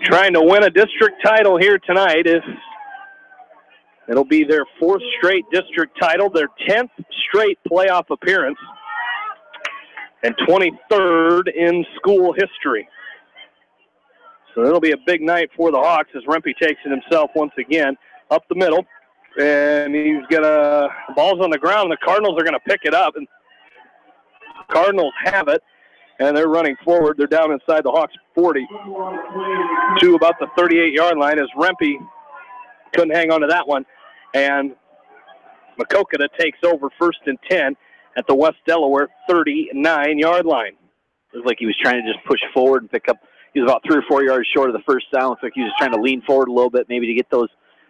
trying to win a district title here tonight. It'll be their 4th straight district title, their 10th straight playoff appearance, and 23rd in school history. So it'll be a big night for the Hawks as Rempe takes it himself once again up the middle. And he's got the ball's on the ground. The Cardinals are going to pick it up. And Cardinals have it, and they're running forward. They're down inside the Hawks 40 to about the 38-yard line as Rempe couldn't hang on to that one. And Maquoketa takes over 1st and 10 at the West Delaware 39-yard line. Looks like he was trying to just push forward and pick up. He was about 3 or 4 yards short of the first down. Looks like he was trying to lean forward a little bit maybe to get those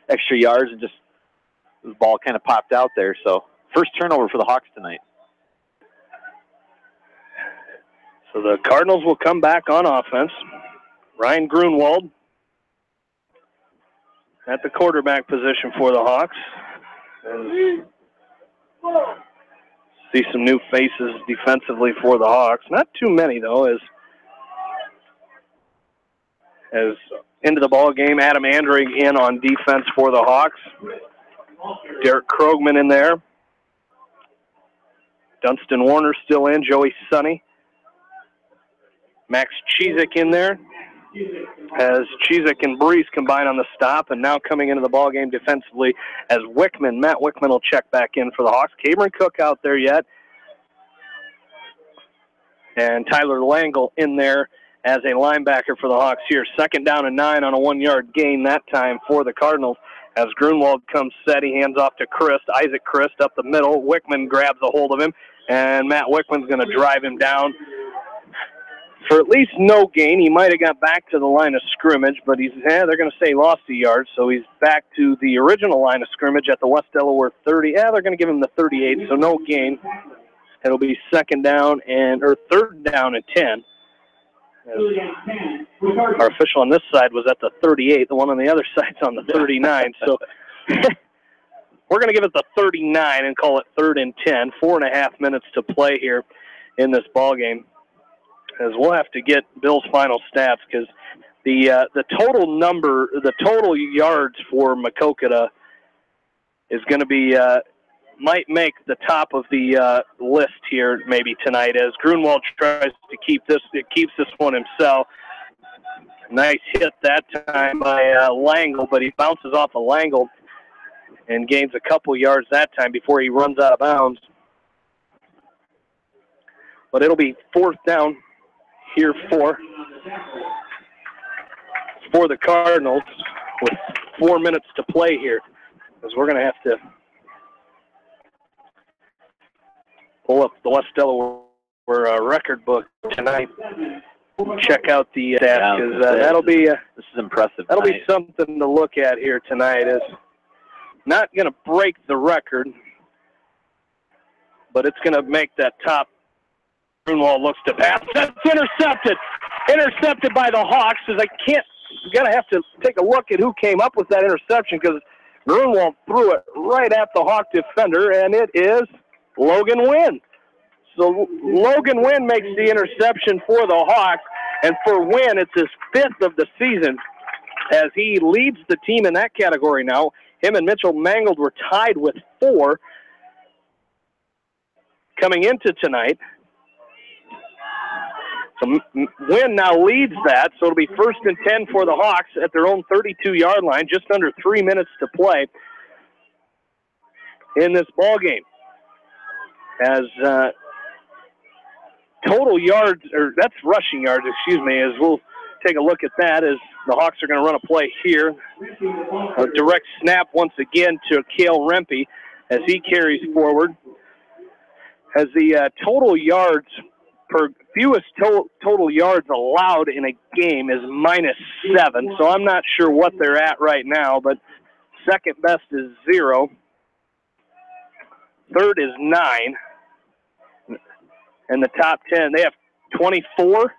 extra yards, and just the ball kind of popped out there. So first turnover for the Hawks tonight. So the Cardinals will come back on offense. Ryan Grunwald at the quarterback position for the Hawks. And see some new faces defensively for the Hawks. Not too many, though, as into the ball game, Adam Andrig in on defense for the Hawks. Derek Krogman in there. Dunstan Warner still in. Joey Sonny. Max Chizik in there. As Chizik and Breeze combine on the stop, and now coming into the ball game defensively as Matt Wickman will check back in for the Hawks. Cameron Cook out there yet. And Tyler Langle in there as a linebacker for the Hawks here. 2nd down and 9 on a 1-yard gain that time for the Cardinals. As Grunwald comes set, he hands off to Christ. Isaac Christ up the middle. Wickman grabs a hold of him, and Matt Wickman's going to drive him down for at least no gain. He might have got back to the line of scrimmage, but they're going to say he lost a yard, so he's back to the original line of scrimmage at the West Delaware 30. They're going to give him the 38, so no gain. It'll be 3rd down and 10. Our official on this side was at the 38. The one on the other side's on the 39. So we're going to give it the 39 and call it 3rd and 10. 4.5 minutes to play here in this ball game. As we'll have to get Bill's final stats because the total yards for Maquoketa is going to be might make the top of the list here maybe tonight as Grunwald tries to keeps this one himself. Nice hit that time by Langle, but he bounces off of Langle and gains a couple yards that time before he runs out of bounds. But it'll be 4th down here for the Cardinals with 4 minutes to play here, because we're going to have to pull up the West Delaware record book tonight. Check out the stats because that'll be this is impressive. That'll be something to look at here tonight. Is not going to break the record, but it's going to make that top. Grunwald looks to pass. That's intercepted. Intercepted by the Hawks. As you have to take a look at who came up with that interception because Grunwald threw it right at the Hawk defender, and it is Logan Wynn. So Logan Wynn makes the interception for the Hawks, and for Wynn, it's his 5th of the season as he leads the team in that category now. Him and Mitchell Mangold were tied with 4 coming into tonight. So Wynn now leads that, so it'll be 1st and 10 for the Hawks at their own 32-yard line, just under 3 minutes to play in this ball game. As total yards, or that's rushing yards, excuse me, as we'll take a look at that as the Hawks are going to run a play here. A direct snap once again to Cale Rempe as he carries forward. As the total yards fewest total yards allowed in a game is -7, so I'm not sure what they're at right now, but second best is 0. Third is 9. And the top 10, they have 24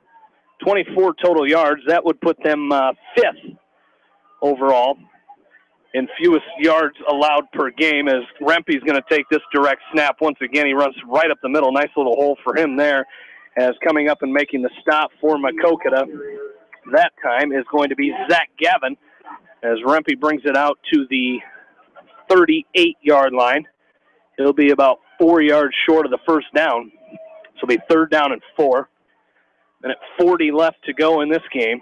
total yards. That would put them 5th overall in fewest yards allowed per game as Rempe's going to take this direct snap once again. He runs right up the middle. Nice little hole for him there. as coming up and making the stop for Maquoketa that time is going to be Zach Gavin, as Rempe brings it out to the 38-yard line. It'll be about 4 yards short of the first down. So it'll be 3rd down and 4. And at 40 left to go in this game.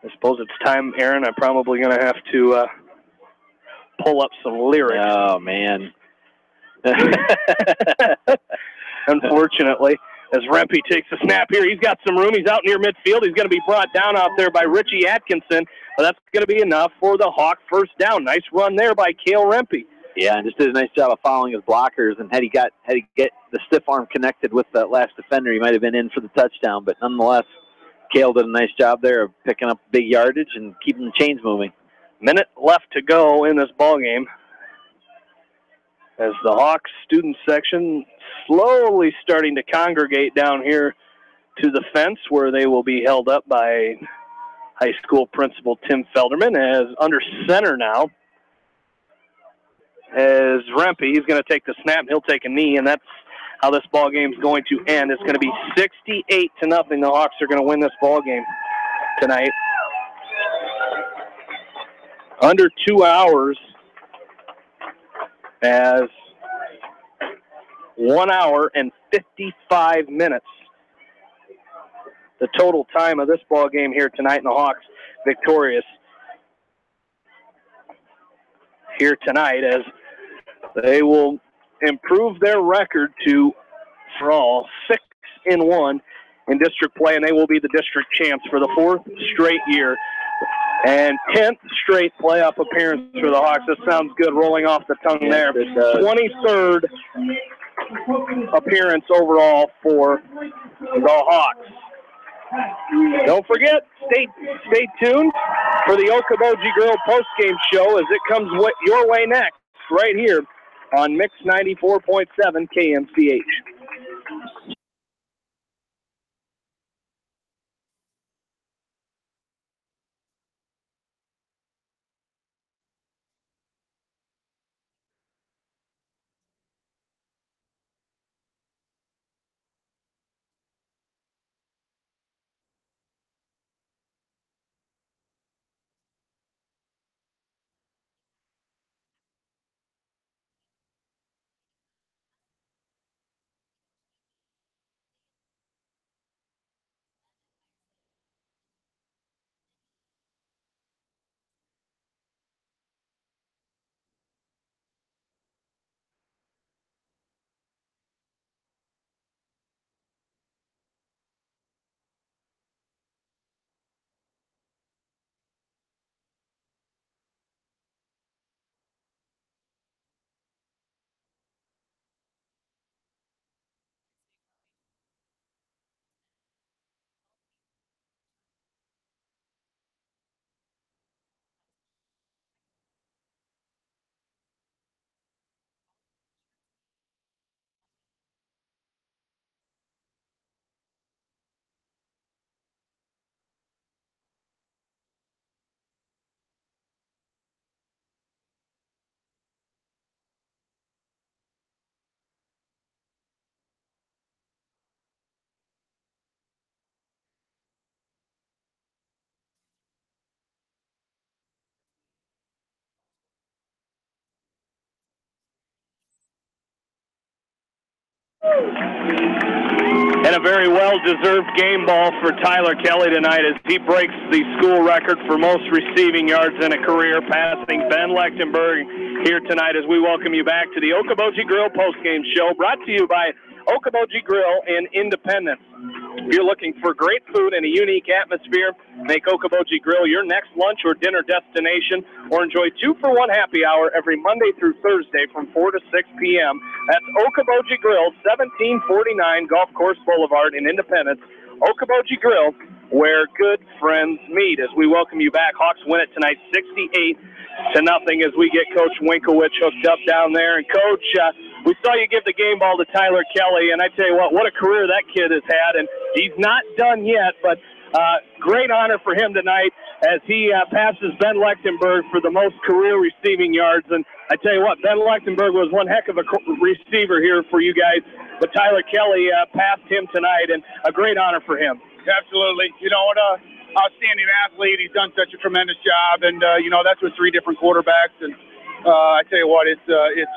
I suppose it's time, Aaron. I'm probably going to have to pull up some lyrics. Oh, man. Unfortunately, as Rempe takes the snap here, he's got some room. He's out near midfield. He's going to be brought down out there by Richie Atkinson. But that's going to be enough for the Hawk first down. Nice run there by Cale Rempe. Yeah, and just did a nice job of following his blockers. And had he get the stiff arm connected with that last defender, he might have been in for the touchdown. But nonetheless, Cale did a nice job there of picking up big yardage and keeping the chains moving. Minute left to go in this ball game, as the Hawks student section slowly starting to congregate down here to the fence, where they will be held up by high school principal Tim Felderman, as under center now. As Rempe, he's going to take the snap, and he'll take a knee, and that's how this ball game is going to end. It's going to be 68-0. The Hawks are going to win this ball game tonight. Under 2 hours, as 1 hour and 55 minutes. The total time of this ball game here tonight, and the Hawks victorious here tonight, as they will improve their record to, for all, 6-1 in district play, and they will be the district champs for the 4th straight year and 10th straight playoff appearance for the Hawks. This sounds good, rolling off the tongue there. 23rd appearance overall for the Hawks. Don't forget, stay tuned for the Okoboji Grill postgame show as it comes your way next, right here on Mix 94.7 KMCH. And a very well-deserved game ball for Tyler Kelly tonight as he breaks the school record for most receiving yards in a career, passing Ben Lechtenberg here tonight as we welcome you back to the Okoboji Grill postgame show, brought to you by Okoboji Grill in Independence. If you're looking for great food and a unique atmosphere, make Okoboji Grill your next lunch or dinner destination, or enjoy 2-for-1 happy hour every Monday through Thursday from 4 to 6 p.m. That's Okoboji Grill, 1749 Golf Course Boulevard in Independence. Okoboji Grill, where good friends meet. As we welcome you back, Hawks win it tonight 68-0 as we get Coach Winkowicz hooked up down there. And Coach, we saw you give the game ball to Tyler Kelly, and I tell you what a career that kid has had. And he's not done yet, but great honor for him tonight as he passes Ben Lechtenberg for the most career receiving yards. And I tell you what, Ben Lechtenberg was one heck of a receiver here for you guys but Tyler Kelly passed him tonight, and a great honor for him. Absolutely. You know, what a outstanding athlete. He's done such a tremendous job, and you know, that's with 3 different quarterbacks, and I tell you what, it's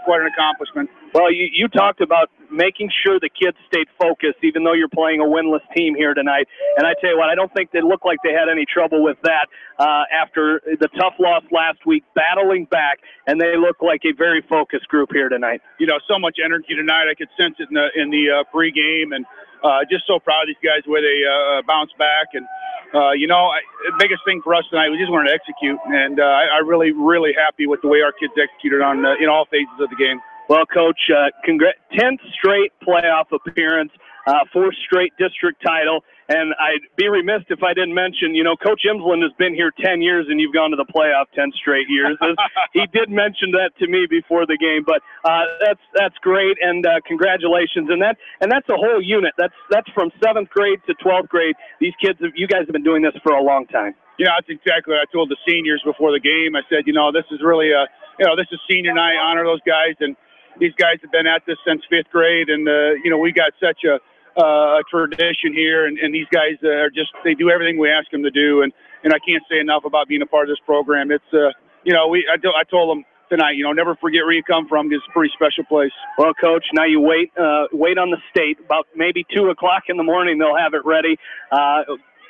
quite an accomplishment. Well, you talked about making sure the kids stayed focused, even though you're playing a winless team here tonight. And I tell you what, I don't think they looked like they had any trouble with that after the tough loss last week, battling back, and they look like a very focused group here tonight. You know, so much energy tonight. I could sense it in the pregame, and just so proud of these guys the way they bounce back. And you know, the biggest thing for us tonight, we just wanted to execute, and I'm really happy with the way our kids executed on in all phases of the game. Well, Coach, 10th straight playoff appearance, 4th straight district title, and I'd be remiss if I didn't mention, you know, Coach Imsland has been here 10 years, and you've gone to the playoff 10 straight years. He did mention that to me before the game, but that's great, and congratulations. And that's a whole unit. That's from 7th grade to 12th grade. These kids, you guys have been doing this for a long time. Yeah, that's exactly what I told the seniors before the game. I said, you know, this is really this is senior night. Honor those guys, and these guys have been at this since 5th grade, and you know, we got such a tradition here, and these guys are they do everything we ask them to do, and I can't say enough about being a part of this program. It's you know, I told them tonight, you know, never forget where you come from. It's a pretty special place. Well, Coach, now you wait on the state. About maybe 2 o'clock in the morning, they'll have it ready.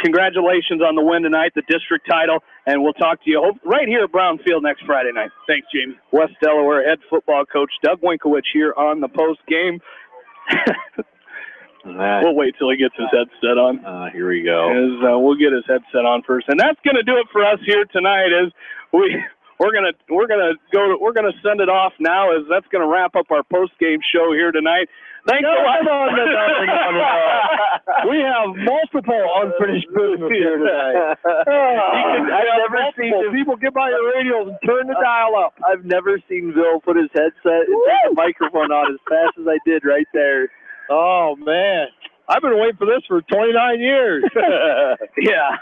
Congratulations on the win tonight, the district title, and we'll talk to you right here at Brown Field next Friday night. Thanks, Jamie. West Delaware head football coach Doug Winkowicz here on the post game. We'll wait till he gets his headset on. Here we go. We'll get his headset on first, and that's going to do it for us here tonight. We're gonna send it off now, as that's going to wrap up our post game show here tonight. Thanks a lot. We have multiple unfinished business here tonight. I've never seen people get by your radios and turn the dial up. I've never seen Bill put his headset and take the microphone on as fast as I did right there. Oh, man. I've been waiting for this for 29 years. Yeah,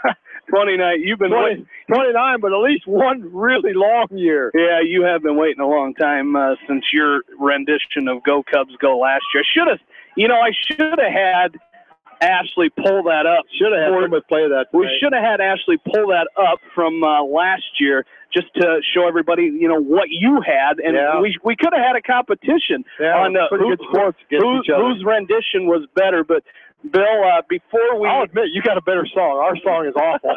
29. You've been waiting. 29, but at least one really long year. Yeah, you have been waiting a long time since your rendition of Go Cubs Go last year. I should have had Ashley pull that up. Should have had somebody play that tonight. We should have had Ashley pull that up from last year, just to show everybody, you know, what you had, and we could have had a competition on whose rendition was better. But Bill, I'll admit you got a better song. Our song is awful.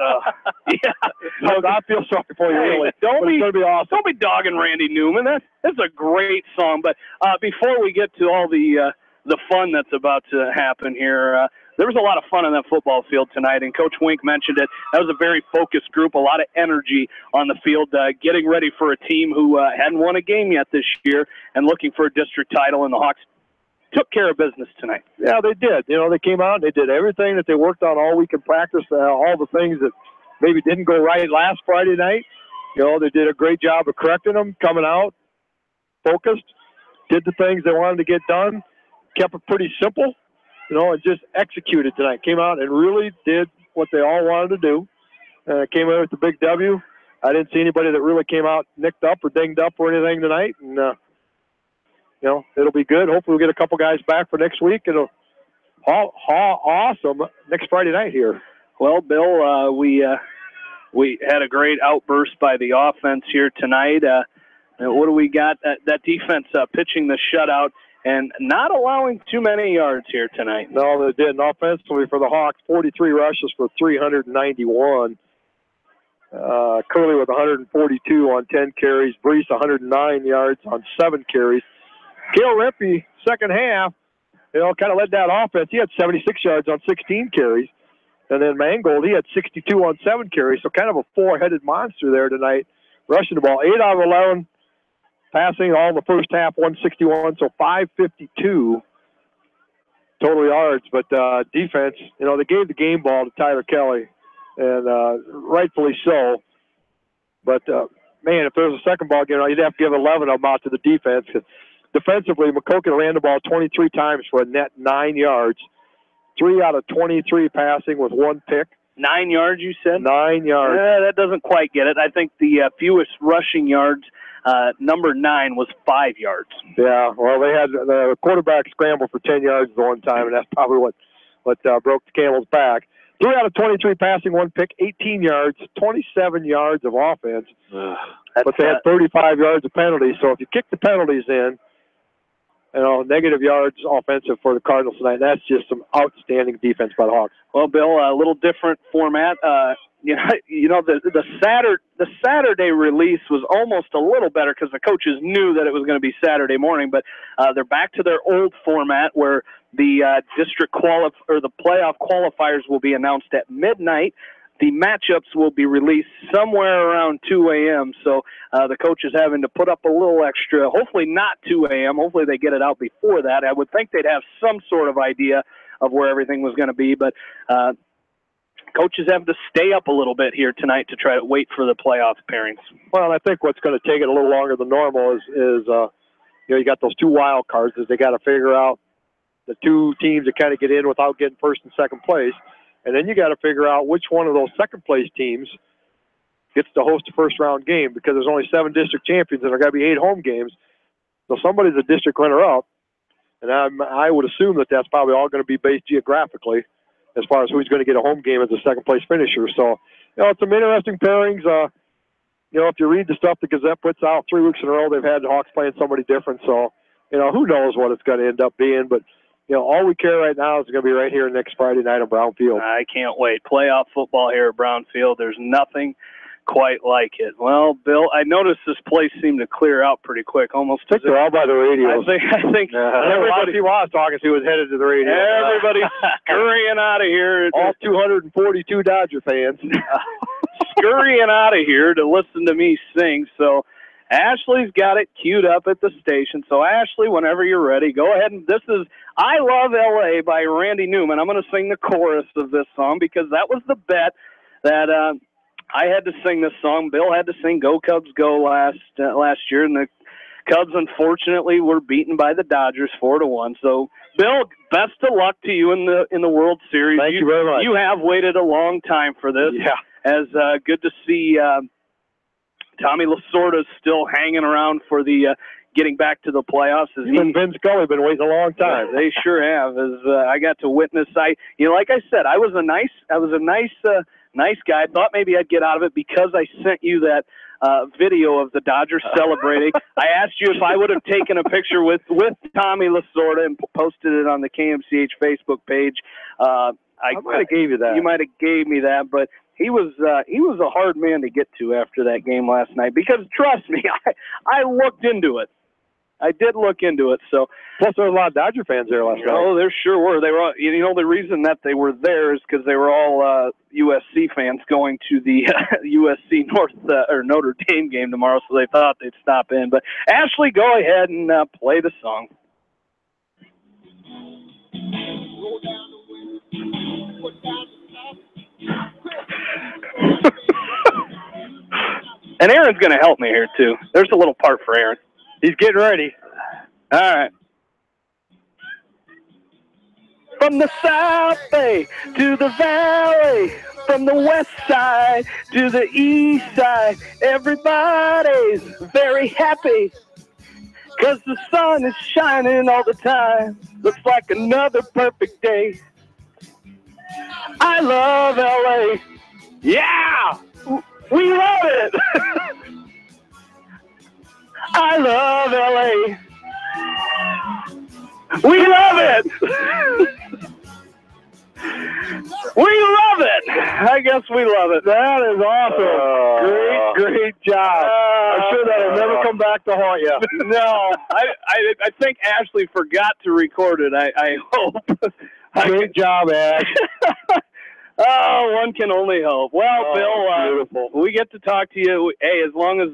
I feel sorry for you. Really. Don't be awesome. Don't be dogging Randy Newman. That's a great song. But before we get to all the fun that's about to happen here. There was a lot of fun on that football field tonight, and Coach Wink mentioned it. That was a very focused group, a lot of energy on the field, getting ready for a team who hadn't won a game yet this year and looking for a district title, and the Hawks took care of business tonight. Yeah, they did. You know, they came out and they did everything that they worked on all week in practice, all the things that maybe didn't go right last Friday night. You know, they did a great job of correcting them, coming out, focused, did the things they wanted to get done, kept it pretty simple. You know, and just executed tonight. Came out and really did what they all wanted to do. Came out with the big W. I didn't see anybody that really came out nicked up or dinged up or anything tonight. And, you know, it'll be good. Hopefully we'll get a couple guys back for next week. It'll awesome next Friday night here. Well, Bill, we had a great outburst by the offense here tonight. What do we got? That defense pitching the shutout and not allowing too many yards here tonight. No, they didn't. Offensively for the Hawks, 43 rushes for 391. Curley with 142 on 10 carries. Brees 109 yards on 7 carries. Cale Rempe, second half, you know, kind of led that offense. He had 76 yards on 16 carries. And then Mangold, he had 62 on 7 carries. So kind of a four-headed monster there tonight, rushing the ball. 8 out of 11 passing all in the first half, 161, so 552 total yards. But defense, you know, they gave the game ball to Tyler Kelly, and rightfully so. But, man, if there was a second ball game, you'd have to give 11 of them out to the defense. Defensively, Maquoketa ran the ball 23 times for a net 9 yards. 3 out of 23 passing with 1 pick. 9 yards, you said? 9 yards. That doesn't quite get it. I think the fewest rushing yards number 9 was 5 yards. Yeah, well, they had the quarterback scramble for 10 yards the one time, and that's probably what broke the camel's back. 3 out of 23 passing, 1 pick, 18 yards, 27 yards of offense. But they had 35 yards of penalties, so if you kick the penalties in, negative yards offensive for the Cardinals tonight. That's just some outstanding defense by the Hawks. Well, Bill, a little different format. The Saturday release was almost a little better because the coaches knew that it was going to be Saturday morning, but they're back to their old format where the the playoff qualifiers will be announced at midnight. The matchups will be released somewhere around 2 a.m., so the coach is having to put up a little extra, hopefully not 2 a.m., hopefully they get it out before that. I would think they'd have some sort of idea of where everything was going to be, but coaches have to stay up a little bit here tonight to try to wait for the playoff pairings. Well, I think what's going to take it a little longer than normal is you got those 2 wild cards as they got to figure out the 2 teams that kind of get in without getting first and second place. And then you got to figure out which one of those second-place teams gets to host a first-round game because there's only 7 district champions and there got to be 8 home games. So somebody's a district runner-up, and I would assume that that's probably all going to be based geographically as far as who's going to get a home game as a second-place finisher. So, it's some interesting pairings. If you read the stuff the Gazette puts out 3 weeks in a row, they've had the Hawks playing somebody different. So, who knows what it's going to end up being, but all we care right now is going to be right here next Friday night at Brownfield. I can't wait. Playoff football here at Brownfield. There's nothing quite like it. Well, Bill, I noticed this place seemed to clear out pretty quick. Almost. I think they're all by the radio. I think everybody I was talking to was headed to the radio. Everybody's scurrying out of here. All 242 Dodger fans scurrying out of here to listen to me sing. So Ashley's got it queued up at the station. So, Ashley, whenever you're ready, go ahead. And this is I Love L.A. by Randy Newman. I'm going to sing the chorus of this song because that was the bet that I had to sing this song. Bill had to sing Go Cubs Go last year, and the Cubs, unfortunately, were beaten by the Dodgers 4-1. So, Bill, best of luck to you in the World Series. Thank you very much. You have waited a long time for this. Yeah. As good to see Tommy Lasorda's still hanging around for the getting back to the playoffs. Even Vin Scully been waiting a long time. They sure have. As I got to witness, like I said, I was a nice guy. I thought maybe I'd get out of it because I sent you that video of the Dodgers celebrating. I asked you if I would have taken a picture with Tommy Lasorda and posted it on the KMCH Facebook page. I might have gave you that. You might have gave me that, but he was a hard man to get to after that game last night because trust me, I looked into it. I did look into it. So plus there were a lot of Dodger fans there last night. Oh, there sure were. They were all, the reason that they were there is because they were all USC fans going to the USC Notre Dame game tomorrow, so they thought they'd stop in. But Ashley, go ahead and play the song. And Aaron's going to help me here too. There's a little part for Aaron. He's getting ready. All right. From the South Bay to the Valley, from the West Side to the East Side, everybody's very happy because the sun is shining all the time. Looks like another perfect day. I love L.A. Yeah! We love it! I love L.A. We love it! We love it! I guess we love it. That is awesome. Great job. I'm sure that'll never come back to haunt you. No, I think Ashley forgot to record it. I hope. Great job, Ash. Oh, one can only hope. Well, Bill, we get to talk to you. Hey, as long as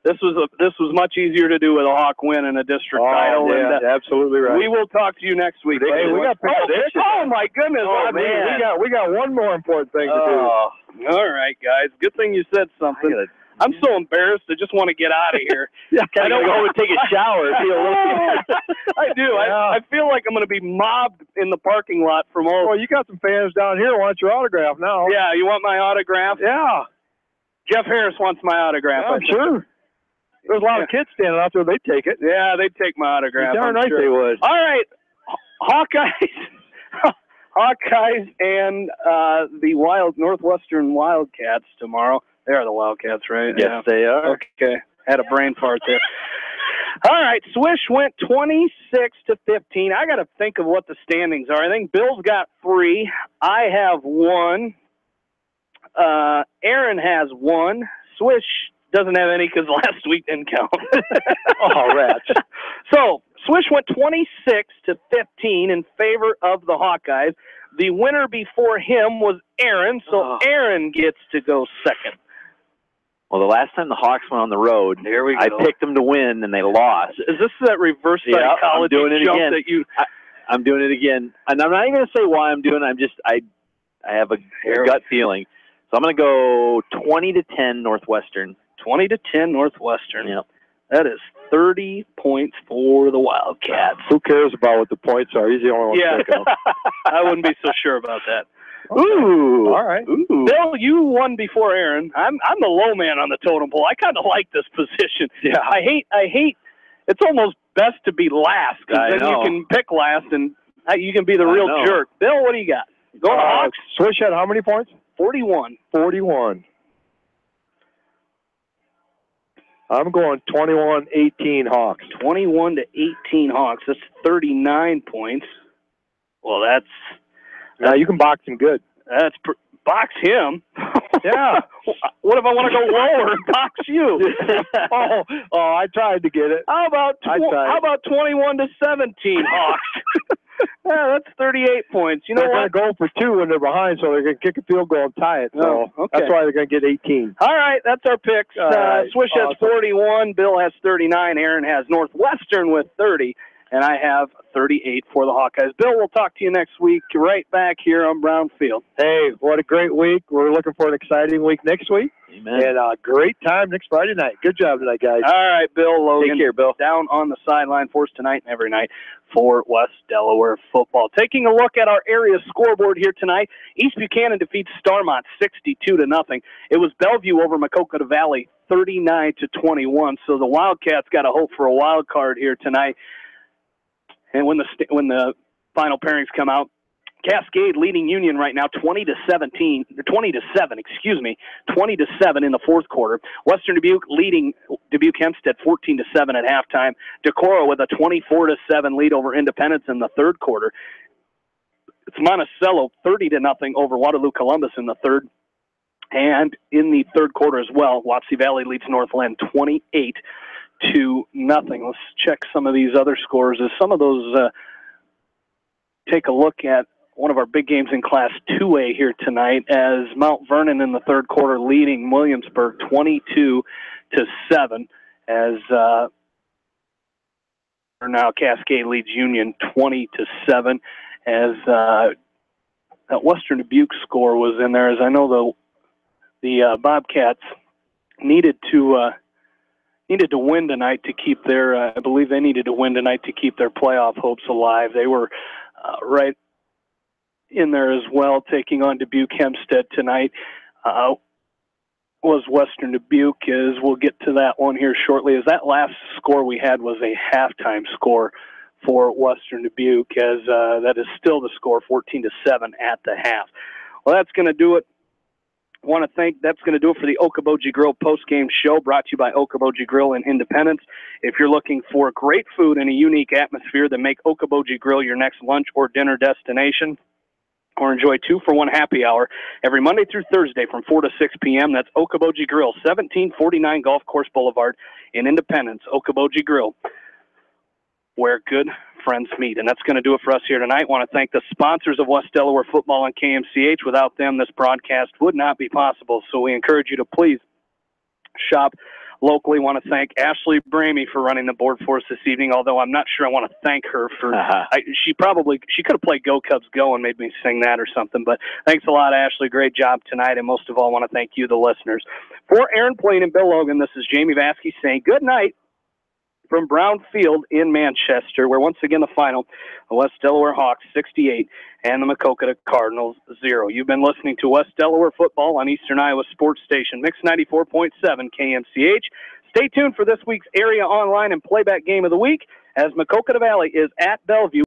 this was much easier to do with a Hawk win and a district title. Yeah, and, absolutely right. We will talk to you next week. Hey, we got predictions. Oh my goodness! Oh, man. We got one more important thing to do. All right, guys. Good thing you said something. I'm so embarrassed. I just want to get out of here. Yeah, I don't want to take a shower. I do. Yeah. I feel like I'm going to be mobbed in the parking lot from all. Well, you got some fans down here. Want your autograph now? Yeah, you want my autograph? Yeah. Jeff Harris wants my autograph. I'm sure. There's a lot of kids standing out there. They'd take it. Yeah, they'd take my autograph. Darn right sure. they would. All right, Hawkeyes. Hawkeyes and the Northwestern Wildcats tomorrow. They are the Wildcats, right? Yes, they are. Okay, had a brain fart there. All right, Swish went 26-15. I got to think of what the standings are. I think Bill's got 3. I have 1. Aaron has 1. Swish doesn't have any because last week didn't count. Oh, rats. So Swish went 26-15 in favor of the Hawkeyes. The winner before him was Aaron, so Aaron gets to go second. Well, the last time the Hawks went on the road, Here we go. I picked them to win, and they lost. Is this that reverse psychology I'm doing it jump again. that you? I'm doing it again, and I'm not even going to say why I'm doing it. I have a gut feeling, so I'm going to go 20-10 Northwestern. 20-10 Northwestern. Yep. That is 30 points for the Wildcats. Who cares about what the points are? He's the only one thinking of. I wouldn't be so sure about that. Ooh. All right. Ooh. Bill, you won before Aaron. I'm the low man on the totem pole. I kind of like this position. Yeah. I hate. It's almost best to be last because then you can pick last and you can be the real jerk. Bill, what do you got? Go Hawks. Swish had how many points? 41. 41. I'm going 21-18 Hawks. 21-18 Hawks. That's 39 points. Well, that's now you can box him good. That's box him. Yeah. What if I want to go lower and box you? I tried to get it. How about 21-17 Hawks? Yeah, that's 38 points. You know they're what? They're going for 2 when they're behind, so they're going to kick a field goal and tie it. So that's why they're going to get 18. All right, that's our picks. Swish has 41, Bill has 39, Aaron has Northwestern with 30, and I have 38 for the Hawkeyes. Bill, we'll talk to you next week right back here on Brownfield. Hey, what a great week. We're looking for an exciting week next week. Amen. And a great time next Friday night. Good job tonight, guys. All right, Bill, Logan. Take care, Bill. Down on the sideline for us tonight and every night for West Delaware football. Taking a look at our area scoreboard here tonight, East Buchanan defeats Starmont 62-0. It was Bellevue over Maquoketa Valley 39-21. So the Wildcats got a hope for a wild card here tonight. And when the final pairings come out, Cascade leading Union right now 20-7 in the fourth quarter. Western Dubuque leading Dubuque Hempstead 14-7 at halftime. Decorah with a 24-7 lead over Independence in the third quarter. It's Monticello 30-0 over Waterloo Columbus in the third. And in the third quarter as well, Wapsie Valley leads Northland 28-0. Let's check some of these other scores. As some of those take a look at one of our big games in Class 2A here tonight, as Mount Vernon in the third quarter leading Williamsburg 22-7, as now Cascade leads Union 20-7, as that Western Dubuque score was in there. As I know the Bobcats needed to win tonight to keep their. I believe they needed to win tonight to keep their playoff hopes alive. They were right in there as well, taking on Dubuque Hempstead tonight. Was Western Dubuque, as we'll get to that one here shortly, as that last score we had was a halftime score for Western Dubuque, as that is still the score, 14-7 at the half. Well, that's going to do it. That's going to do it for the Okoboji Grill post-game show, brought to you by Okoboji Grill in Independence. If you're looking for great food and a unique atmosphere, then make Okoboji Grill your next lunch or dinner destination, or enjoy 2-for-1 happy hour every Monday through Thursday from 4 to 6 p.m. That's Okoboji Grill, 1749 Golf Course Boulevard in Independence. Okoboji Grill, where good friends meet. And that's going to do it for us here tonight. I want to thank the sponsors of West Delaware Football and KMCH. Without them, this broadcast would not be possible. So we encourage you to please shop locally. Want to thank Ashley Bramey for running the board for us this evening, although I'm not sure I want to thank her for she could have played Go Cubs Go and made me sing that or something. But thanks a lot, Ashley. Great job tonight. And most of all, I want to thank you, the listeners. For Aaron Plain and Bill Logan, this is Jamie Vasky saying good night from Brownfield in Manchester, where once again the final, the West Delaware Hawks 68 and the Maquoketa Cardinals 0. You've been listening to West Delaware Football on Eastern Iowa Sports Station, Mix 94.7 KMCH. Stay tuned for this week's Area Online and Playback Game of the Week as Maquoketa Valley is at Bellevue.